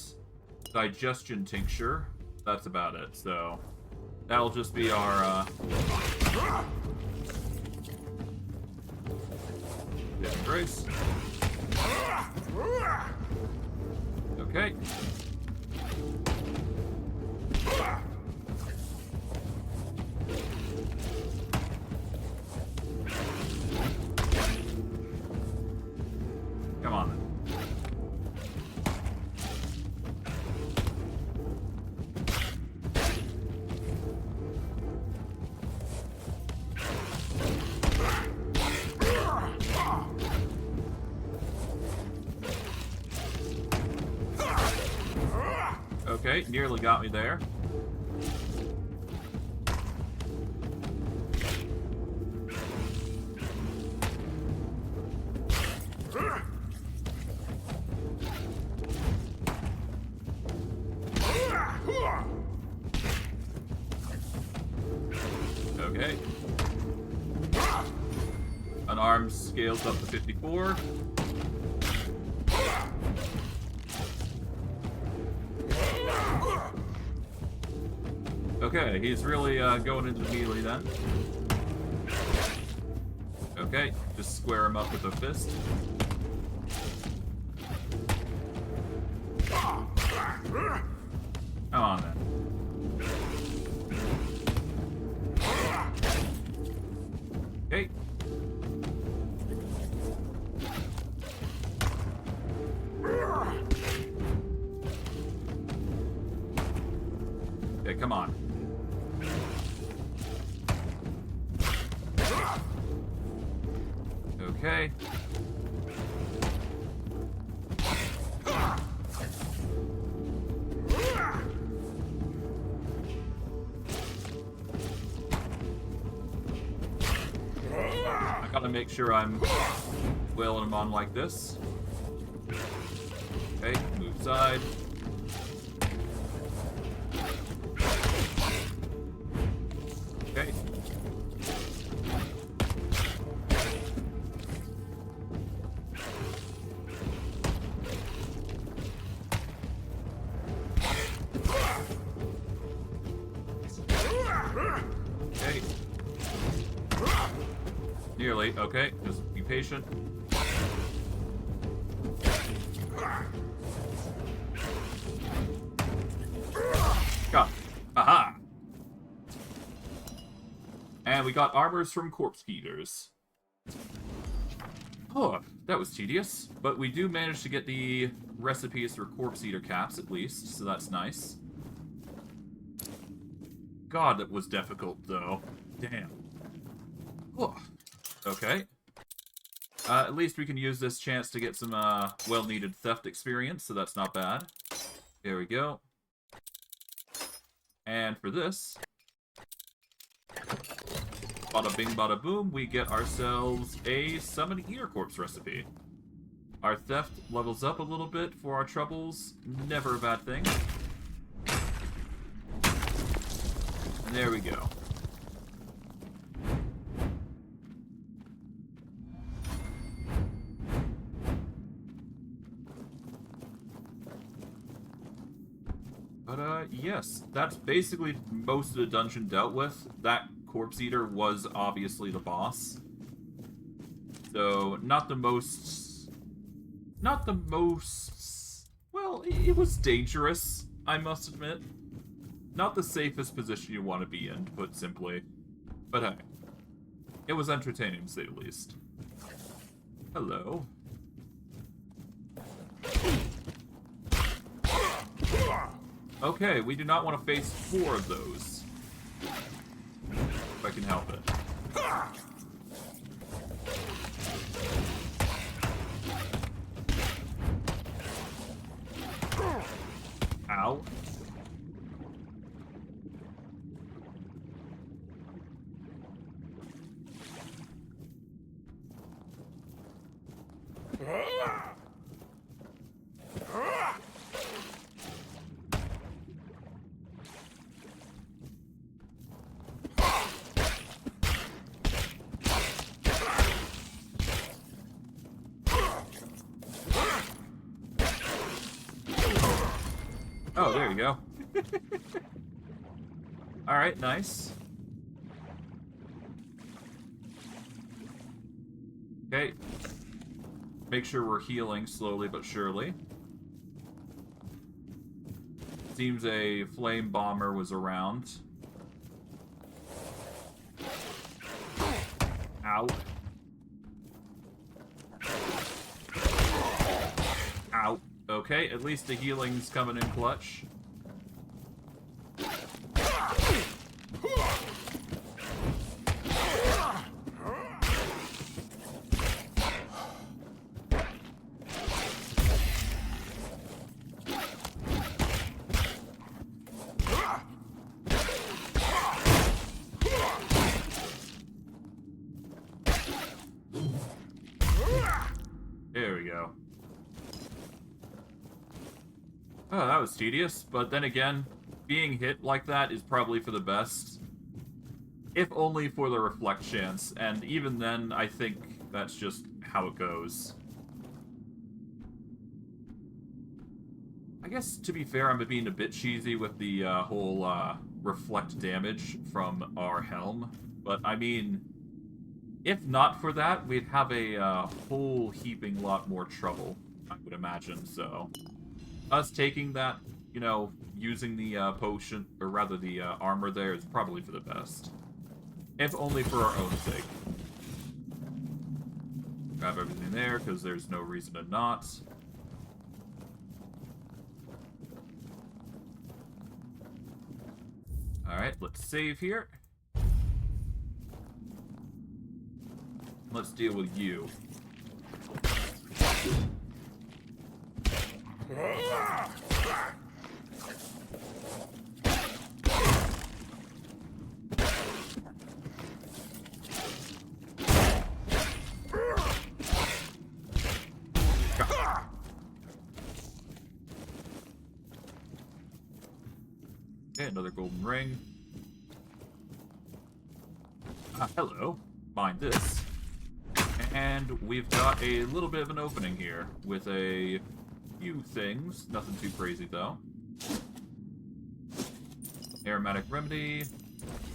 digestion tincture. That's about it, so that'll just be our, Grace. Okay. Come on. Okay, nearly got me there. Okay. Unarmed scales up to 54. Okay, he's really going into the melee then. Okay, just square him up with a fist. Come on then. Okay. Okay, come on. Okay. I gotta make sure I'm wailing him on like this. Okay, move side. Okay. Okay. Nearly. Okay, just be patient. Got it. Aha! And we got armors from corpse eaters. Oh, that was tedious. But we do manage to get the recipes for corpse eater caps at least, so that's nice. God, that was difficult though. Damn. Oh. Okay. At least we can use this chance to get some well-needed theft experience, so that's not bad. There we go. And for this, bada bing bada boom, we get ourselves a Summon Eater Corpse recipe. Our theft levels up a little bit for our troubles, never a bad thing. And there we go. But, yes, that's basically most of the dungeon dealt with. That corpse eater was obviously the boss. So, not the most... Well, it was dangerous, I must admit. Not the safest position you want to be in, to put simply. But hey, it was entertaining to say the least. Hello. Okay, we do not want to face 4 of those. If I can help it. Ow. Oh, there you go. Alright, nice. Okay. Make sure we're healing slowly but surely. Seems a flame bomber was around. Ow. Ow. Okay, at least the healing's coming in clutch. There we go. Oh, that was tedious, but then again, being hit like that is probably for the best. If only for the reflect chance, and even then, I think that's just how it goes. I guess, to be fair, I'm being a bit cheesy with the whole reflect damage from our helm, but I mean, if not for that, we'd have a whole heaping lot more trouble, I would imagine, so... Us taking that, you know, using the potion, or rather the armor there, is probably for the best. If only for our own sake. Grab everything there, because there's no reason to not. Alright, let's save here. Let's deal with you. Okay, another golden ring. Hello. Mind this. And we've got a little bit of an opening here with a few things. Nothing too crazy, though. Aromatic remedy.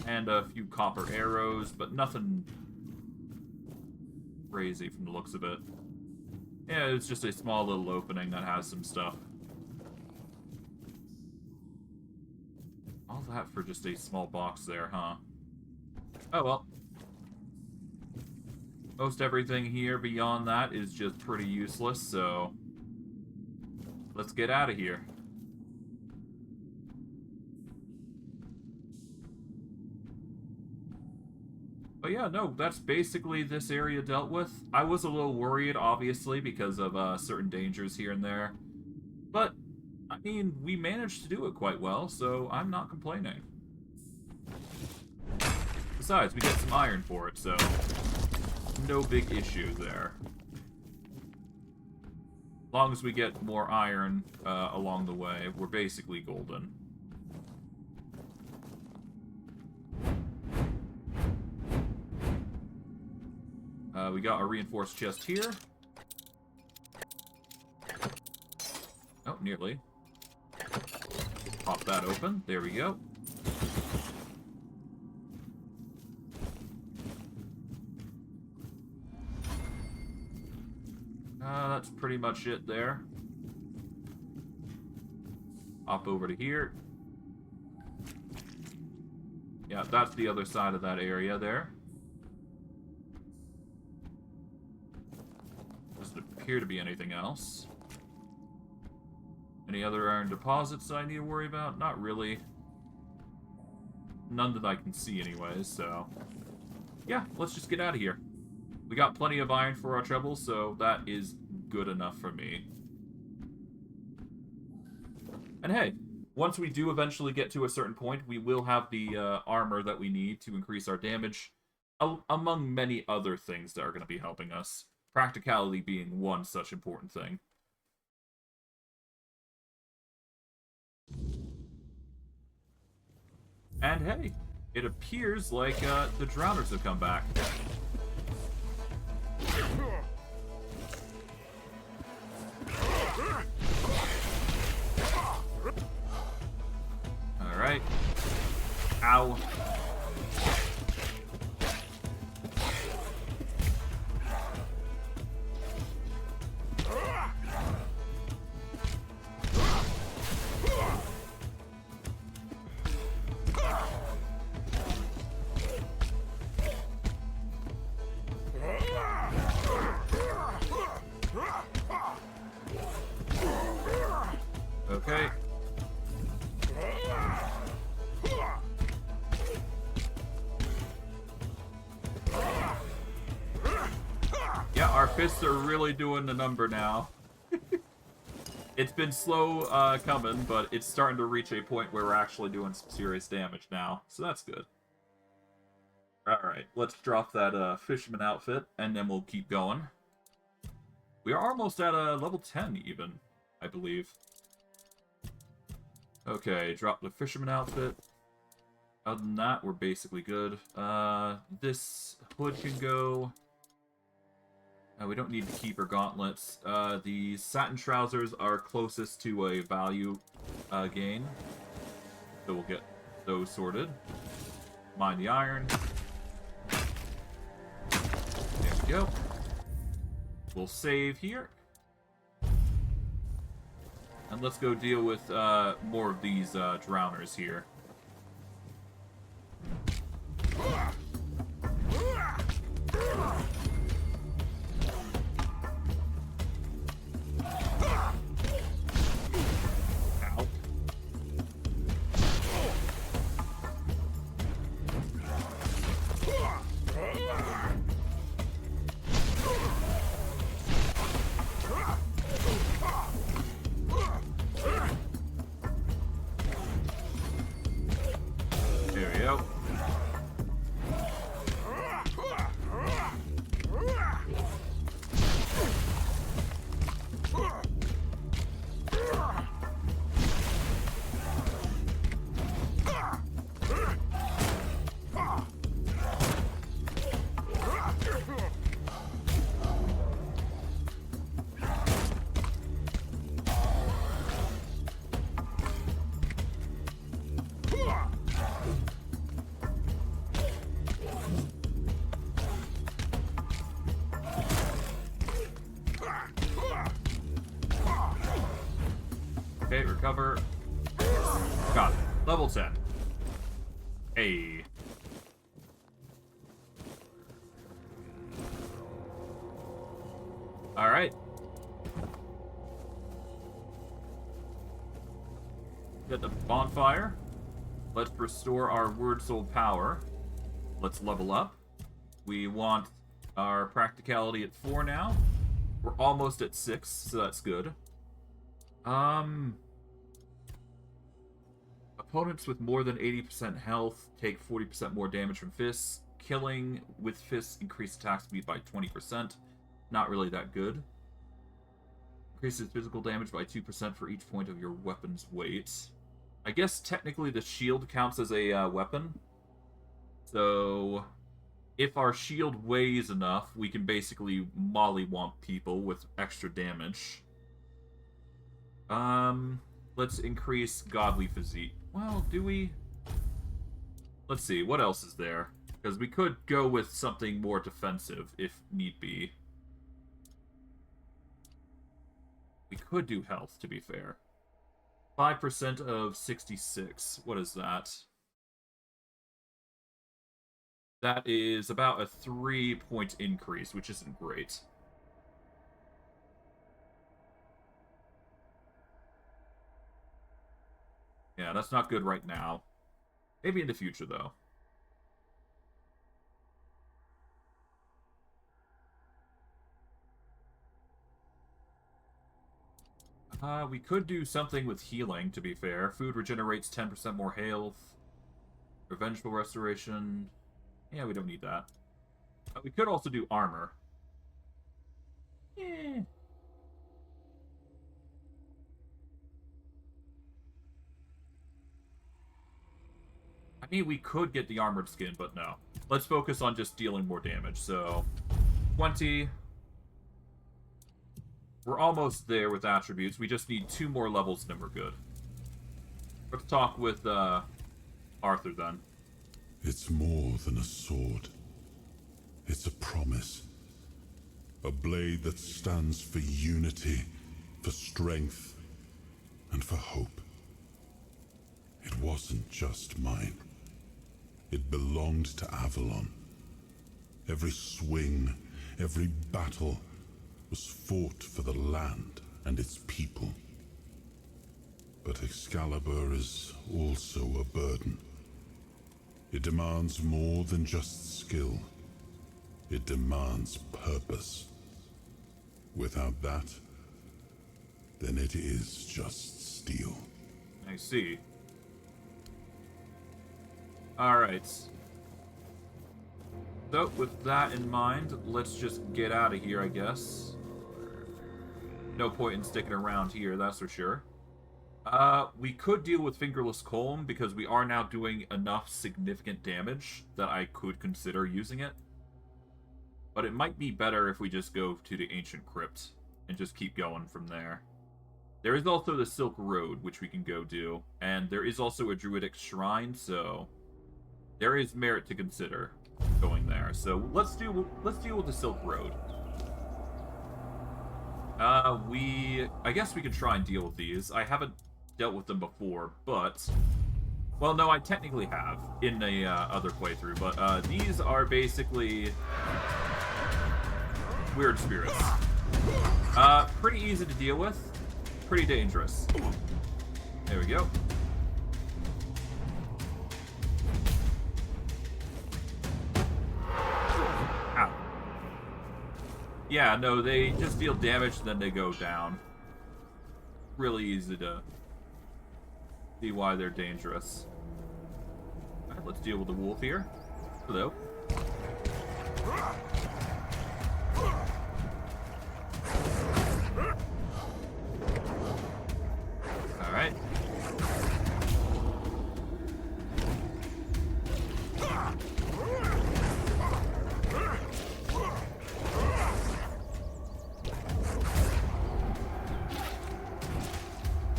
And a few copper arrows, but nothing crazy from the looks of it. Yeah, it's just a small little opening that has some stuff. All that for just a small box there, huh? Oh, well. Most everything here beyond that is just pretty useless, so... let's get out of here. But yeah, no, that's basically this area dealt with. I was a little worried, obviously, because of certain dangers here and there. But, I mean, we managed to do it quite well, so I'm not complaining. Besides, we get some iron for it, so no big issue there. As long as we get more iron along the way, we're basically golden. We got a reinforced chest here. Oh, nearly. Pop that open. There we go. That's pretty much it there. Hop over to here. Yeah, that's the other side of that area there. Doesn't appear to be anything else. Any other iron deposits I need to worry about? Not really. None that I can see anyways, so... yeah, let's just get out of here. We got plenty of iron for our troubles, so that is good enough for me. And hey, once we do eventually get to a certain point, we will have the armor that we need to increase our damage, among many other things that are going to be helping us. Practicality being one such important thing. And hey, it appears like the drowners have come back. Alright. Ow. Okay. Yeah, our fists are really doing the number now. It's been slow coming, but it's starting to reach a point where we're actually doing some serious damage now, so that's good. Alright, let's drop that fisherman outfit, and then we'll keep going. We are almost at level 10, even, I believe. Okay, drop the fisherman outfit. Other than that, we're basically good. This hood can go. We don't need to keep our gauntlets. The satin trousers are closest to a value gain. So we'll get those sorted. Mind the iron. There we go. We'll save here. And let's go deal with more of these drowners here. Okay, recover. Got it. Level 10. Hey. Alright. Get the bonfire. Let's restore our word soul power. Let's level up. We want our practicality at 4 now. We're almost at 6, so that's good. Opponents with more than 80% health take 40% more damage from fists. Killing with fists increase attack speed by 20%. Not really that good. Increases physical damage by 2% for each point of your weapon's weight. I guess technically the shield counts as a weapon. So if our shield weighs enough, we can basically mollywomp people with extra damage. Let's increase godly physique. Well, do we? Let's see, what else is there? Because we could go with something more defensive, if need be. We could do health, to be fair. 5% of 66. What is that? That is about a 3-point increase, which isn't great. Yeah, that's not good right now. Maybe in the future, though. We could do something with healing, to be fair. Food regenerates 10% more health. Revengeful restoration. Yeah, we don't need that. We could also do armor. mean, we could get the armored skin, but no. Let's focus on just dealing more damage. So, 20. We're almost there with attributes. We just need 2 more levels and then we're good. Let's talk with Arthur then. It's more than a sword. It's a promise. A blade that stands for unity, for strength, and for hope. It wasn't just mine. It belonged to Avalon. Every swing, every battle was fought for the land and its people. But Excalibur is also a burden. It demands more than just skill. It demands purpose. Without that, then it is just steel. I see. Alright. So, with that in mind, let's just get out of here, I guess. No point in sticking around here, that's for sure. We could deal with Fingerless Colm, because we are now doing enough significant damage that I could consider using it. But it might be better if we just go to the Ancient Crypt and just keep going from there. There is also the Silk Road, which we can go do, and there is also a Druidic Shrine, so there is merit to consider going there. So let's deal with the Silk Road. I guess we could try and deal with these. I haven't dealt with them before, but... Well, no, I technically have in the other playthrough, but these are basically weird spirits. Pretty easy to deal with, pretty dangerous. There we go. Ow. Yeah, no, they just deal damage and then they go down. Really easy to see why they're dangerous. Alright, let's deal with the wolf here. Hello. Alright.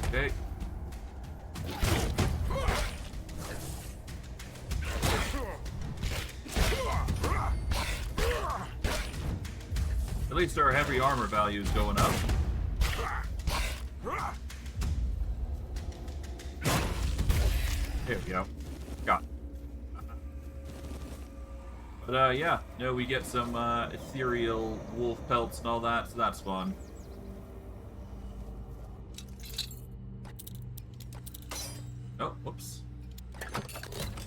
Okay. At least our heavy armor value is going up. There we go. Got it. But yeah, no, we get some ethereal wolf pelts and all that, so that's fun. Oh, whoops.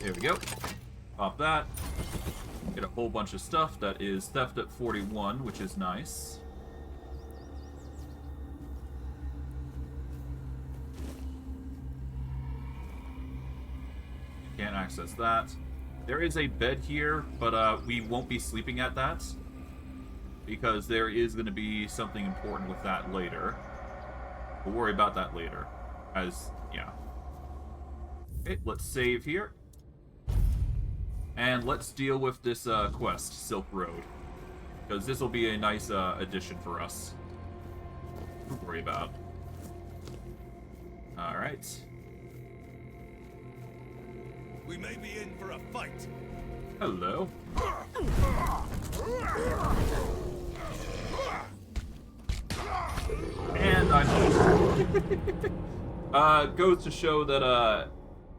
There we go. Pop that. Get a whole bunch of stuff. That is theft at 41, which is nice. Can't access that. There is a bed here, but we won't be sleeping at that, because there is going to be something important with that later. We'll worry about that later. Yeah. Okay, let's save here. And let's deal with this quest, Silk Road. Because this will be a nice addition for us to worry about. Alright. We may be in for a fight. Hello. And I'm goes to show that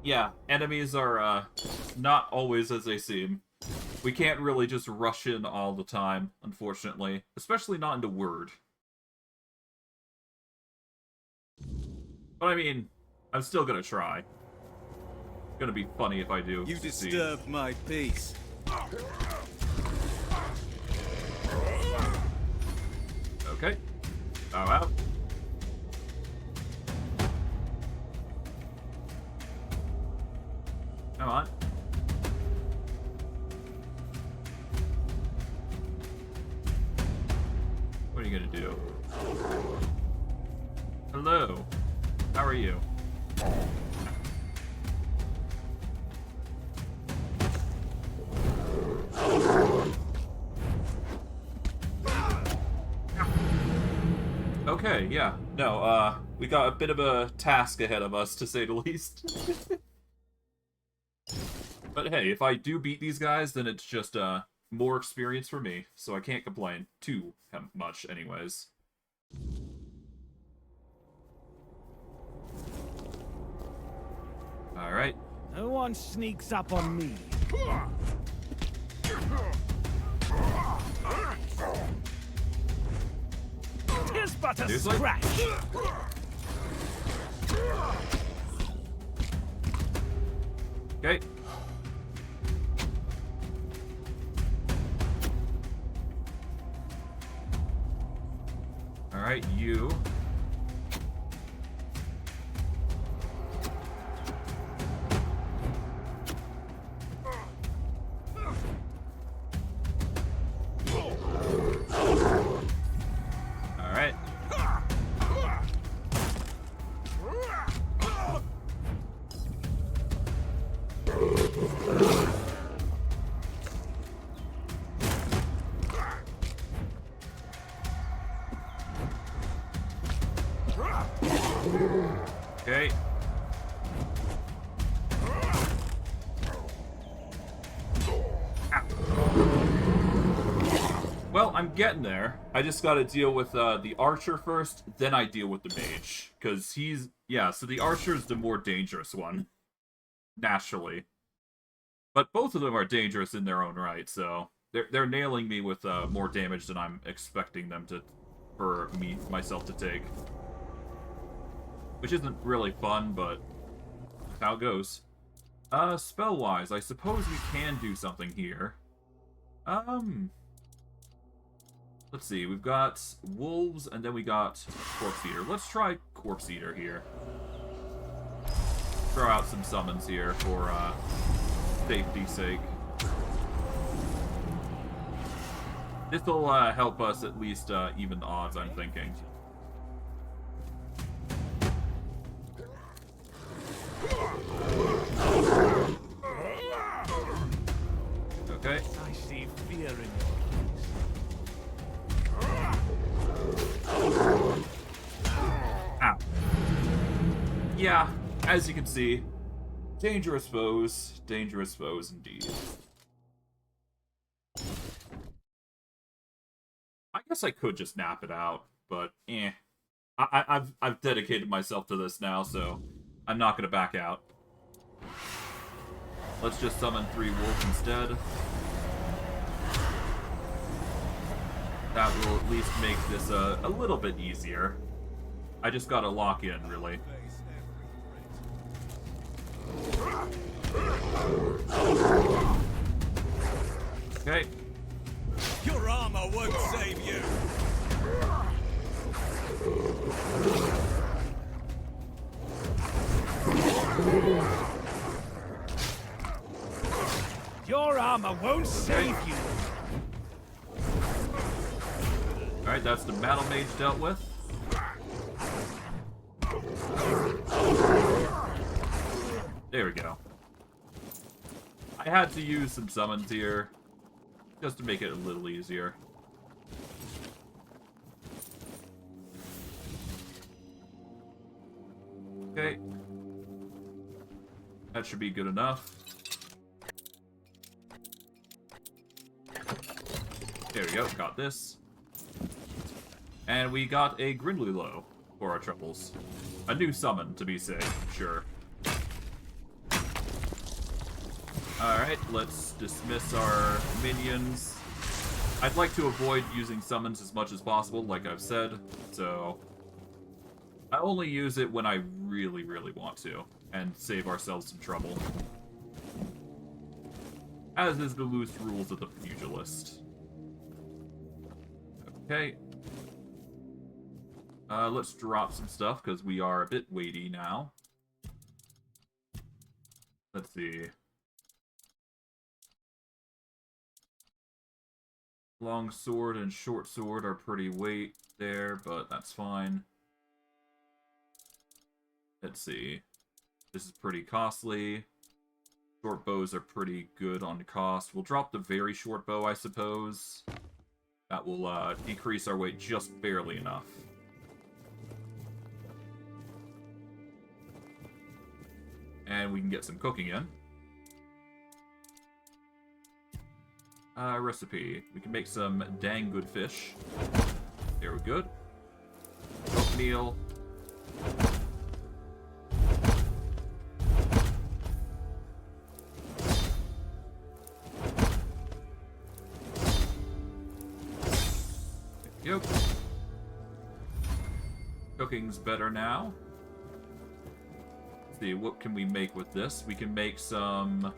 yeah, enemies are not always as they seem. We can't really just rush in all the time, unfortunately. Especially not into Word. But I mean, I'm still gonna try. It's gonna be funny if I do. You succeed. disturbed my peace. Okay. Bow out. Come on. What are you gonna do? Hello. How are you? Okay, yeah. No, we got a bit of a task ahead of us, to say the least. But hey, if I do beat these guys, then it's just, more experience for me, so I can't complain too much anyways. Alright. No one sneaks up on me. Tis but a Seriously? scratch. Okay. Alright, you. Alright. Okay. Well, I'm getting there. I just gotta deal with the archer first, then I deal with the mage. Because he's... Yeah, so the archer's the more dangerous one. Naturally. But both of them are dangerous in their own right, so... They're nailing me with more damage than I'm expecting them to... For myself to take. Which isn't really fun, but... How it goes. Spell-wise, I suppose we can do something here. Let's see, we've got Wolves, and then we got Corpse Eater. Let's try Corpse Eater here. Throw out some summons here for, safety's sake. This'll, help us at least, even the odds, I'm thinking. Okay. I see fear in Ow. Yeah, as you can see, dangerous foes indeed. I guess I could just nap it out, but eh. I've dedicated myself to this now, so I'm not gonna back out. Let's just summon 3 wolves instead. That will at least make this a little bit easier. I just gotta lock in, really. Okay. Your armor won't save you. Your armor won't save you. Alright, that's the Battle Mage dealt with. There we go. I had to use some summons here, just to make it a little easier. Okay. That should be good enough. There we go, got this. And we got a Grindlulo for our troubles. A new summon, to be safe, sure. Alright, let's dismiss our minions. I'd like to avoid using summons as much as possible, like I've said, so... I only use it when I really, really want to, and save ourselves some trouble. As is the loose rules of the Pugilist. Okay. Let's drop some stuff, because we are a bit weighty now. Let's see. Long sword and short sword are pretty weight there, but that's fine. Let's see. This is pretty costly. Short bows are pretty good on cost. We'll drop the very short bow, I suppose. That will decrease our weight just barely enough. And we can get some cooking in. Recipe. We can make some dang good fish. There we go. Oatmeal. Yep. Cooking's better now. Let's see, what can we make with this? We can make some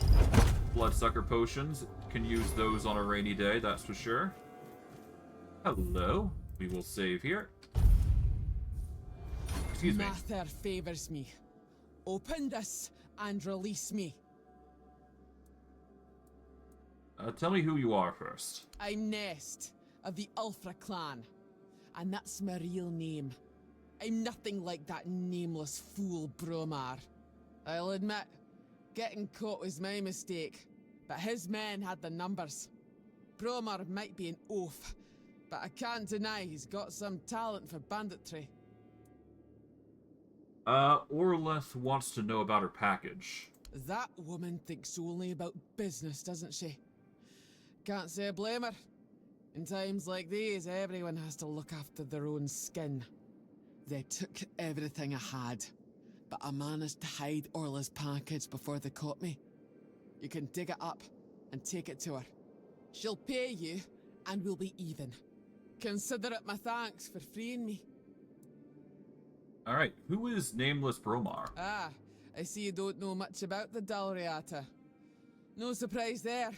bloodsucker potions. Can use those on a rainy day, that's for sure. Hello. We will save here. Excuse me. Mather favors me. Open this and release me. Tell me who you are first. I'm Nest of the Ulfra clan, and that's my real name. I'm nothing like that nameless fool Bromar. I'll admit, getting caught was my mistake, but his men had the numbers. Bromar might be an oaf, but I can't deny he's got some talent for banditry. Orleth wants to know about her package. That woman thinks only about business, doesn't she? Can't say I blame her. In times like these, everyone has to look after their own skin. They took everything I had, but I managed to hide Orla's package before they caught me. You can dig it up and take it to her. She'll pay you, and we'll be even. Consider it my thanks for freeing me. Alright, who is Nameless Bromar? Ah, I see you don't know much about the Dalriata. No surprise there.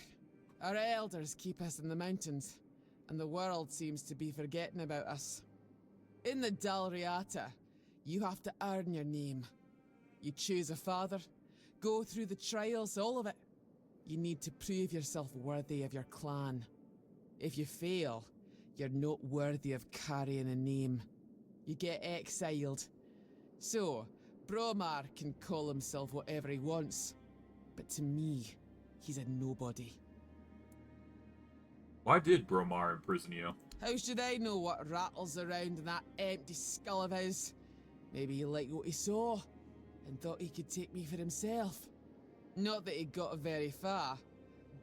Our elders keep us in the mountains, and the world seems to be forgetting about us. In the Dalriata, you have to earn your name. You choose a father, go through the trials, all of it. You need to prove yourself worthy of your clan. If you fail, you're not worthy of carrying a name. You get exiled. So, Bromar can call himself whatever he wants, but to me, he's a nobody. Why did Bromar imprison you? How should I know what rattles around in that empty skull of his? Maybe he liked what he saw, and thought he could take me for himself. Not that he got very far.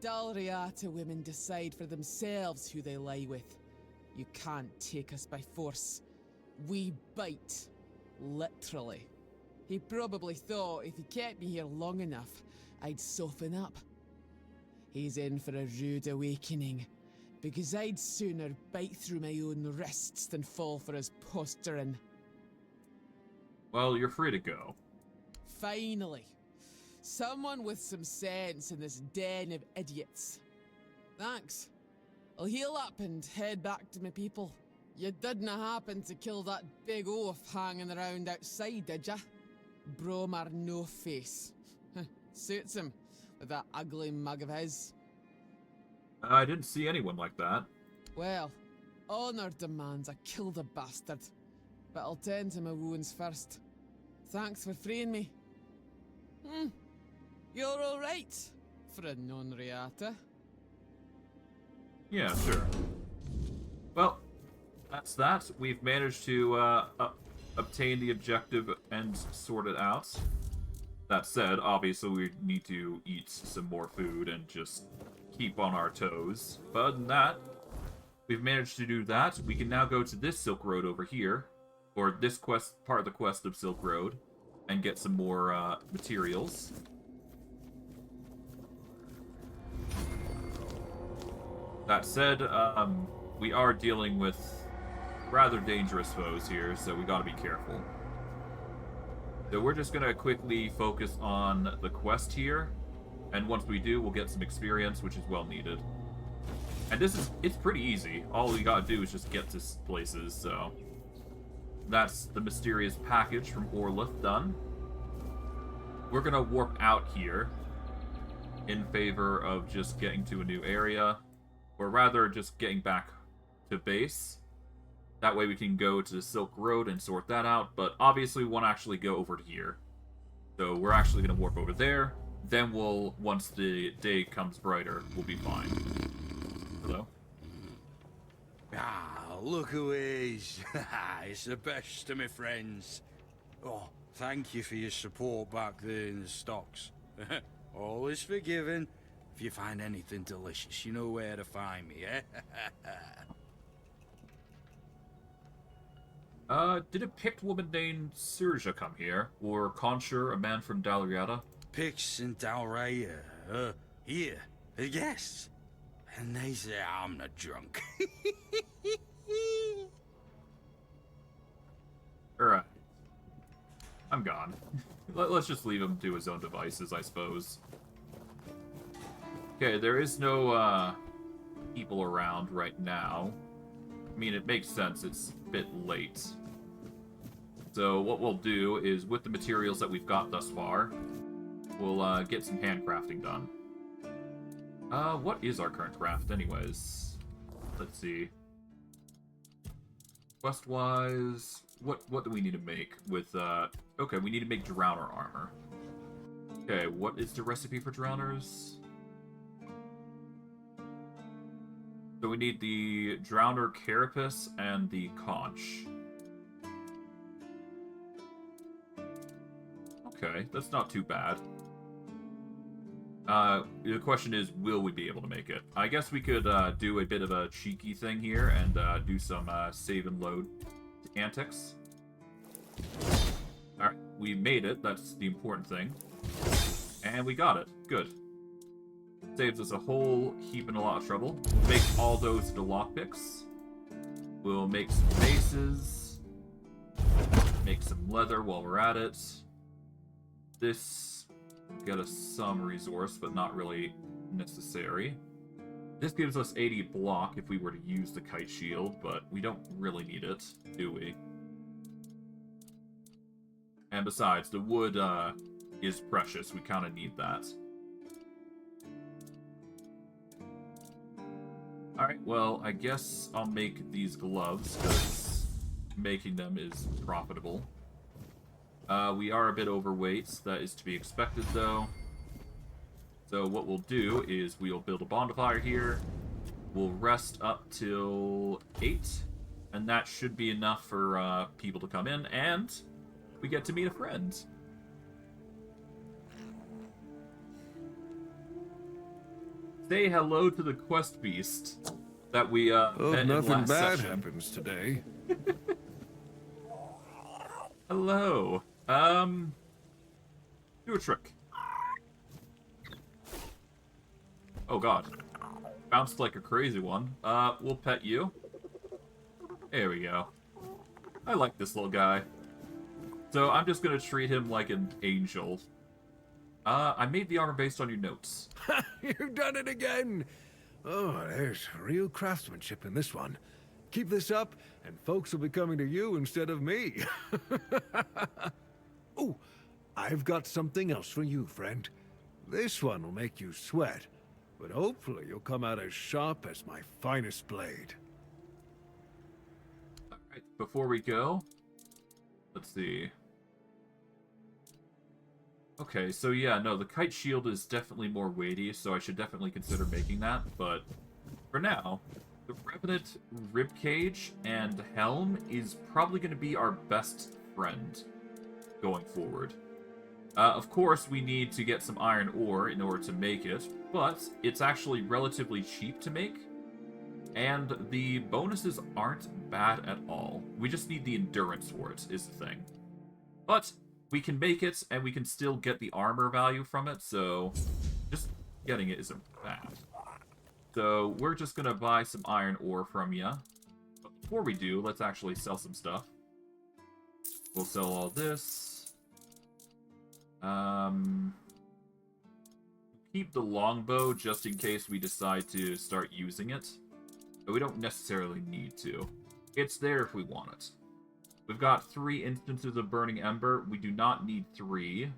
Dalriata women decide for themselves who they lie with. You can't take us by force. We bite. Literally. He probably thought if he kept me here long enough, I'd soften up. He's in for a rude awakening, because I'd sooner bite through my own wrists than fall for his posturing. Well, you're free to go. Finally. Someone with some sense in this den of idiots. Thanks. I'll heal up and head back to my people. You didn't happen to kill that big oaf hanging around outside, did ya? Bromar no face. Suits him, with that ugly mug of his. I didn't see anyone like that. Well, honor demands I kill the bastard, but I'll tend to my wounds first. Thanks for freeing me. You're alright, for a non-reata. Yeah, sure. Well, that's that. We've managed to obtain the objective and sort it out. That said, obviously we need to eat some more food and just keep on our toes. But other than that, we've managed to do that. We can now go to this Silk Road over here, or this quest, part of the quest of Silk Road, and get some more materials. That said, we are dealing with rather dangerous foes here, so we gotta be careful. So we're just gonna quickly focus on the quest here, and once we do, we'll get some experience, which is well needed. And it's pretty easy. All we gotta do is just get to places, so... That's the mysterious package from Orleth done. We're gonna warp out here in favor of just getting to a new area, or rather just getting back to base. That way we can go to the Silk Road and sort that out, but obviously we want to actually go over to here. So we're actually going to warp over there, then we'll, once the day comes brighter, we'll be fine. Hello? Ah, look who is. It's the best of my friends. Oh, thank you for your support back there in the stocks. Always forgiving. If you find anything delicious, you know where to find me, eh? Did a picked woman named Sirja come here? Or Concher, a man from Dalriata? Pix and Dalraya, here, the guests. And they say I'm not drunk. Alright. I'm gone. Let's just leave him to his own devices, I suppose. Okay, there is no, people around right now. I mean, it makes sense. It's a bit late. So what we'll do is, with the materials that we've got thus far, we'll get some handcrafting done. What is our current craft, anyways? Let's see. Quest-wise, what do we need to make with, okay, we need to make Drowner armor. Okay, what is the recipe for Drowners? So we need the Drowner Carapace and the Conch. Okay, that's not too bad. The question is, will we be able to make it? I guess we could do a bit of a cheeky thing here and do some save and load antics. Alright, we made it. That's the important thing. And we got it. Good. Saves us a whole heap and a lot of trouble. We'll make all those into lockpicks. We'll make some bases. Make some leather while we're at it. This will get us some resource, but not really necessary. This gives us 80 block if we were to use the kite shield, but we don't really need it, do we? And besides, the wood is precious. We kind of need that. Alright, well, I guess I'll make these gloves, because making them is profitable. We are a bit overweight. That is to be expected, though. So what we'll do is we'll build a bonfire here. We'll rest up till 8. And that should be enough for people to come in. And we get to meet a friend. Say hello to the quest beast that we met in nothing last bad session. happens today. Hello. Do a trick. Oh god. Bounced like a crazy one. We'll pet you. There we go. I like this little guy. So I'm just gonna treat him like an angel. I made the armor based on your notes. You've done it again! Oh, there's real craftsmanship in this one. Keep this up, and folks will be coming to you instead of me. Oh, I've got something else for you, friend. This one will make you sweat, but hopefully you'll come out as sharp as my finest blade. Alright, before we go, let's see. Okay, so yeah, no, the kite shield is definitely more weighty, so I should definitely consider making that, but for now, the Revenant Ribcage and Helm is probably going to be our best friend going forward. Of course, we need to get some iron ore in order to make it, but it's actually relatively cheap to make, and the bonuses aren't bad at all. We just need the endurance for it, is the thing. But we can make it, and we can still get the armor value from it, so just getting it isn't bad. So we're just going to buy some iron ore from you. But before we do, let's actually sell some stuff. We'll sell all this. Keep the longbow just in case we decide to start using it. But we don't necessarily need to. It's there if we want it. We've got 3 instances of Burning Ember. We do not need 3.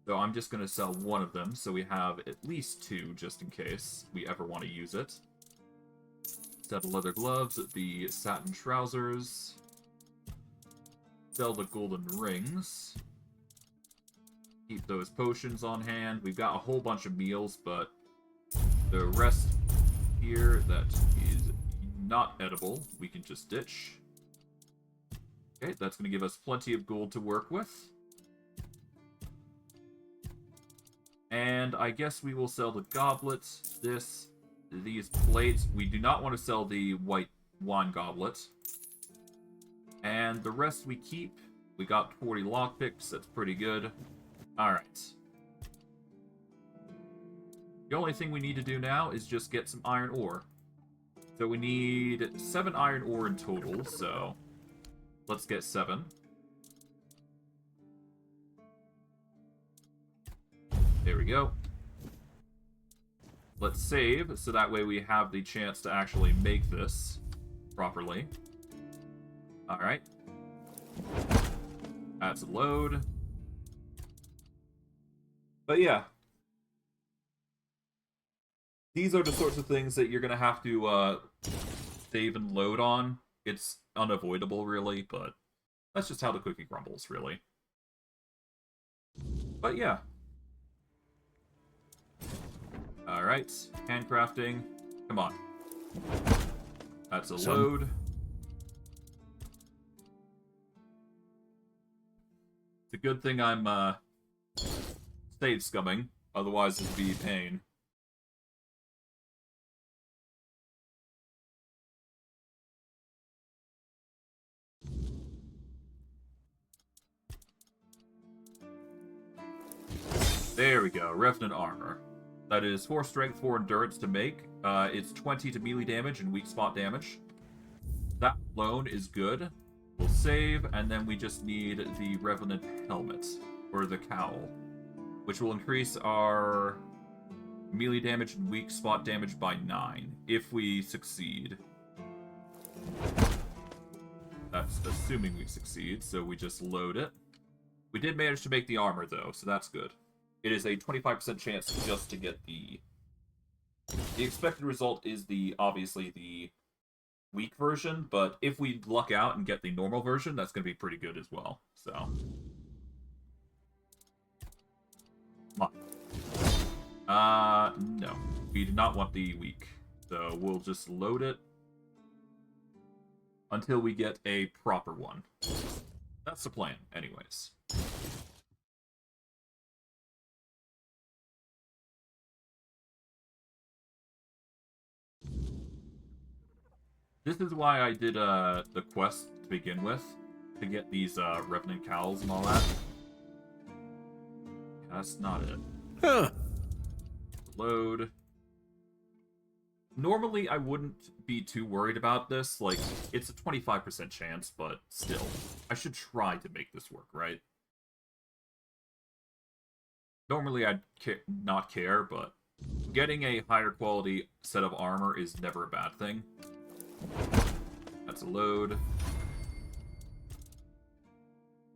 So I'm just going to sell one of them, so we have at least 2 just in case we ever want to use it. Set of leather gloves, the satin trousers. Sell the golden rings. Keep those potions on hand. We've got a whole bunch of meals, but the rest here that is not edible, we can just ditch. Okay, that's going to give us plenty of gold to work with. And I guess we will sell the goblets, these plates. We do not want to sell the white wine goblet. And the rest we keep. We got 40 lockpicks, that's pretty good. Alright. The only thing we need to do now is just get some iron ore. So we need 7 iron ore in total, so let's get 7. There we go. Let's save, so that way we have the chance to actually make this properly. Alright. That's a load. But yeah. These are the sorts of things that you're going to have to save and load on. It's unavoidable, really, but that's just how the cookie crumbles, really. But yeah. Alright, handcrafting. Come on. That's a load. It's a good thing I'm save scumming, otherwise it'd be a pain. There we go, Revenant Armor. That is 4 strength, 4 endurance to make. It's 20 to melee damage and weak spot damage. That alone is good. We'll save, and then we just need the Revenant Helmet, or the Cowl, which will increase our melee damage and weak spot damage by 9, if we succeed. That's assuming we succeed, so we just load it. We did manage to make the armor, though, so that's good. It is a 25% chance just to get the... The expected result is obviously the weak version, but if we luck out and get the normal version, that's going to be pretty good as well, so... Come on. No. We do not want the weak, so we'll just load it until we get a proper one. That's the plan, anyways. This is why I did the quest to begin with, to get these Revenant Cowls and all that. That's not it. Huh. Load. Normally, I wouldn't be too worried about this. Like, it's a 25% chance, but still. I should try to make this work, right? Normally, I'd not care, but getting a higher quality set of armor is never a bad thing. That's a load.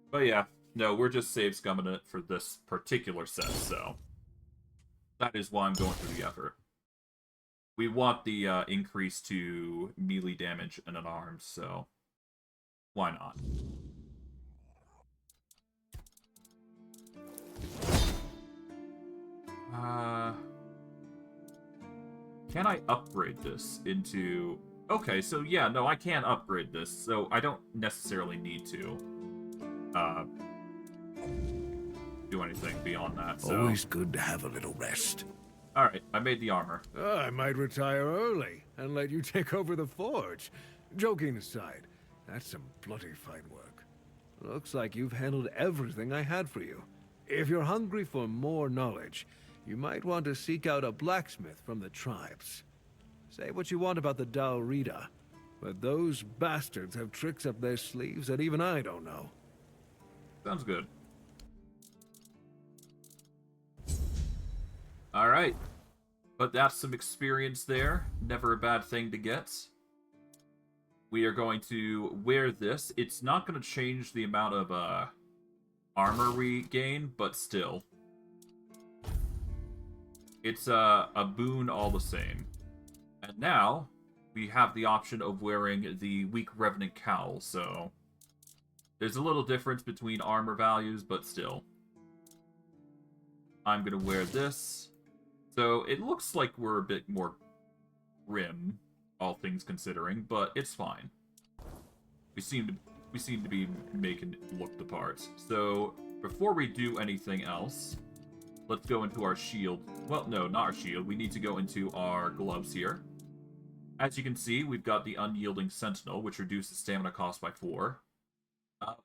But yeah, no, we're just save scumming it for this particular set, so that is why I'm going through the effort. We want the increase to melee damage and unarmed, so why not? Can I upgrade this into... Okay, so yeah, no, I can upgrade this, so I don't necessarily need to do anything beyond that, so... Always good to have a little rest. Alright, I made the armor. I might retire early and let you take over the forge. Joking aside, that's some bloody fine work. Looks like you've handled everything I had for you. If you're hungry for more knowledge, you might want to seek out a blacksmith from the tribes. Say what you want about the Dalrida, but those bastards have tricks up their sleeves that even I don't know. Sounds good. Alright. But that's some experience there. Never a bad thing to get. We are going to wear this. It's not going to change the amount of armor we gain, but still. It's a boon all the same. And now, we have the option of wearing the Weak Revenant Cowl, so... There's a little difference between armor values, but still. I'm gonna wear this. So, it looks like we're a bit more grim, all things considering, but it's fine. We seem to we seem to be making it look the part. So, before we do anything else, let's go into our shield. Well, no, not our shield. We need to go into our gloves here. As you can see, we've got the Unyielding Sentinel, which reduces stamina cost by 4.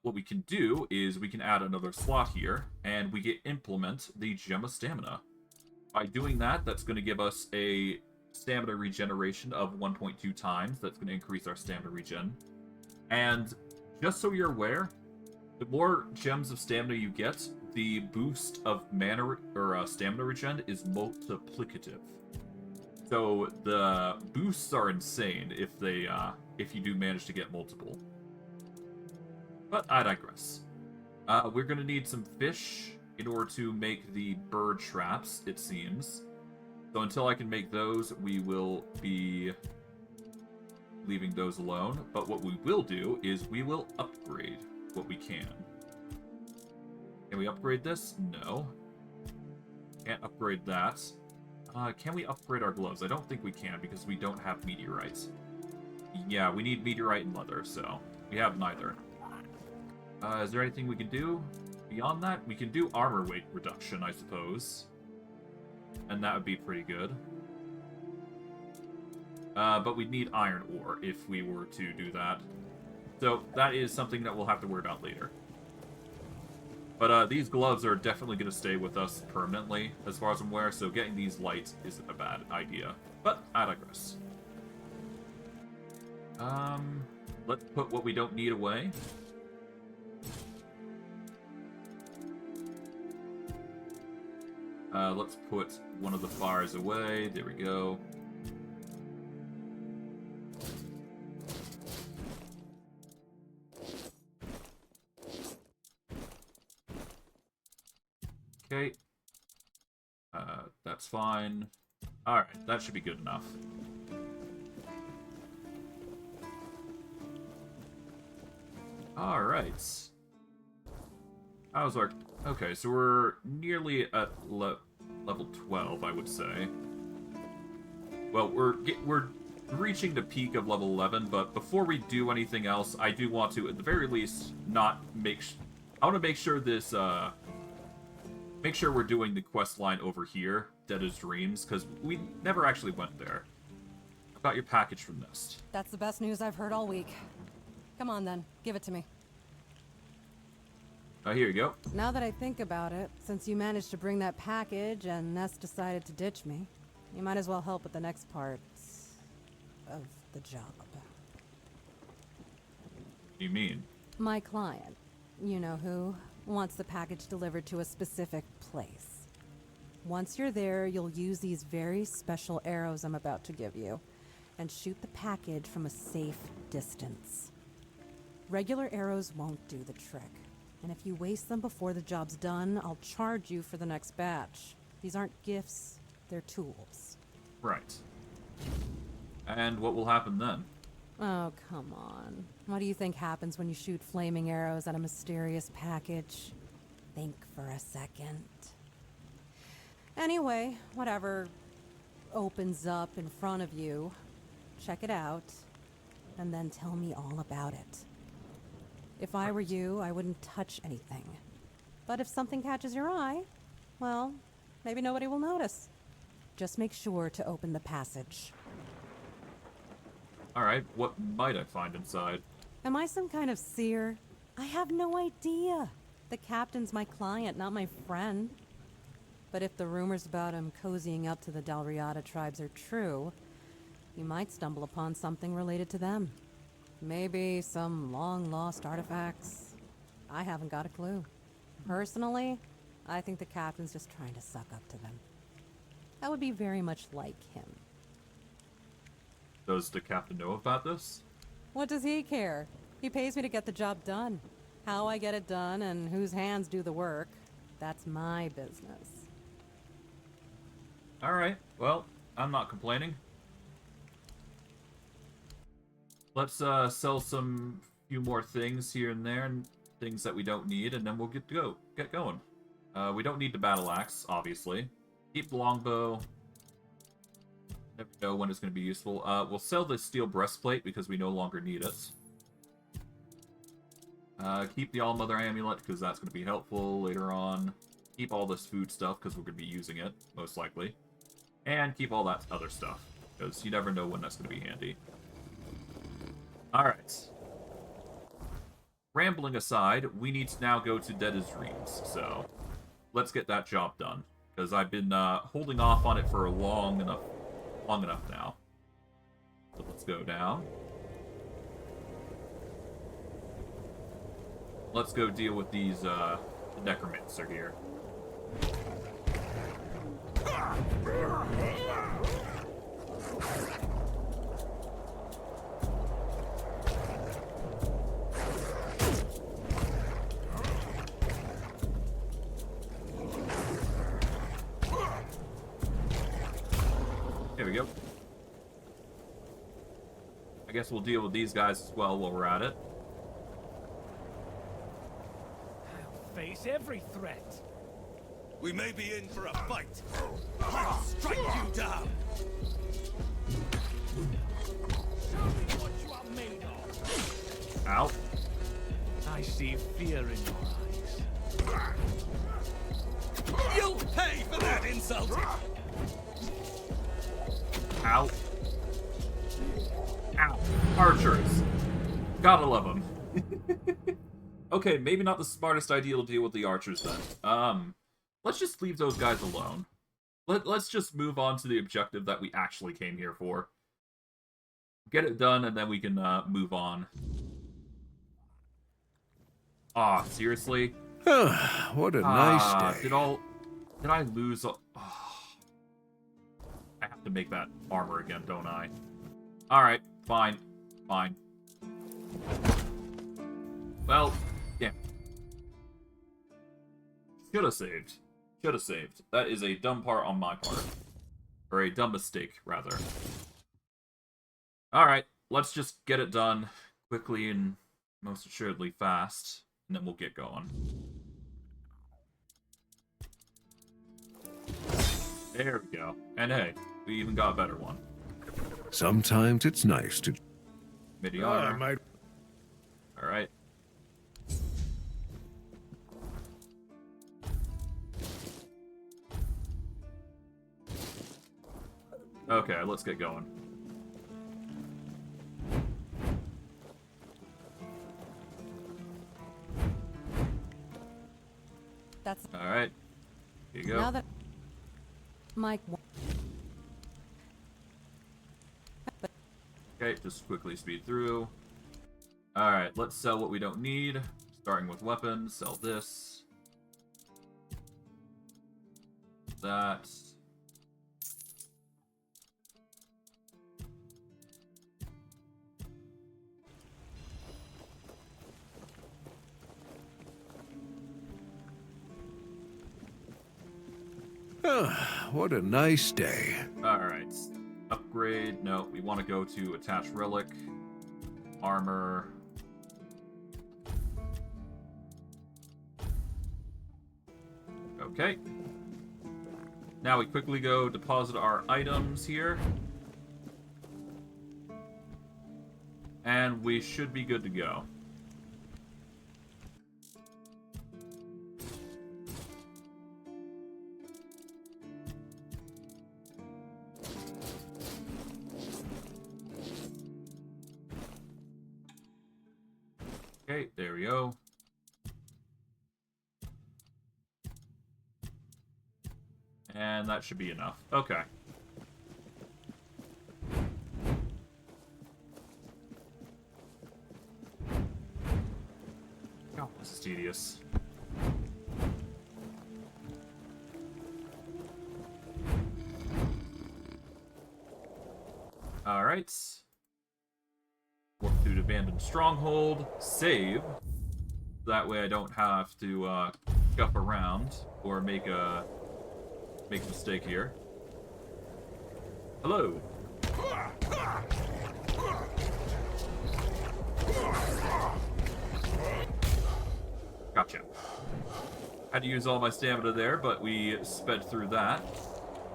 What we can do is we can add another slot here, and we get Implement the Gem of Stamina. By doing that, that's going to give us a stamina regeneration of 1.2 times. That's going to increase our stamina regen. And just so you're aware, the more gems of stamina you get, the boost of mana or stamina regen is multiplicative. So the boosts are insane if you do manage to get multiple. But I digress. We're gonna need some fish in order to make the bird traps, it seems. So until I can make those, we will be leaving those alone. But what we will do is we will upgrade what we can. Can we upgrade this? No. Can't upgrade that. Can we upgrade our gloves? I don't think we can because we don't have meteorites. Yeah, we need meteorite and leather, so we have neither. Is there anything we can do beyond that? We can do armor weight reduction, I suppose. And that would be pretty good. But we'd need iron ore if we were to do that. So that is something that we'll have to worry about later. But these gloves are definitely going to stay with us permanently, as far as I'm aware, so getting these light isn't a bad idea. But I digress. Let's put what we don't need away. Let's put one of the fires away. There we go. Okay. That's fine. Alright, that should be good enough. Alright. How's our... Okay, so we're nearly at level 12, I would say. Well, we're reaching the peak of level 11, but before we do anything else, I do want to, at the very least, not make... I want to make sure this, make sure we're doing the quest line over here, Dead as Dreams, because we never actually went there. I've got your package from Nest. That's the best news I've heard all week. Come on then, give it to me. Here you go. Now that I think about it, since you managed to bring that package and Nest decided to ditch me, you might as well help with the next part of the job. What do you mean? My client, you know who, wants the package delivered to a specific place. Once you're there, you'll use these very special arrows I'm about to give you, and shoot the package from a safe distance. Regular arrows won't do the trick. And if you waste them before the job's done, I'll charge you for the next batch. These aren't gifts, they're tools. Right. And what will happen then? Oh, come on. What do you think happens when you shoot flaming arrows at a mysterious package? Think for a second. Anyway, whatever opens up in front of you, check it out, and then tell me all about it. If I were you, I wouldn't touch anything. But if something catches your eye, well, maybe nobody will notice. Just make sure to open the passage. Alright, what might I find inside? Am I some kind of seer? I have no idea. The captain's my client, not my friend. But if the rumors about him cozying up to the Dalriada tribes are true, you might stumble upon something related to them. Maybe some long-lost artifacts. I haven't got a clue. Personally, I think the captain's just trying to suck up to them. That would be very much like him. Does the captain know about this? What does he care? He pays me to get the job done. How I get it done and whose hands do the work, that's my business. Alright, well, I'm not complaining. Let's sell some few more things here and there, and things that we don't need, and then we'll get going. We don't need the battle axe, obviously. Keep the longbow. Never know when it's going to be useful. We'll sell the steel breastplate because we no longer need it. Keep the All-Mother Amulet, because that's going to be helpful later on. Keep all this food stuff, because we're going to be using it, most likely. And keep all that other stuff, because you never know when that's going to be handy. Alright. Rambling aside, we need to now go to Dead's Dreams, so let's get that job done. Because I've been holding off on it for long enough now. So let's go down. Let's go deal with these the necromancer here. Here we go. I guess we'll deal with these guys as well while we're at it. Face every threat. We may be in for a fight. I'll strike you down. Show me what you are made of. Ow. I see fear in your eyes. You'll pay for that insult. Ow. Ow. Archers. Gotta love them. Okay, maybe not the smartest idea to deal with the archers then. Let's just leave those guys alone. Let's just move on to the objective that we actually came here for. Get it done, and then we can move on. Ah, seriously? What a nice day. Did I lose? I have to make that armor again, don't I? Alright, fine. Fine. Well, yeah. Should have saved. Should have saved. That is a dumb part on my part. Or a dumb mistake, rather. Alright, let's just get it done quickly and most assuredly fast, and then we'll get going. There we go. And hey, we even got a better one. Sometimes it's nice to... Midi armor. Alright. Okay, let's get going. That's Alright. Here you go. Now that Mike. Okay, just quickly speed through. Alright, let's sell what we don't need. Starting with weapons, sell this. That. What a nice day. Alright. Upgrade. No, we want to go to attach relic. Armor. Okay. Now we quickly go deposit our items here. And we should be good to go. Okay, there we go. And that should be enough. Okay. Oh, this is tedious. Alright. Work through the abandoned stronghold. Save. That way I don't have to scuff around or make a mistake here. Hello. Gotcha. Had to use all my stamina there, but we sped through that.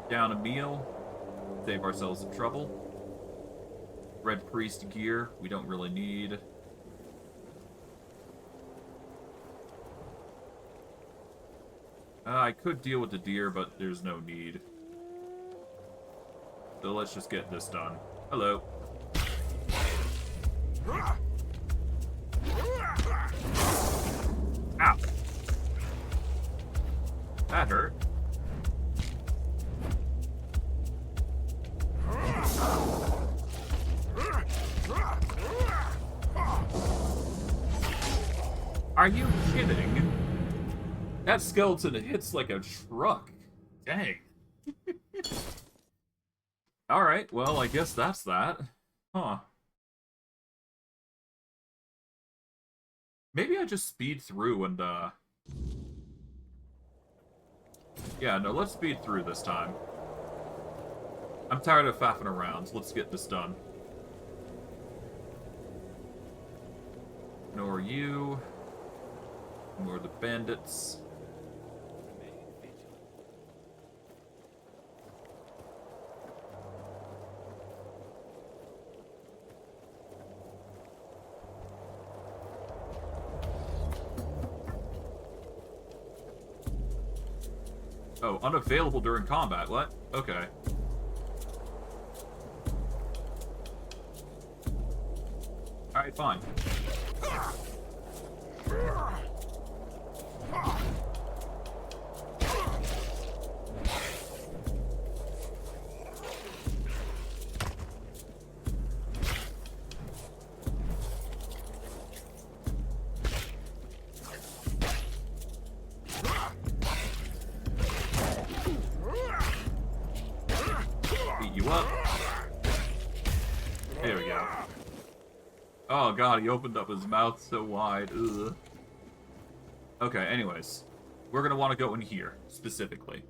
Down a meal. Save ourselves some trouble. Red Priest gear, we don't really need. I could deal with the deer, but there's no need. So let's just get this done. Hello. Ow. That hurt. Are you kidding? That skeleton hits like a truck. Dang. Alright, well, I guess that's that. Huh. Maybe I just speed through and, yeah, no, let's speed through this time. I'm tired of faffing around, so let's get this done. Ignore you. Ignore the bandits. Oh, unavailable during combat. What? Okay. Alright, fine. Beat you up. There we go. Oh god, he opened up his mouth so wide. Ugh. Okay, anyways. We're gonna want to go in here, specifically.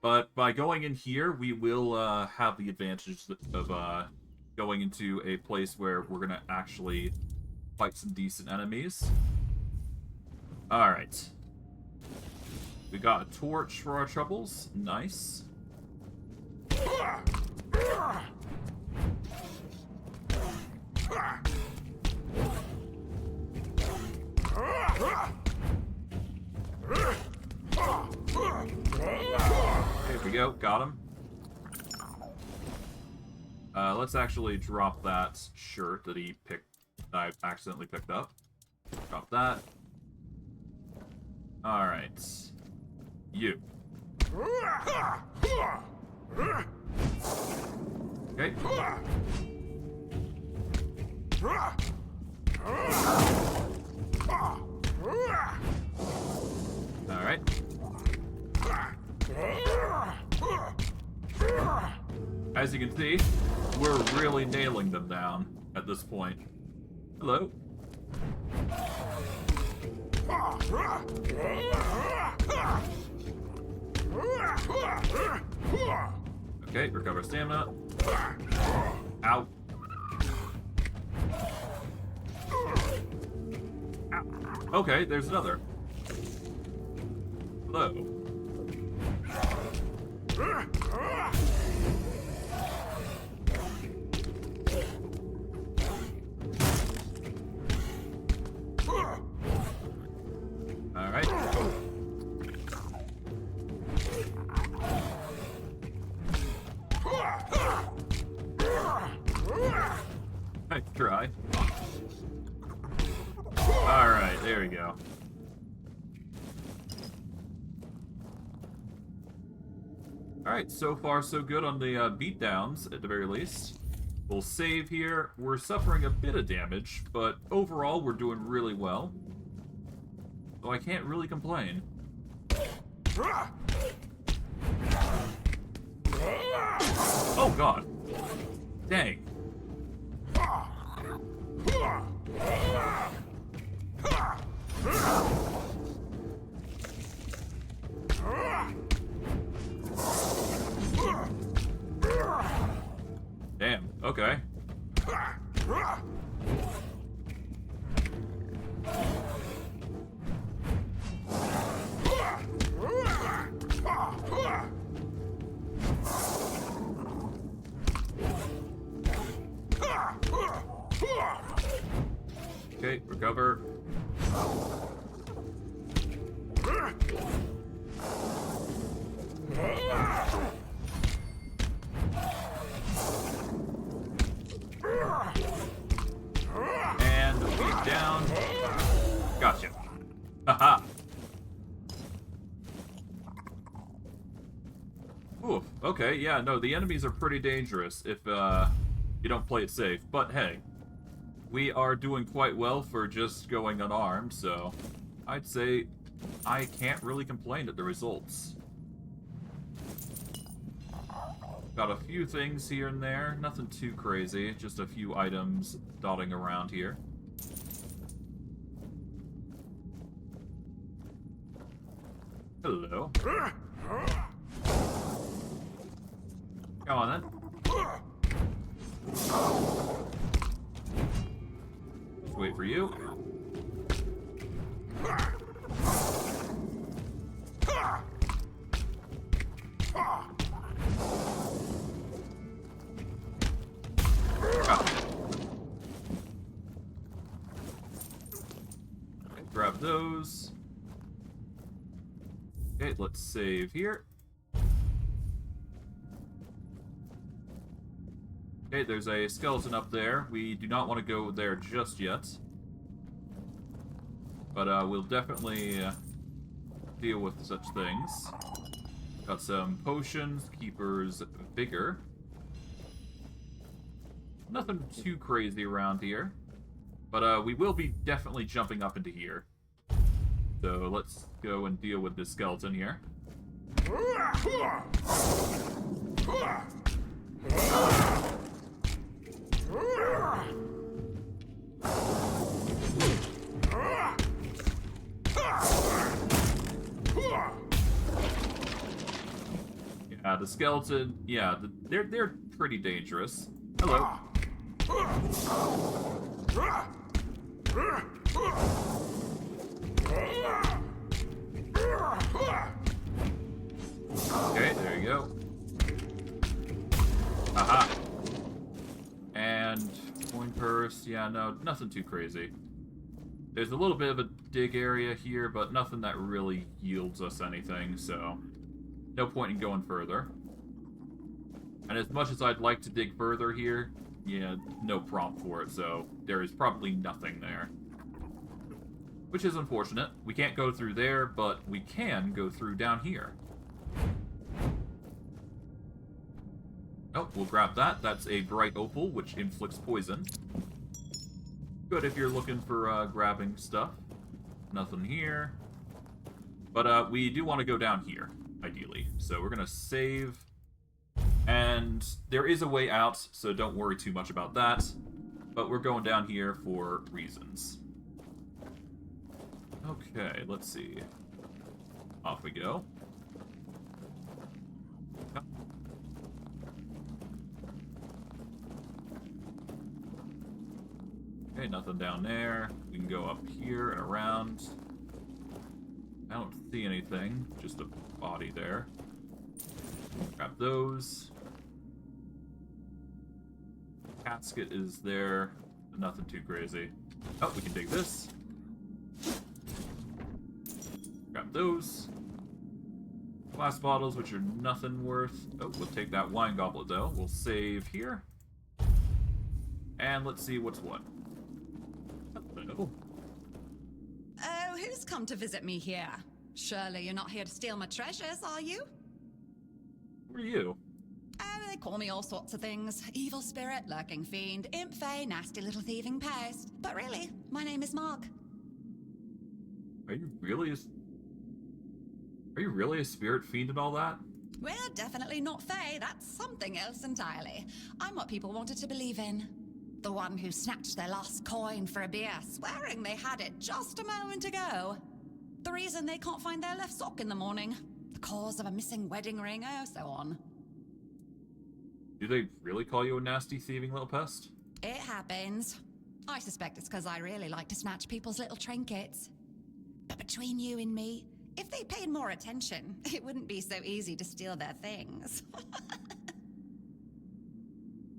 But by going in here, we will have the advantage of going into a place where we're gonna actually fight some decent enemies. Alright. We got a torch for our troubles. Nice. There we go, got him. Let's actually drop that shirt that I accidentally picked up. Drop that. Alright. You. Okay. Alright. As you can see, we're really nailing them down at this point. Hello. Okay, recover stamina. Ow. Okay, there's another. Hello. Alright. Nice try. Alright, there we go. Alright, so far so good on the beatdowns, at the very least. We'll save here. We're suffering a bit of damage, but overall we're doing really well. So I can't really complain. Oh god. Dang. Damn, okay. Okay, recover. And we're down. Gotcha. Haha. Oof. Okay, yeah, no, the enemies are pretty dangerous if you don't play it safe. But hey, we are doing quite well for just going unarmed, so I'd say I can't really complain at the results. Got a few things here and there, nothing too crazy, just a few items dotting around here. Hello. Come on then. Let's wait for you. Okay, grab those. Okay, let's save here. Okay, there's a skeleton up there. We do not want to go there just yet. But we'll definitely deal with such things. Got some potions, Keeper's Vigor. Nothing too crazy around here. But we will be definitely jumping up into here. So let's go and deal with this skeleton here. Yeah, the skeleton, yeah, they're pretty dangerous. Hello. Okay, there you go. Aha. And coin purse, yeah, no, nothing too crazy. There's a little bit of a dig area here, but nothing that really yields us anything, so no point in going further. And as much as I'd like to dig further here, yeah, no prompt for it, so there is probably nothing there. Which is unfortunate. We can't go through there, but we can go through down here. Oh, we'll grab that. That's a bright opal, which inflicts poison. Good if you're looking for grabbing stuff. Nothing here. But we do want to go down here, ideally. So we're going to save. And there is a way out, so don't worry too much about that. But we're going down here for reasons. Okay, let's see. Off we go. Okay, nothing down there. We can go up here and around. I don't see anything, just a body there. Grab those. Casket is there, but nothing too crazy. Oh, we can take this. Grab those. Glass bottles, which are nothing worth. Oh, we'll take that wine goblet, though. We'll save here. And let's see what's what. Hello. Oh, who's come to visit me here? Surely you're not here to steal my treasures, are you? Who are you? Oh, they call me all sorts of things. Evil spirit, lurking fiend, imp fae, nasty little thieving pest. But really, my name is Mark. Are you really a spirit fiend and all that? We're definitely not fae. That's something else entirely. I'm what people wanted to believe in. The one who snatched their last coin for a beer, swearing they had it just a moment ago. The reason they can't find their left sock in the morning. The cause of a missing wedding ring, oh, so on. Do they really call you a nasty, thieving little pest? It happens. I suspect it's because I really like to snatch people's little trinkets. But between you and me, if they paid more attention, it wouldn't be so easy to steal their things.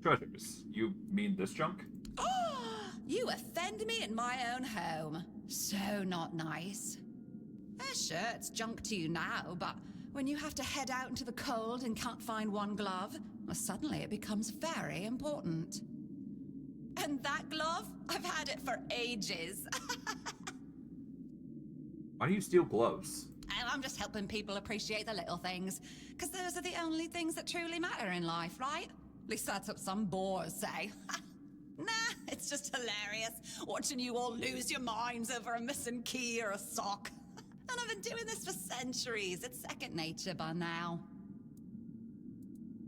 Treasures? You mean this junk? You offend me in my own home. So not nice. Sure, it's junk to you now, but when you have to head out into the cold and can't find one glove, well, suddenly it becomes very important. And that glove? I've had it for ages. Why do you steal gloves? And I'm just helping people appreciate the little things, because those are the only things that truly matter in life, right? At least that's what some bores say. Nah, it's just hilarious, watching you all lose your minds over a missing key or a sock. And I've been doing this for centuries. It's second nature by now.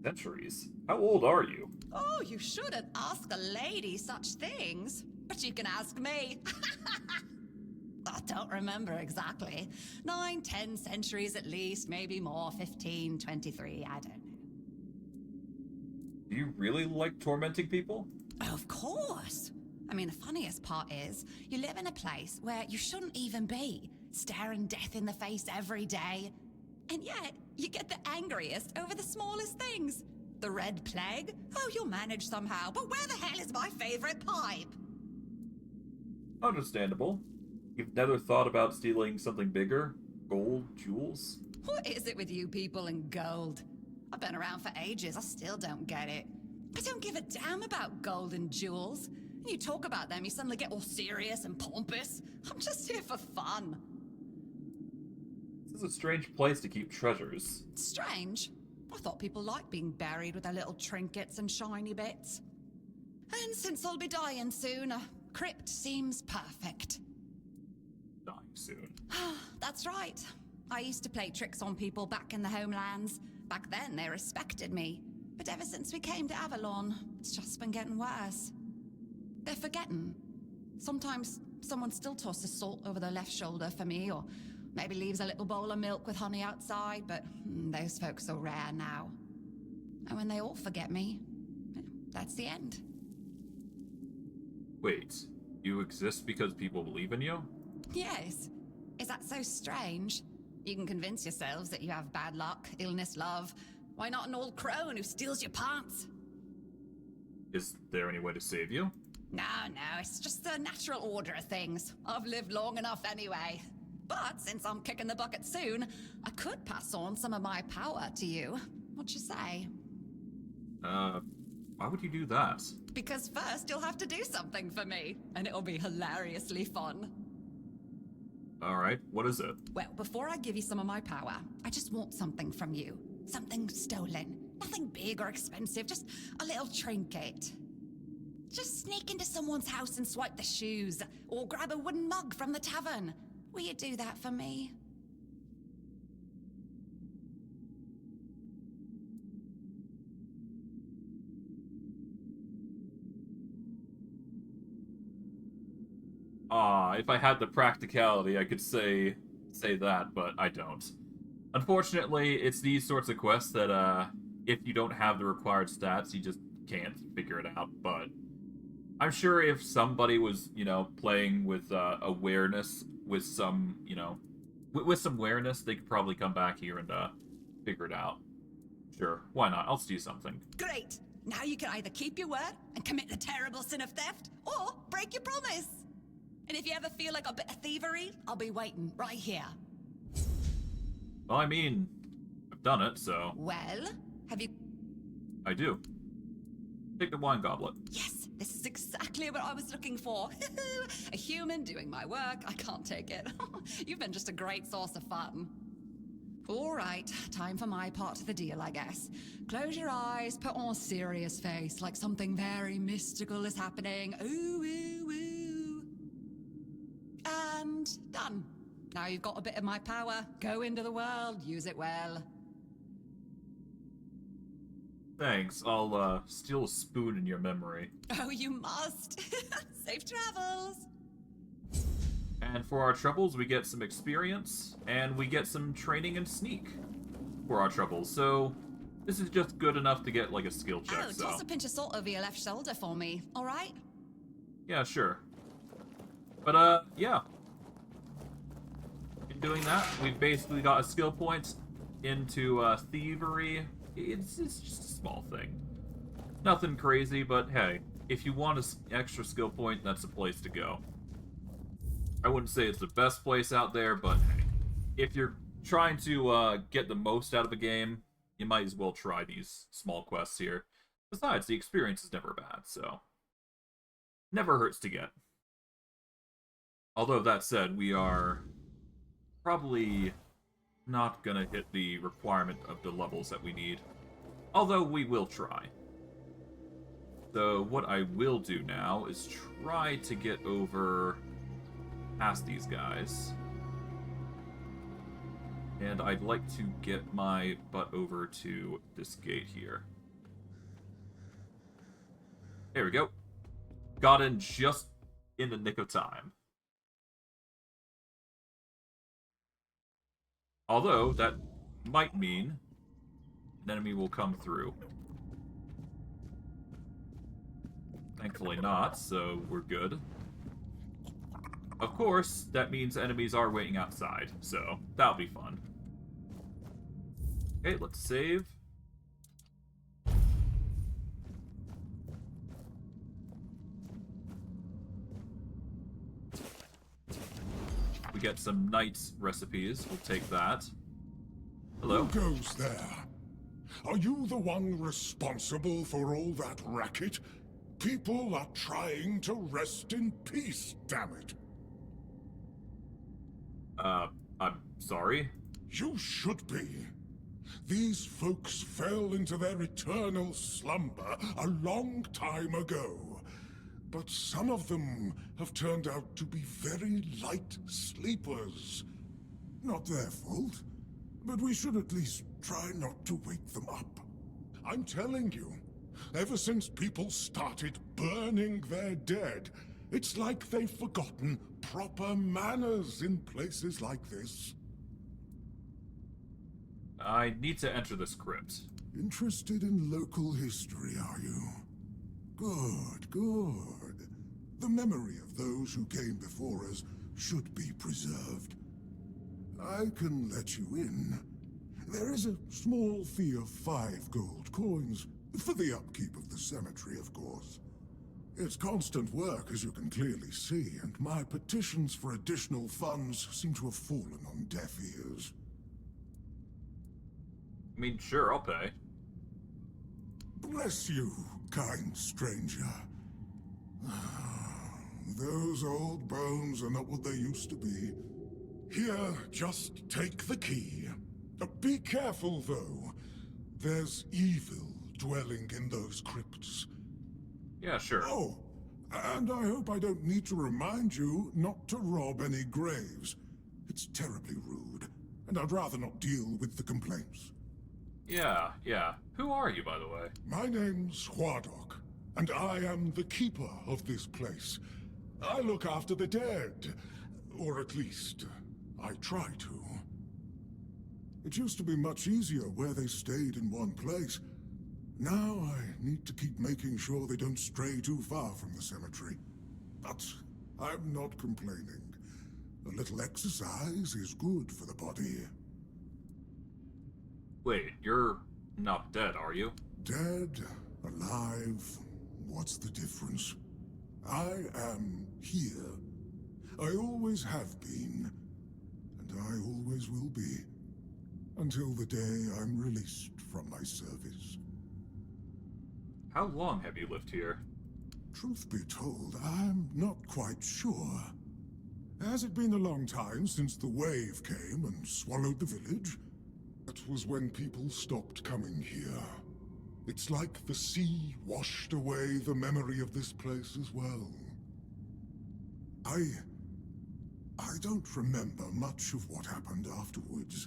Centuries? How old are you? Oh, you shouldn't ask a lady such things. But you can ask me. I don't remember exactly. 9, 10 centuries at least, maybe more, 15, 23, I don't know. Do you really like tormenting people? Of course. I mean, the funniest part is, you live in a place where you shouldn't even be, staring death in the face every day. And yet, you get the angriest over the smallest things. The Red Plague? Oh, you'll manage somehow, but where the hell is my favorite pipe? Understandable. You've never thought about stealing something bigger? Gold, jewels? What is it with you people and gold? I've been around for ages, I still don't get it. I don't give a damn about gold and jewels. You talk about them, you suddenly get all serious and pompous. I'm just here for fun. This is a strange place to keep treasures. Strange? I thought people liked being buried with their little trinkets and shiny bits. And since I'll be dying soon, a crypt seems perfect. Dying soon? That's right. I used to play tricks on people back in the homelands. Back then, they respected me. But ever since we came to Avalon, it's just been getting worse. They're forgetting. Sometimes someone still tosses salt over their left shoulder for me, or maybe leaves a little bowl of milk with honey outside, but those folks are rare now. And when they all forget me, that's the end. Wait, you exist because people believe in you? Yes. Is that so strange? You can convince yourselves that you have bad luck, illness, love. Why not an old crone who steals your pants? Is there any way to save you? No, it's just the natural order of things. I've lived long enough anyway. But since I'm kicking the bucket soon, I could pass on some of my power to you. What you say? Why would you do that? Because first you'll have to do something for me, and it'll be hilariously fun. Alright, what is it? Well, before I give you some of my power, I just want something from you. Something stolen. Nothing big or expensive, just a little trinket. Just sneak into someone's house and swipe the shoes, or grab a wooden mug from the tavern. Will you do that for me? If I had the practicality, I could say that, but I don't. Unfortunately, it's these sorts of quests that, if you don't have the required stats, you just can't figure it out, but I'm sure if somebody was, playing with, awareness, with some, with some awareness, they could probably come back here and, figure it out. Sure, why not? I'll do something. Great! Now you can either keep your word and commit the terrible sin of theft, or break your promise! And if you ever feel like a bit of thievery, I'll be waiting right here. Well, I mean, I've done it, so... Well, have you... I do. Take the wine goblet. Yes, this is exactly what I was looking for. A human doing my work, I can't take it. You've been just a great source of fun. All right, time for my part of the deal, I guess. Close your eyes, put on a serious face, like something very mystical is happening. Ooh, ooh, ooh. And done. Now you've got a bit of my power. Go into the world, use it well. Thanks, I'll, steal a spoon in your memory. Oh, you must. Safe travels. And for our troubles, we get some experience, and we get some training and sneak for our troubles, so this is just good enough to get, like, a skill check, Oh, so... toss a pinch of salt over your left shoulder for me, alright? Yeah, sure. But, yeah. In doing that, we've basically got a skill point into, thievery. It's just a small thing. Nothing crazy, but hey, if you want an extra skill point, that's a place to go. I wouldn't say it's the best place out there, but hey. if you're trying to get the most out of a game, you might as well try these small quests here. Besides, the experience is never bad, so never hurts to get. Although that said, we are probably not gonna hit the requirement of the levels that we need. Although we will try. So what I will do now is try to get over past these guys. And I'd like to get my butt over to this gate here. There we go. Got in just in the nick of time. Although, that might mean an enemy will come through. Thankfully not, so we're good. Of course, that means enemies are waiting outside, so that'll be fun. Okay, let's save. We get some knight's recipes. We'll take that. Hello. Who goes there? Are you the one responsible for all that racket? People are trying to rest in peace, damn it. I'm sorry? You should be. These folks fell into their eternal slumber a long time ago. But some of them have turned out to be very light sleepers. Not their fault, but we should at least try not to wake them up. I'm telling you, ever since people started burning their dead, it's like they've forgotten proper manners in places like this. I need to enter this crypt. Interested in local history, are you? Good, good. The memory of those who came before us should be preserved. I can let you in. There is a small fee of 5 gold coins, for the upkeep of the cemetery, of course. It's constant work, as you can clearly see, and my petitions for additional funds seem to have fallen on deaf ears. I mean, sure, I'll pay. Bless you, kind stranger. Those old bones are not what they used to be. Here, just take the key. Be careful, though. There's evil dwelling in those crypts. Yeah, sure. Oh, and I hope I don't need to remind you not to rob any graves. It's terribly rude, and I'd rather not deal with the complaints. Yeah. Who are you, by the way? My name's Huardok, and I am the keeper of this place. I look after the dead, or at least, I try to. It used to be much easier where they stayed in one place. Now I need to keep making sure they don't stray too far from the cemetery. But I'm not complaining. A little exercise is good for the body. Wait, you're not dead, are you? Dead, alive, what's the difference? I am here. I always have been, and I always will be, until the day I'm released from my service. How long have you lived here? Truth be told, I'm not quite sure. Has it been a long time since the wave came and swallowed the village? That was when people stopped coming here. It's like the sea washed away the memory of this place as well. I don't remember much of what happened afterwards.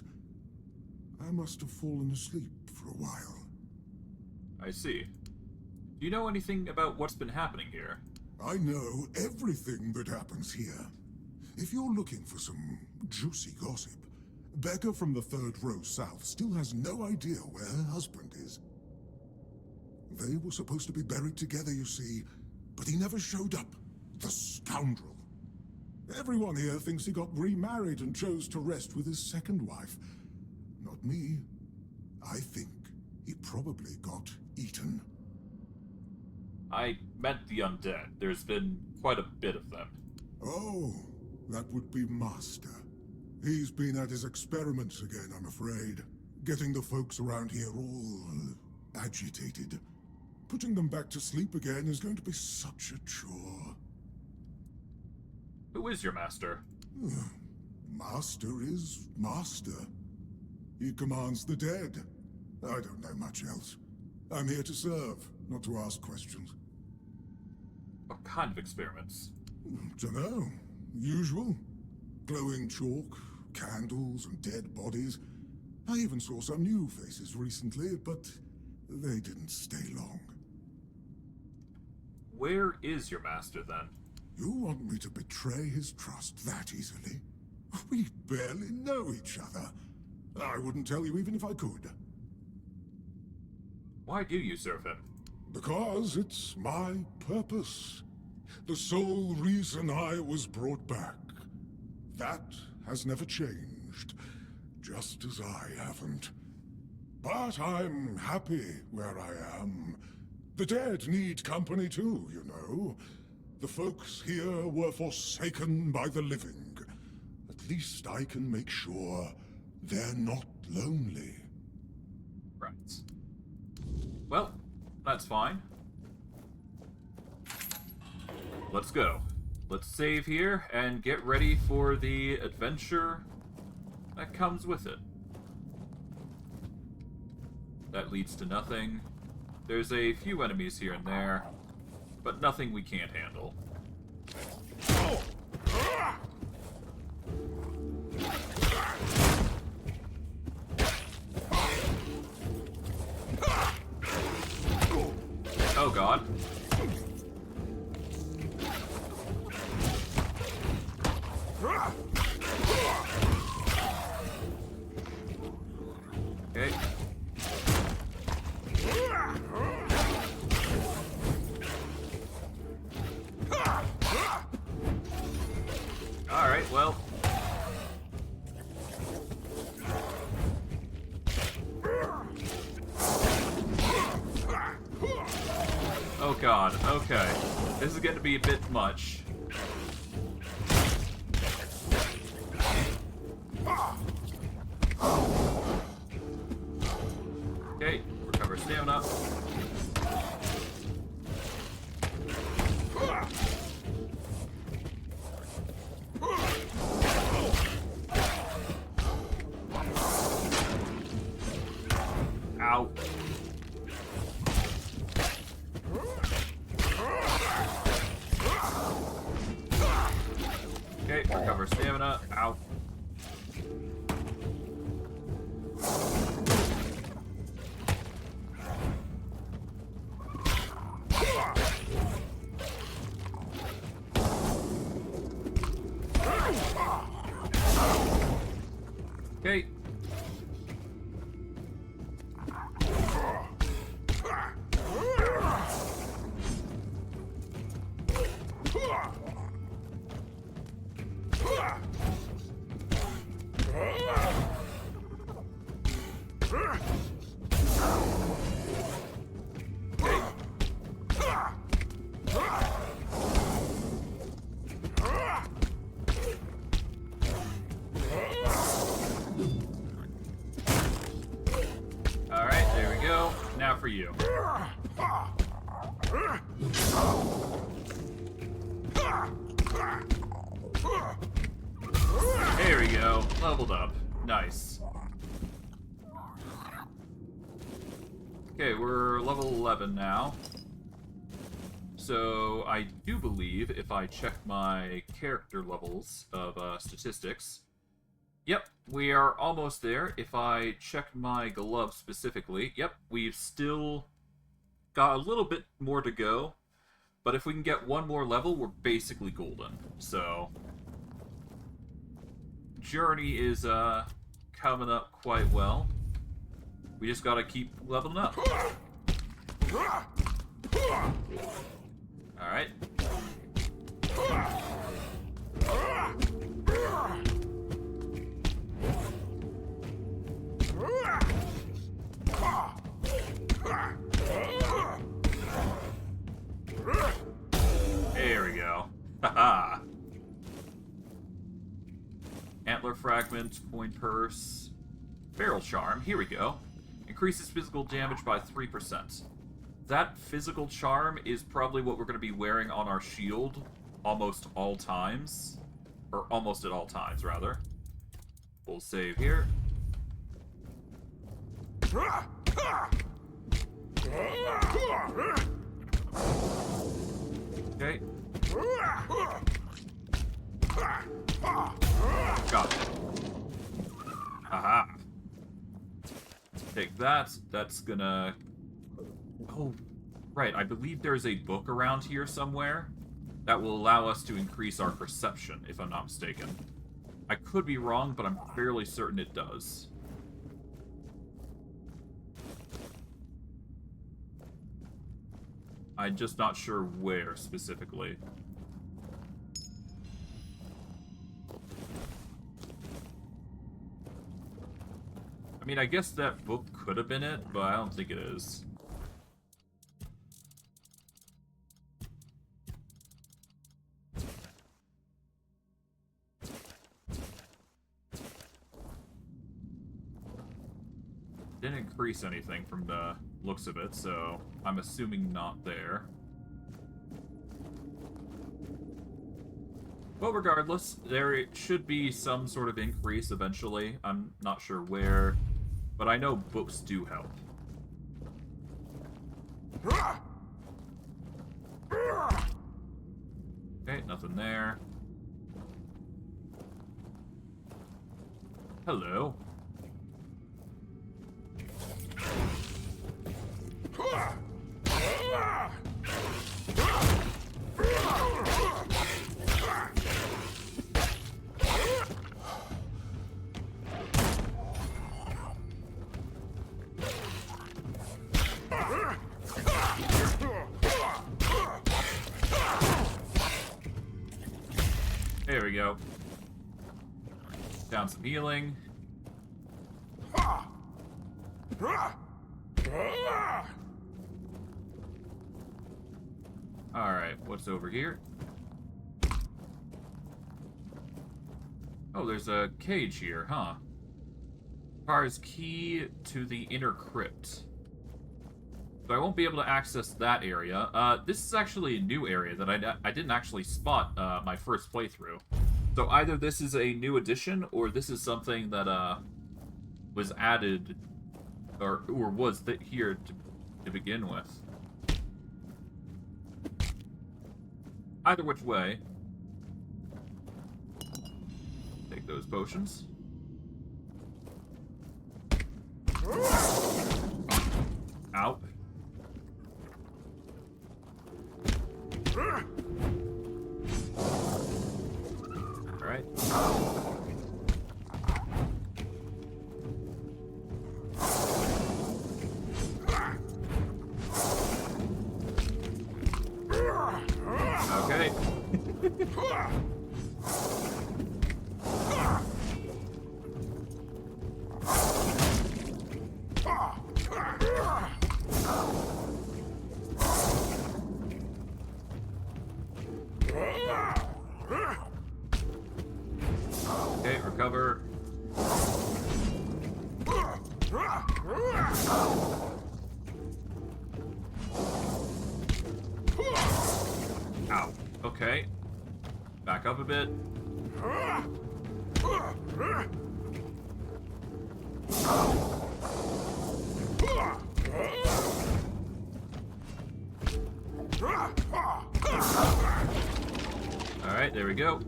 I must have fallen asleep for a while. I see. Do you know anything about what's been happening here? I know everything that happens here. If you're looking for some juicy gossip, Becca from the 3rd row south still has no idea where her husband is. They were supposed to be buried together, you see, but he never showed up. The scoundrel. Everyone here thinks he got remarried and chose to rest with his second wife. Not me. I think he probably got eaten. I meant the undead. There's been quite a bit of them. Oh, that would be Master. He's been at his experiments again, I'm afraid. Getting the folks around here all agitated. Putting them back to sleep again is going to be such a chore. Who is your master? Master is master. He commands the dead. I don't know much else. I'm here to serve, not to ask questions. What kind of experiments? Dunno. Usual. Glowing chalk, candles, and dead bodies. I even saw some new faces recently, but they didn't stay long. Where is your master, then? You want me to betray his trust that easily? We barely know each other. I wouldn't tell you even if I could. Why do you serve him? Because it's my purpose. The sole reason I was brought back. That has never changed, just as I haven't. But I'm happy where I am. The dead need company too, you know. The folks here were forsaken by the living. At least I can make sure they're not lonely. Right. Well, that's fine. Let's go. Let's save here and get ready for the adventure that comes with it. That leads to nothing. There's a few enemies here and there, but nothing we can't handle. Oh god. Okay. Alright, well. Oh god, okay. This is going to be a bit much. Okay, recover stamina. Ow. Okay, recover stamina. Ow. Okay. Alright, there we go. Now for you. There we go. Leveled up. Nice. Okay, we're level 11 now. So I do believe if I check my character levels of statistics, yep, we are almost there. If I check my glove specifically, yep, we've still got a little bit more to go. But if we can get one more level, we're basically golden. So journey is coming up quite well. We just gotta keep leveling up. Alright. There we go. Haha. Antler Fragment, Coin Purse, Barrel Charm. Here we go. Increases physical damage by 3%. That physical charm is probably what we're going to be wearing on our shield almost all times. Or almost at all times, rather. We'll save here. Okay. Got it. Aha. Take that. That's gonna... Oh, right. I believe there's a book around here somewhere that will allow us to increase our perception, if I'm not mistaken. I could be wrong, but I'm fairly certain it does. I'm just not sure where specifically. I mean, I guess that book could have been it, but I don't think it is. Didn't increase anything from the looks of it, so I'm assuming not there. But regardless, there should be some sort of increase eventually. I'm not sure where, but I know books do help. Okay, nothing there. Hello. There we go. Down some healing. Alright, what's over here? Oh, there's a cage here, huh? Requires key to the inner crypt. So I won't be able to access that area. This is actually a new area that I didn't actually spot my first playthrough. So either this is a new addition, or this is something that was added, or was here to begin with. Either which way. Take those potions. Out. Alright. Okay. Okay, recover. Ow. Okay. Back up a bit. Alright, there we go.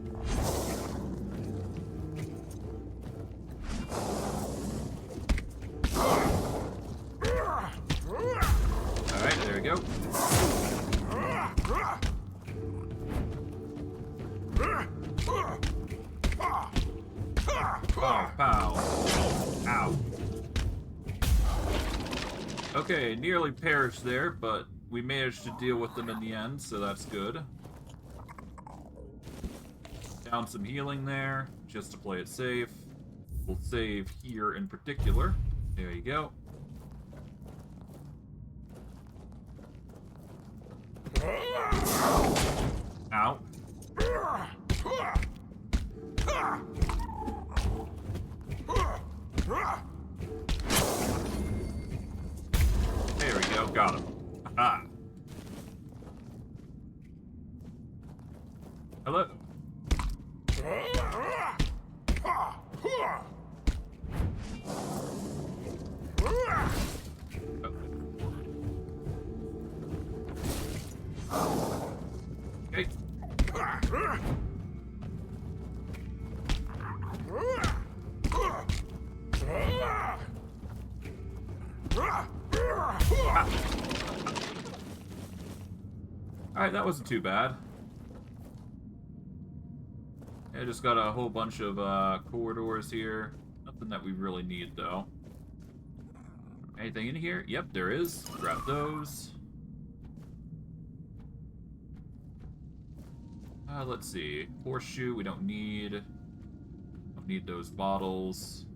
Alright, there we go. Pow, pow. Ow. Okay, nearly perished there, but we managed to deal with them in the end, so that's good. Down some healing there, just to play it safe. We'll save here in particular. There you go. Ow. There we go, got him. Aha. Hello. Okay. Alright, that wasn't too bad. I just got a whole bunch of corridors here. Nothing that we really need, though. Anything in here? Yep, there is. Grab those. Let's see. Horseshoe, we don't need. Don't need those bottles.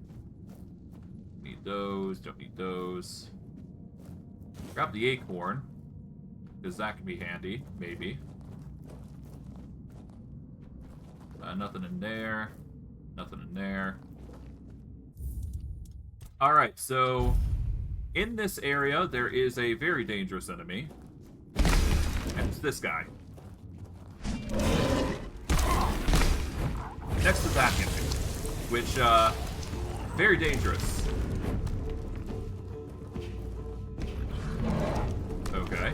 Need those. Don't need those. Grab the acorn, because that can be handy, maybe. Nothing in there. Nothing in there. Alright, so in this area, there is a very dangerous enemy. And it's this guy. Next to that enemy. Which, very dangerous. Okay.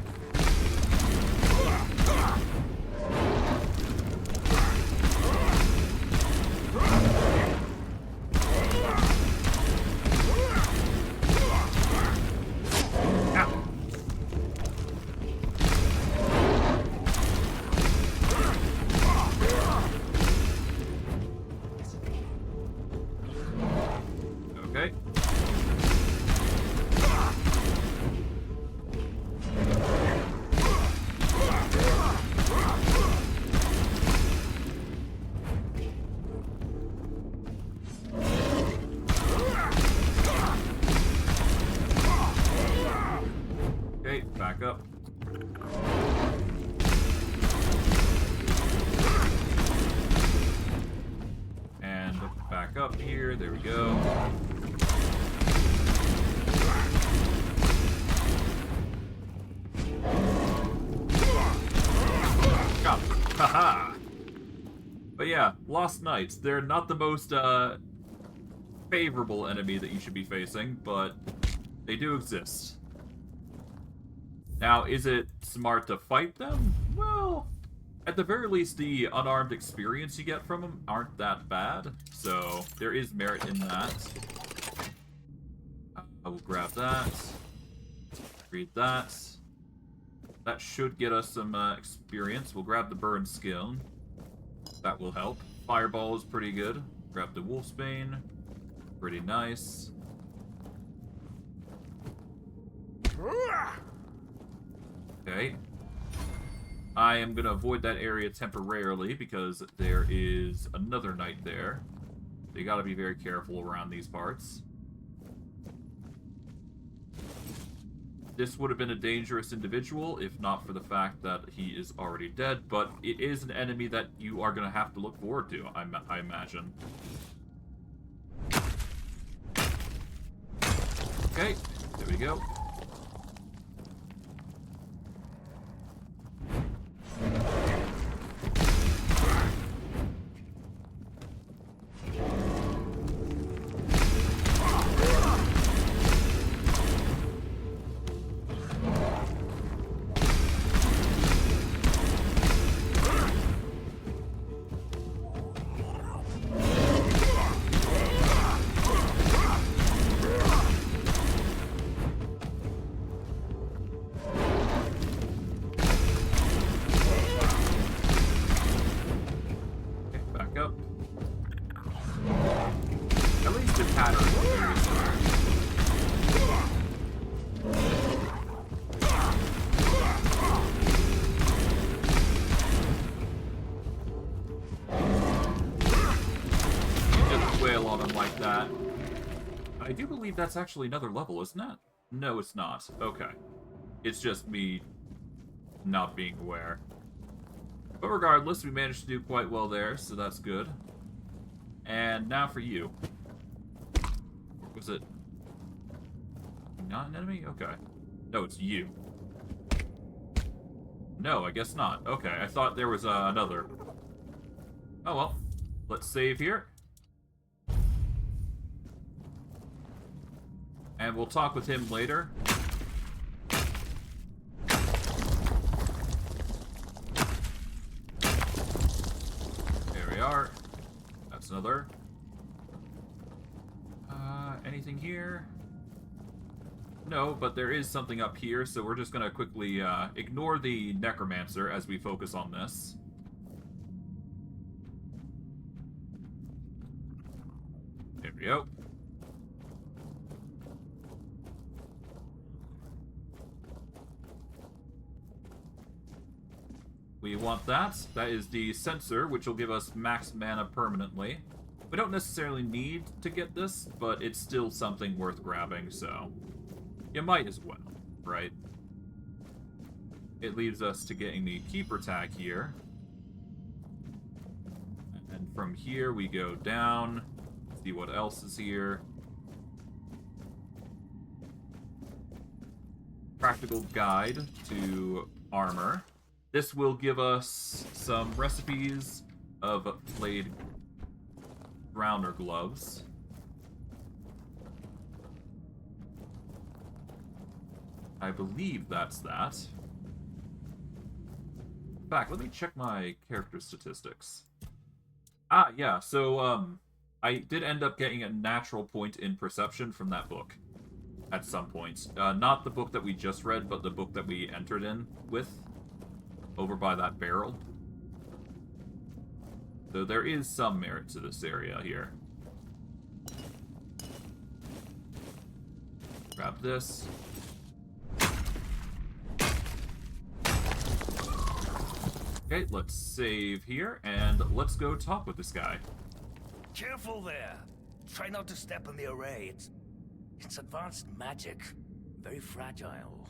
Back up. And back up here. There we go. Got it. Haha. But yeah, Lost Knights. They're not the most favorable enemy that you should be facing, but they do exist. Now, is it smart to fight them? Well, at the very least, the unarmed experience you get from them aren't that bad, so there is merit in that. I will grab that. Read that. That should get us some experience. We'll grab the burned skin. That will help. Fireball is pretty good. Grab the Wolfsbane. Pretty nice. Okay. I am going to avoid that area temporarily because there is another knight there. So you got to be very careful around these parts. This would have been a dangerous individual if not for the fact that he is already dead, but it is an enemy that you are going to have to look forward to, I imagine. Okay, there we go. I do believe that's actually another level, isn't it? No, it's not. Okay. It's just me not being aware. But regardless, we managed to do quite well there, so that's good. And now for you. We're Was it not an enemy? Okay. No, it's you. No, I guess not. Okay, I thought there was another. Oh well. Let's save here. And we'll talk with him later. There we are. That's another. Anything here? No, but there is something up here, so we're just gonna quickly ignore the necromancer as we focus on this. There we go. We want that. That is the sensor, which will give us max mana permanently. We don't necessarily need to get this, but it's still something worth grabbing, so you might as well, right? It leaves us to getting the keeper tag here. And from here we go down, see what else is here. Practical guide to armor. This will give us some recipes of blade grounder gloves. I believe that's that. In fact, let me check my character statistics. Ah, yeah, so, I did end up getting a natural point in perception from that book. At some point. Not the book that we just read, but the book that we entered in with. Over by that barrel. So there is some merit to this area here. Grab this. Okay, let's save here, and let's go talk with this guy. Careful there. Try not to step on the array. It's advanced magic. Very fragile.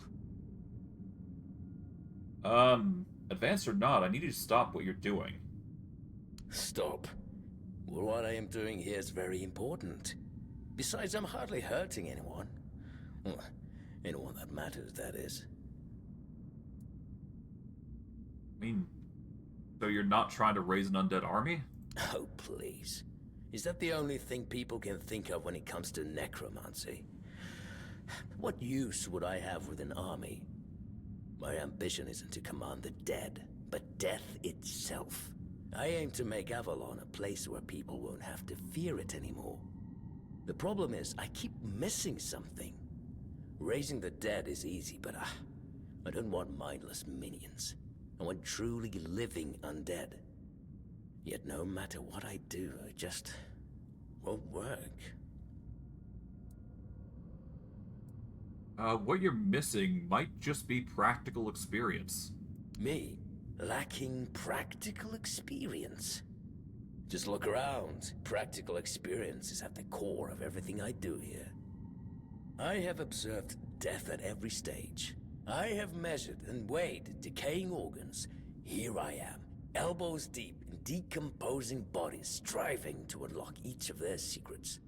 Advanced or not, I need you to stop what you're doing. Stop. Well, what I am doing here is very important. Besides, I'm hardly hurting anyone. Well, anyone that matters, that is. I mean, so you're not trying to raise an undead army? Oh, please. Is that the only thing people can think of when it comes to necromancy? What use would I have with an army? My ambition isn't to command the dead, but death itself. I aim to make Avalon a place where people won't have to fear it anymore. The problem is, I keep missing something. Raising the dead is easy, but I don't want mindless minions. I want truly living undead. Yet no matter what I do, it just won't work. What you're missing might just be practical experience. Me? Lacking practical experience? Just look around. Practical experience is at the core of everything I do here. I have observed death at every stage. I have measured and weighed decaying organs. Here I am, elbows deep in decomposing bodies, striving to unlock each of their secrets.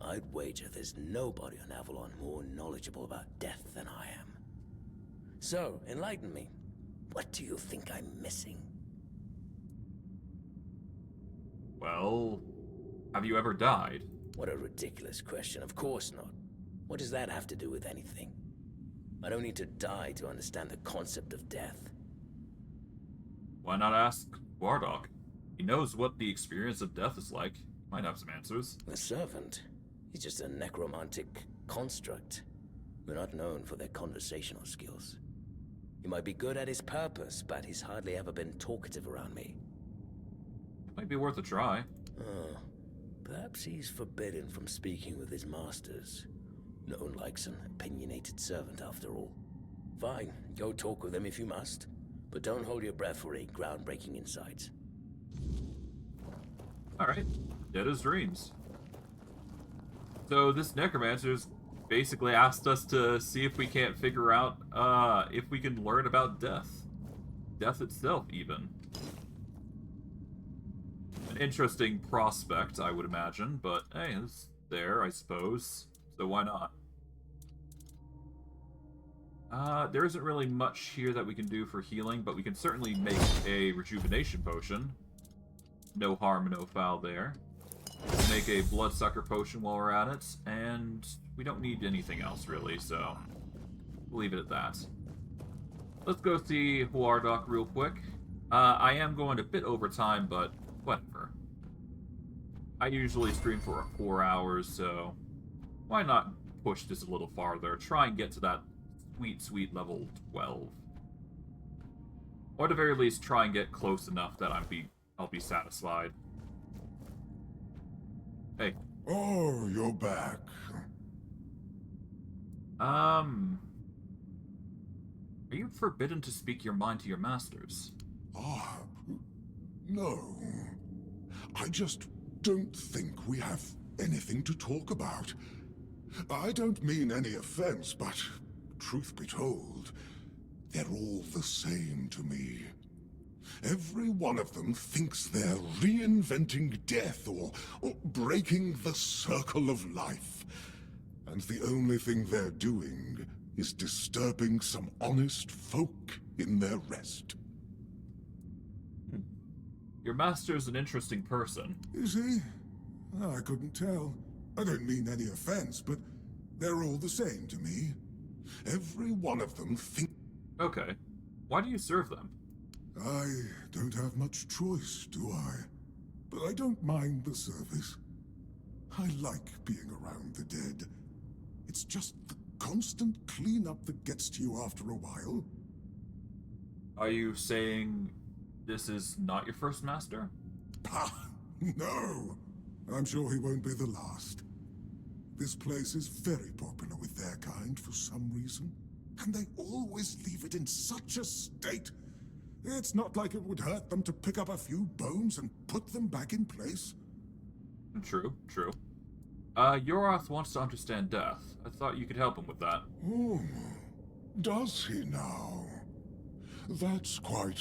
I'd wager there's nobody on Avalon more knowledgeable about death than I am. So, enlighten me. What do you think I'm missing? Well, have you ever died? What a ridiculous question. Of course not. What does that have to do with anything? I don't need to die to understand the concept of death. Why not ask Bardock? He knows what the experience of death is like. Might have some answers. The servant? He's just a necromantic construct. We're not known for their conversational skills. He might be good at his purpose, but he's hardly ever been talkative around me. Might be worth a try. Oh, perhaps he's forbidden from speaking with his masters. No one likes an opinionated servant, after all. Fine, go talk with him if you must, but don't hold your breath for any groundbreaking insights. Alright, dead as dreams. So this necromancer's basically asked us to see if we can't figure out if we can learn about death. Death itself, even. An interesting prospect, I would imagine, but hey, there, I suppose. So why not? There isn't really much here that we can do for healing, but we can certainly make a rejuvenation potion. No harm, no foul there. Make a bloodsucker potion while we're at it, and we don't need anything else really, so we'll leave it at that. Let's go see Huardok real quick. I am going a bit over time, but whatever. I usually stream for 4 hours, so why not push this a little farther? Try and get to that sweet, sweet level 12. Or at the very least, try and get close enough that I'll be satisfied. Hey. Oh, you're back. Are you forbidden to speak your mind to your masters? Ah, no. I just don't think we have anything to talk about. I don't mean any offense, but truth be told, they're all the same to me. Every one of them thinks they're reinventing death or breaking the circle of life. And the only thing they're doing is disturbing some honest folk in their rest. Your master's an interesting person. Is he? I couldn't tell. I don't mean any offense, but they're all the same to me. Every one of them think... Okay. Why do you serve them? I don't have much choice, do I? But I don't mind the service. I like being around the dead. It's just the constant cleanup that gets to you after a while. Are you saying this is not your first master? Ah, no! I'm sure he won't be the last. This place is very popular with their kind for some reason, and they always leave it in such a state. It's not like it would hurt them to pick up a few bones and put them back in place. True, true. Yoroth wants to understand death. I thought you could help him with that. Oh, does he now? That's quite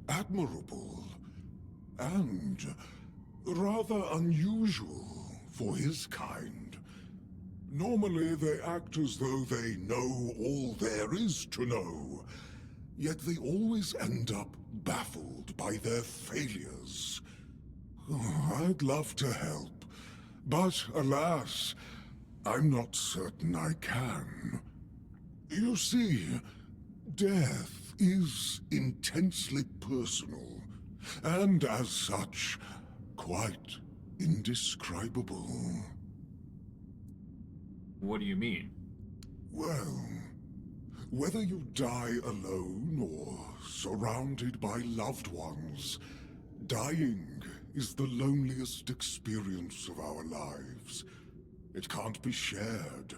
admirable. And rather unusual for his kind. Normally they act as though they know all there is to know, yet they always end up baffled by their failures. Oh, I'd love to help, but alas, I'm not certain I can. You see, death is intensely personal, and as such, quite indescribable. What do you mean? Well, whether you die alone or surrounded by loved ones, dying is the loneliest experience of our lives. It can't be shared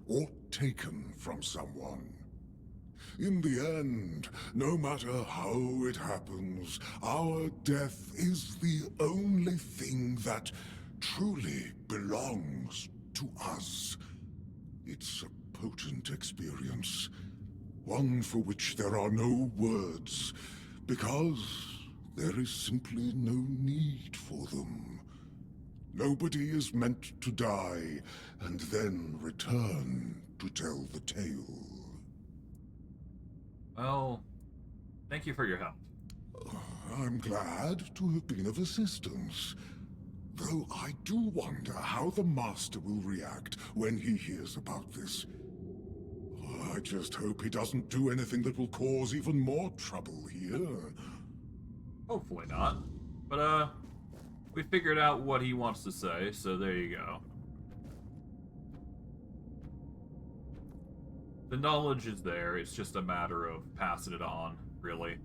or taken from someone. In the end, no matter how it happens, our death is the only thing that truly belongs to us. It's a potent experience, one for which there are no words, because there is simply no need for them. Nobody is meant to die and then return to tell the tale. Well, thank you for your help. I'm glad to have been of assistance. Though I do wonder how the Master will react when he hears about this. I just hope he doesn't do anything that will cause even more trouble here. Hopefully not. But, we figured out what he wants to say, so there you go. The knowledge is there, it's just a matter of passing it on, really.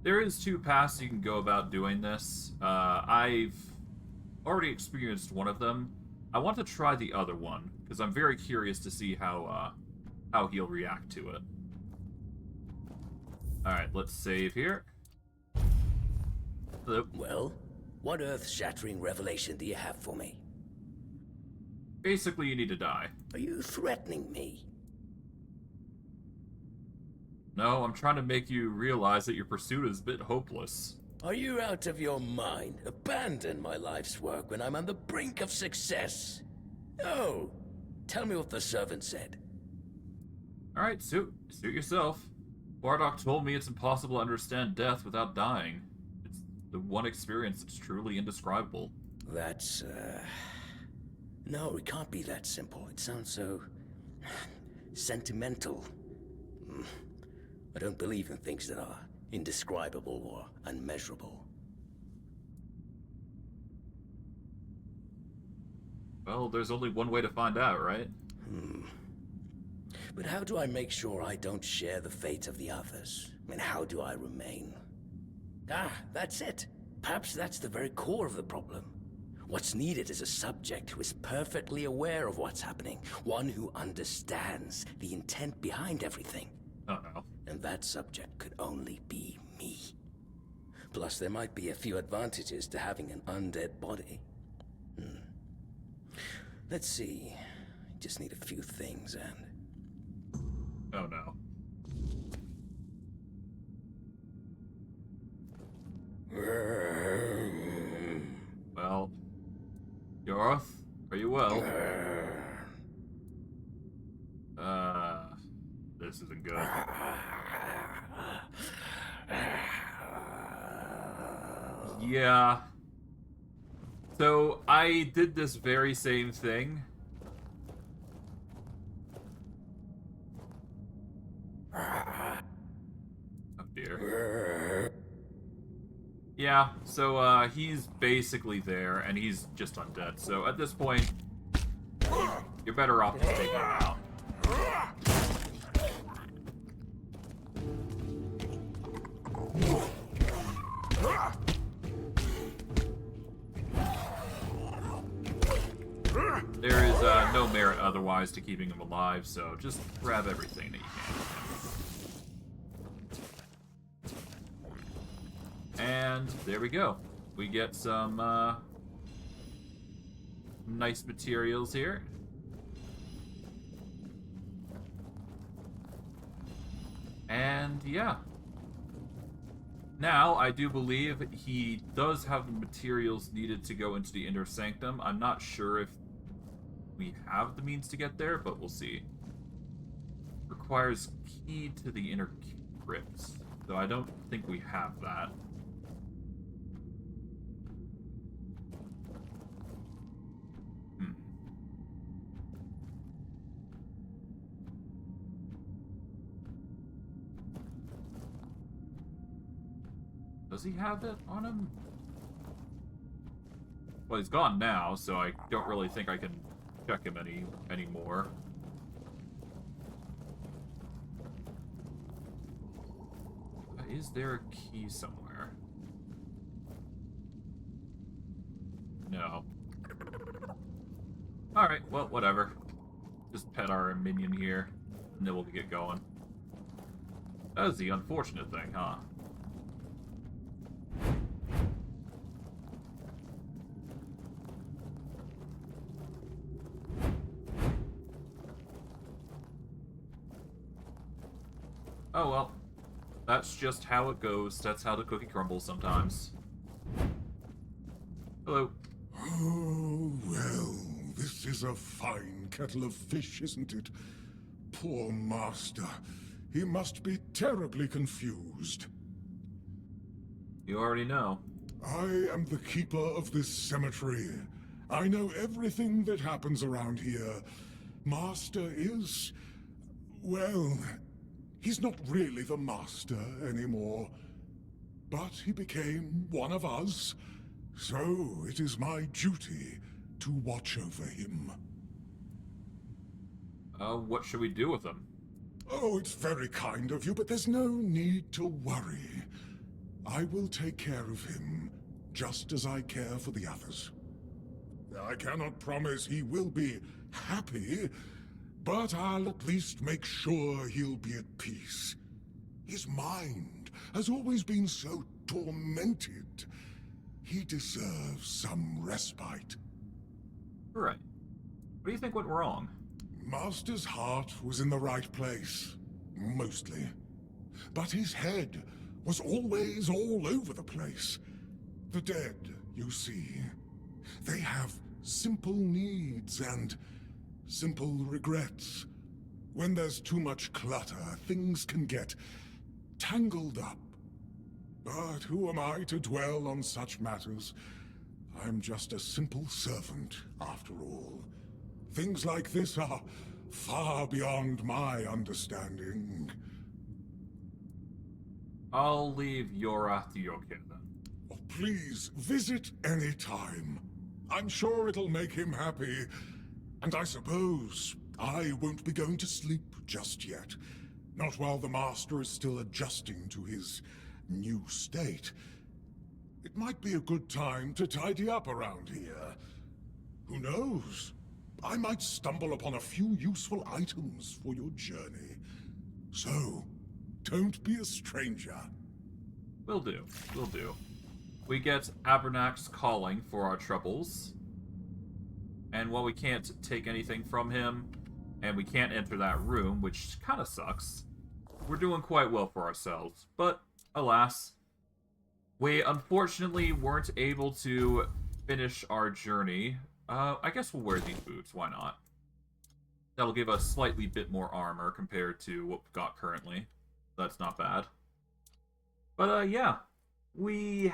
There is 2 paths you can go about doing this. I've already experienced one of them. I want to try the other one, because I'm very curious to see how he'll react to it. Alright, let's save here. Hello. Well, what earth-shattering revelation do you have for me? Basically, you need to die. Are you threatening me? No, I'm trying to make you realize that your pursuit is a bit hopeless. Are you out of your mind? Abandon my life's work when I'm on the brink of success. Oh, tell me what the servant said. Alright, suit yourself. Bardock told me it's impossible to understand death without dying. It's the one experience that's truly indescribable. That's, No, it can't be that simple. It sounds so... sentimental. I don't believe in things that are indescribable or unmeasurable. Well, there's only one way to find out, right? But how do I make sure I don't share the fate of the others? And how do I remain? Ah, that's it. Perhaps that's the very core of the problem. What's needed is a subject who is perfectly aware of what's happening. One who understands the intent behind everything. Oh no. And that subject could only be me. Plus, there might be a few advantages to having an undead body. Let's see. Just need a few things and... Oh no. Well, Yorth, are you well? This isn't good. Yeah. So, I did this very same thing. Oh dear. Yeah, so, he's basically there, and he's just undead. So, at this point, you're better off just taking him out. There is no merit otherwise to keeping him alive, so just grab everything that you can. And there we go. We get some nice materials here. And yeah. Now, I do believe he does have the materials needed to go into the Inner Sanctum. I'm not sure if we have the means to get there, but we'll see. Requires key to the Inner Crypt, so I don't think we have that. Does he have it on him? Well, he's gone now, so I don't really think I can check him anymore. Is there a key somewhere? No. Alright, well, whatever. Just pet our minion here, and then we'll get going. That is the unfortunate thing, huh? Oh well, that's just how it goes. That's how the cookie crumbles sometimes. Hello. Oh, well, this is a fine kettle of fish, isn't it? Poor master. He must be terribly confused. You already know. I am the keeper of this cemetery. I know everything that happens around here. Master is... well... he's not really the master anymore, but he became one of us, so it is my duty to watch over him. What should we do with him? Oh, it's very kind of you, but there's no need to worry. I will take care of him, just as I care for the others. I cannot promise he will be happy, but I'll at least make sure he'll be at peace. His mind has always been so tormented. He deserves some respite. Right. What do you think went wrong? Master's heart was in the right place, mostly. But his head was always all over the place. The dead, you see, they have simple needs and simple regrets. When there's too much clutter, things can get tangled up. But who am I to dwell on such matters? I'm just a simple servant, after all. Things like this are far beyond my understanding. I'll leave Yora to your care then. Oh, please, visit any time. I'm sure it'll make him happy. And I suppose I won't be going to sleep just yet. Not while the Master is still adjusting to his new state. It might be a good time to tidy up around here. Who knows? I might stumble upon a few useful items for your journey. So, don't be a stranger. Will do. Will do. We get Abernak's calling for our troubles. And while we can't take anything from him, and we can't enter that room, which kind of sucks, we're doing quite well for ourselves. But, alas, we unfortunately weren't able to finish our journey. I guess we'll wear these boots, why not? That'll give us slightly bit more armor compared to what we've got currently. That's not bad. But, yeah. We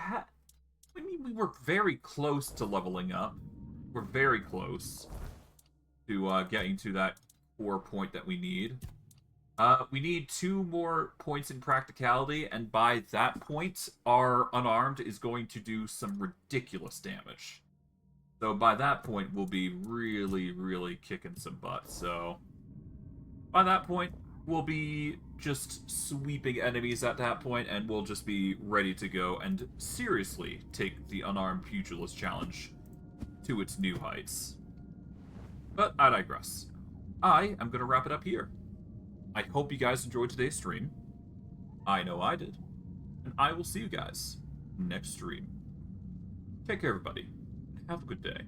were very close to leveling up. We're very close to getting to that core point that we need. We need 2 more points in practicality, and by that point, our unarmed is going to do some ridiculous damage. So by that point, we'll be really, really kicking some butt. So by that point, we'll be just sweeping enemies at that point, and we'll just be ready to go and seriously take the Unarmed Pugilist Challenge to its new heights. But I digress. I am going to wrap it up here. I hope you guys enjoyed today's stream. I know I did. And I will see you guys next stream. Take care, everybody. Have a good day.